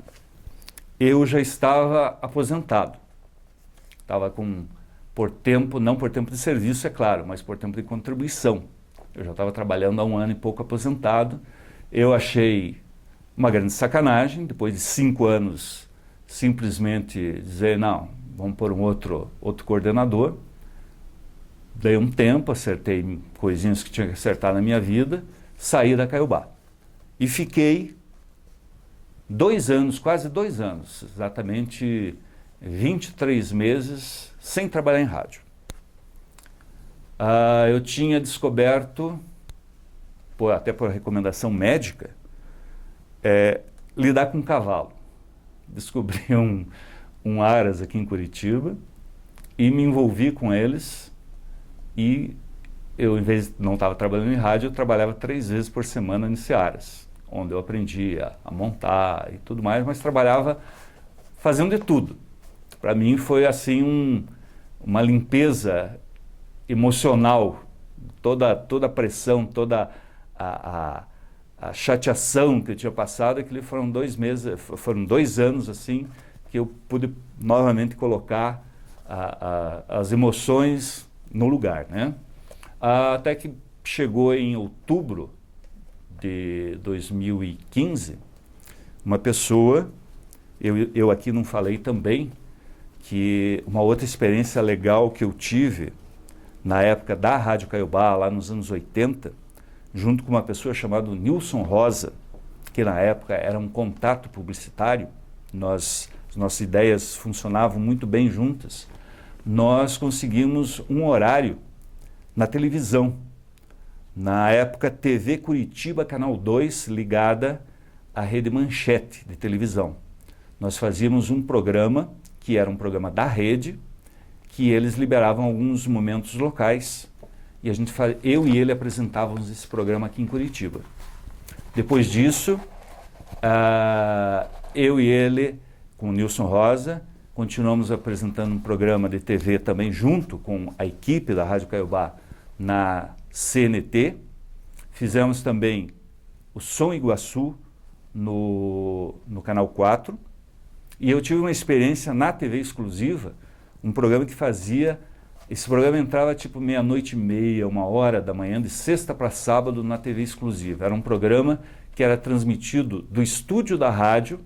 eu já estava aposentado. Estava não por tempo de serviço, é claro, mas por tempo de contribuição. Eu já estava trabalhando há 1 ano e pouco aposentado. Eu achei uma grande sacanagem, depois de 5 anos, simplesmente dizer, não, vamos pôr um outro coordenador. Dei um tempo, acertei coisinhas que tinha que acertar na minha vida, saí da Caiobá. E fiquei 2 anos, quase 2 anos, exatamente 23 meses sem trabalhar em rádio. Eu tinha descoberto, até por recomendação médica, lidar com cavalo. Descobri um aras aqui em Curitiba e me envolvi com eles e eu, em vez de não estava trabalhando em rádio, eu trabalhava 3 vezes por semana nesse aras, onde eu aprendi a montar e tudo mais, mas trabalhava fazendo de tudo. Para mim foi assim uma limpeza emocional, toda a pressão, toda a chateação que eu tinha passado, que foram 2 anos assim, que eu pude novamente colocar as emoções no lugar, né? Até que chegou em outubro de 2015, uma pessoa, eu aqui não falei também, que uma outra experiência legal que eu tive na época da Rádio Caiobá, lá nos anos 80, junto com uma pessoa chamada Nilson Rosa, que na época era um contato publicitário, as nossas ideias funcionavam muito bem juntas, nós conseguimos um horário na televisão, na época TV Curitiba, Canal 2, ligada à Rede Manchete de televisão. Nós fazíamos um programa, que era um programa da rede, que eles liberavam alguns momentos locais, e eu e ele apresentávamos esse programa aqui em Curitiba. Depois disso, eu e ele, com o Nilson Rosa, continuamos apresentando um programa de TV também junto com a equipe da Rádio Caiobá na CNT. Fizemos também o Som Iguaçu no Canal 4. E eu tive uma experiência na TV exclusiva, um programa que fazia... Esse programa entrava tipo 00:30, 1h da manhã, de sexta para sábado na TV exclusiva. Era um programa que era transmitido do estúdio da rádio,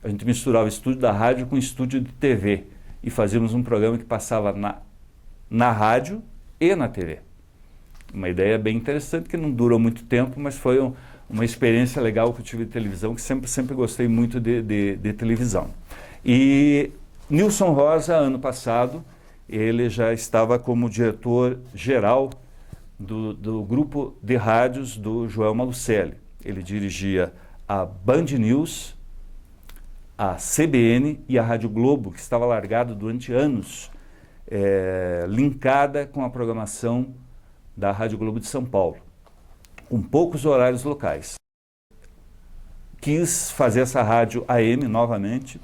A gente misturava o estúdio da rádio com o estúdio de TV e fazíamos um programa que passava na rádio e na TV. Uma ideia bem interessante que não durou muito tempo, mas foi uma experiência legal que eu tive de televisão, que sempre gostei muito de televisão. E Nilson Rosa, ano passado, ele já estava como diretor-geral do grupo de rádios do Joel Malucelli. Ele dirigia a Band News, a CBN e a Rádio Globo, que estava largada durante anos, linkada com a programação da Rádio Globo de São Paulo, com poucos horários locais. Quis fazer essa rádio AM novamente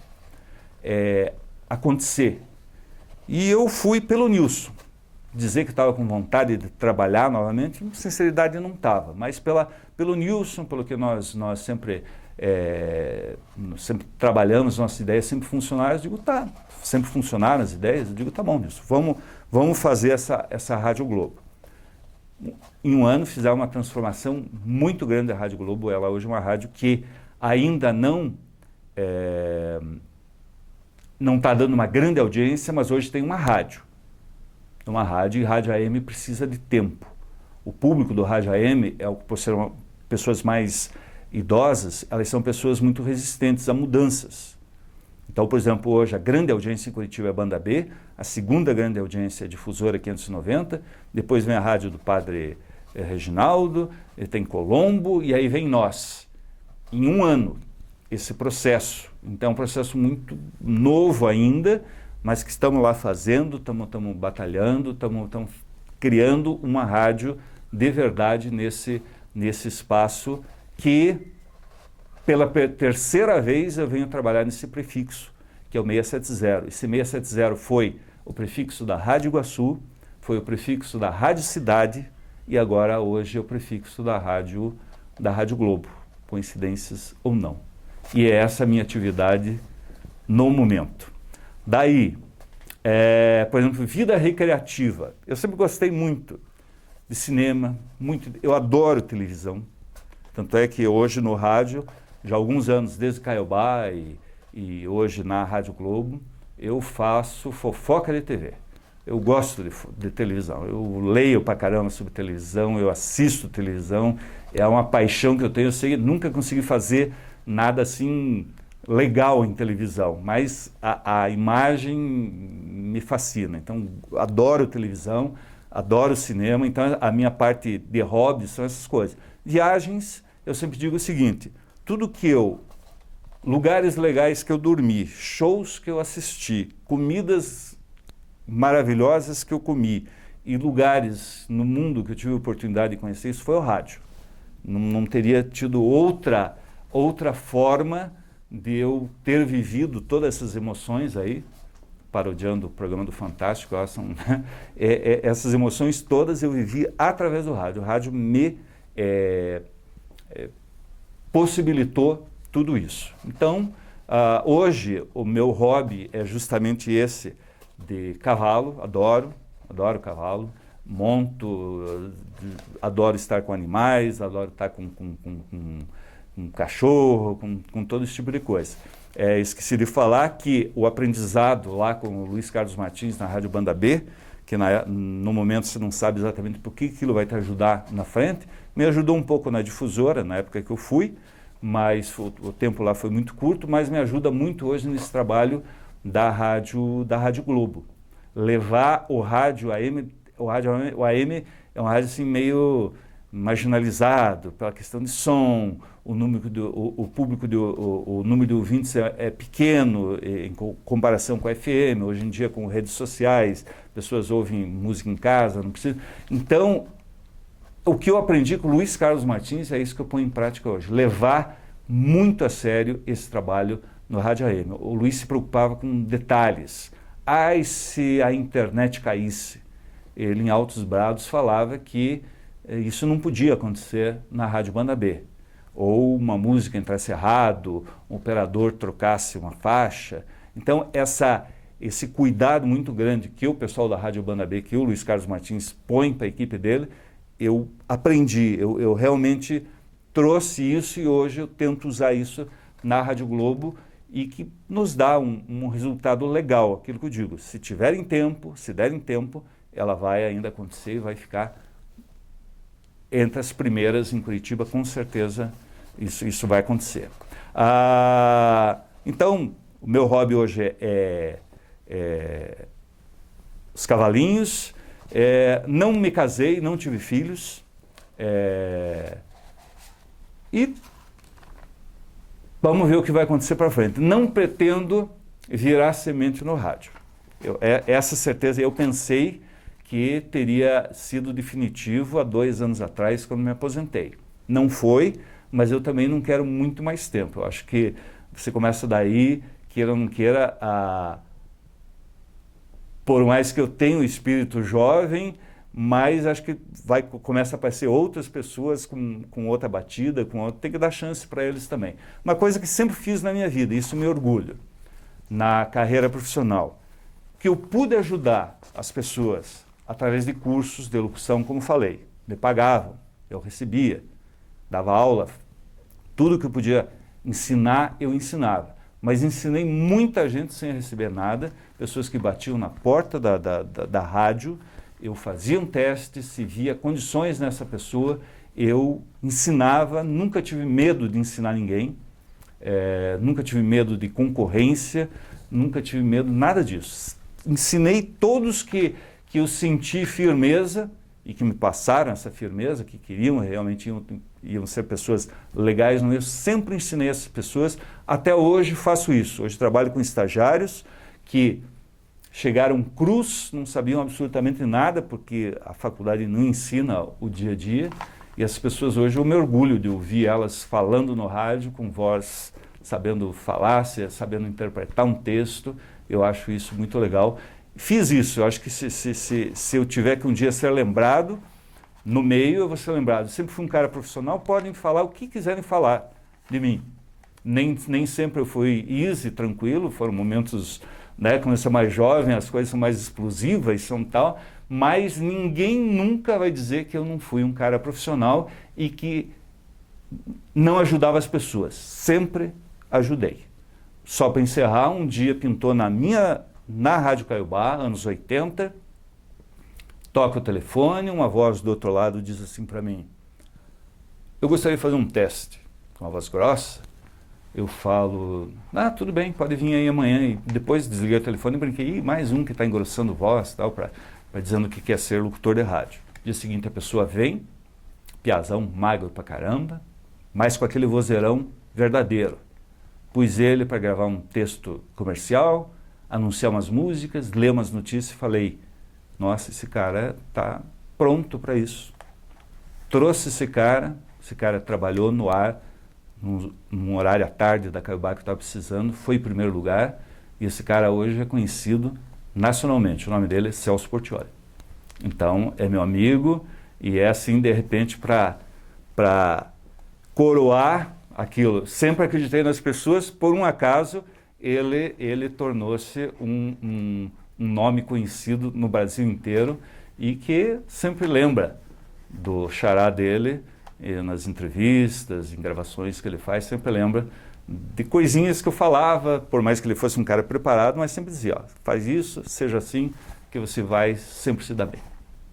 acontecer. E eu fui pelo Nilson. Dizer que estava com vontade de trabalhar novamente, com sinceridade não estava, mas pelo Nilson, pelo que nós sempre trabalhamos, nossas ideias sempre funcionaram, eu digo, tá, sempre funcionaram as ideias, eu digo, tá bom, Nilson, vamos fazer essa Rádio Globo. Em um ano fizeram uma transformação muito grande da Rádio Globo, ela hoje é uma rádio que ainda não está dando uma grande audiência, mas hoje tem uma rádio. Uma rádio, e rádio AM precisa de tempo. O público do rádio AM, por ser pessoas mais idosas, elas são pessoas muito resistentes a mudanças. Então, por exemplo, hoje a grande audiência em Curitiba é a Banda B, a segunda grande audiência é a Difusora 590, depois vem a rádio do Padre Reginaldo, tem Colombo, e aí vem nós. Em um ano, esse processo. Então, é um processo muito novo ainda, mas que estamos lá fazendo, estamos batalhando, estamos criando uma rádio de verdade nesse espaço que, pela terceira vez, eu venho trabalhar nesse prefixo, que é o 670. Esse 670 foi o prefixo da Rádio Iguaçu, foi o prefixo da Rádio Cidade e agora, hoje, é o prefixo da Rádio Globo, coincidências ou não. E é essa a minha atividade no momento. Daí, por exemplo, vida recreativa. Eu sempre gostei muito de cinema, eu adoro televisão. Tanto é que hoje no rádio, já há alguns anos, desde Caiobá e hoje na Rádio Globo, eu faço fofoca de TV. Eu gosto de televisão, eu leio pra caramba sobre televisão, eu assisto televisão, é uma paixão que eu tenho. Eu sei, nunca consegui fazer nada assim legal em televisão, mas a imagem me fascina. Então, adoro televisão, adoro cinema, então a minha parte de hobby são essas coisas. Viagens, eu sempre digo o seguinte, lugares legais que eu dormi, shows que eu assisti, comidas maravilhosas que eu comi e lugares no mundo que eu tive a oportunidade de conhecer, isso foi o rádio. Não teria tido outra forma de eu ter vivido todas essas emoções aí, parodiando o programa do Fantástico, essas emoções todas eu vivi através do rádio. O rádio me possibilitou tudo isso. Então, hoje o meu hobby é justamente esse de cavalo, adoro cavalo, monto, adoro estar com animais, adoro estar com cachorro, com todo esse tipo de coisa. Esqueci de falar que o aprendizado lá com o Luiz Carlos Martins na Rádio Banda B, que no momento você não sabe exatamente por que aquilo vai te ajudar na frente, me ajudou um pouco na difusora, na época que eu fui, mas o tempo lá foi muito curto, mas me ajuda muito hoje nesse trabalho da Rádio Globo. Levar o rádio AM, o AM é um rádio assim meio marginalizado pela questão de som, o número de ouvintes é pequeno em comparação com a FM, hoje em dia com redes sociais, pessoas ouvem música em casa, não precisa. Então, o que eu aprendi com o Luiz Carlos Martins é isso que eu ponho em prática hoje, levar muito a sério esse trabalho no rádio AM. O Luiz se preocupava com detalhes. Se a internet caísse, ele em altos brados falava que isso não podia acontecer na Rádio Banda B. Ou uma música entrasse errado, um operador trocasse uma faixa. Então, esse cuidado muito grande que o pessoal da Rádio Banda B, que o Luiz Carlos Martins põe para a equipe dele, eu aprendi, eu realmente trouxe isso e hoje eu tento usar isso na Rádio Globo e que nos dá um resultado legal, aquilo que eu digo. Se tiverem tempo, se derem tempo, ela vai ainda acontecer e vai ficar entre as primeiras em Curitiba, com certeza isso vai acontecer. Então, o meu hobby hoje é os cavalinhos, não me casei, não tive filhos, e vamos ver o que vai acontecer para frente. Não pretendo virar semente no rádio. Essa certeza eu pensei que teria sido definitivo há 2 anos atrás, quando me aposentei. Não foi, mas eu também não quero muito mais tempo. Eu acho que você começa daí, queira ou não queira, por mais que eu tenha o espírito jovem, mas acho que começa a aparecer outras pessoas com outra batida, tem que dar chance para eles também. Uma coisa que sempre fiz na minha vida, isso me orgulho, na carreira profissional, que eu pude ajudar as pessoas através de cursos de locução, como falei. Me pagavam, eu recebia, dava aula, tudo que eu podia ensinar, eu ensinava. Mas ensinei muita gente sem receber nada, pessoas que batiam na porta da rádio, eu fazia um teste, se via condições nessa pessoa, eu ensinava, nunca tive medo de ensinar ninguém, nunca tive medo de concorrência, nunca tive medo, nada disso. Ensinei todos que eu senti firmeza e que me passaram essa firmeza, que queriam realmente iam ser pessoas legais, eu sempre ensinei essas pessoas, até hoje faço isso. Hoje trabalho com estagiários que chegaram crus, não sabiam absolutamente nada, porque a faculdade não ensina o dia a dia, e as pessoas hoje, eu me orgulho de ouvir elas falando no rádio, com voz, sabendo falar, sabendo interpretar um texto, eu acho isso muito legal. Fiz isso, eu acho que se eu tiver que um dia ser lembrado, no meio eu vou ser lembrado. Sempre fui um cara profissional, podem falar o que quiserem falar de mim. Nem sempre eu fui easy, tranquilo, foram momentos, né, quando eu sou mais jovem, as coisas são mais explosivas, são tal, mas ninguém nunca vai dizer que eu não fui um cara profissional e que não ajudava as pessoas. Sempre ajudei. Só para encerrar, um dia pintou na Rádio Caiobá, anos 80, toca o telefone, uma voz do outro lado diz assim para mim: eu gostaria de fazer um teste. Com uma voz grossa, eu falo: tudo bem, pode vir aí amanhã. E depois desliguei o telefone e brinquei: mais um que está engrossando voz, tal, para dizendo que quer ser locutor de rádio. Dia seguinte a pessoa vem, piazão, magro pra caramba, mas com aquele vozeirão verdadeiro. Pus ele para gravar um texto comercial, anunciar umas músicas, ler umas notícias e falei: nossa, esse cara está pronto para isso. Trouxe esse cara trabalhou no ar, num horário à tarde da Caiobá que eu estava precisando, foi em primeiro lugar, e esse cara hoje é conhecido nacionalmente. O nome dele é Celso Portiolli. Então, é meu amigo, e é assim, de repente, para coroar aquilo. Sempre acreditei nas pessoas, por um acaso, ele tornou-se um nome conhecido no Brasil inteiro e que sempre lembra do xará dele, nas entrevistas, em gravações que ele faz, sempre lembra de coisinhas que eu falava, por mais que ele fosse um cara preparado, mas sempre dizia: faz isso, seja assim, que você vai sempre se dar bem.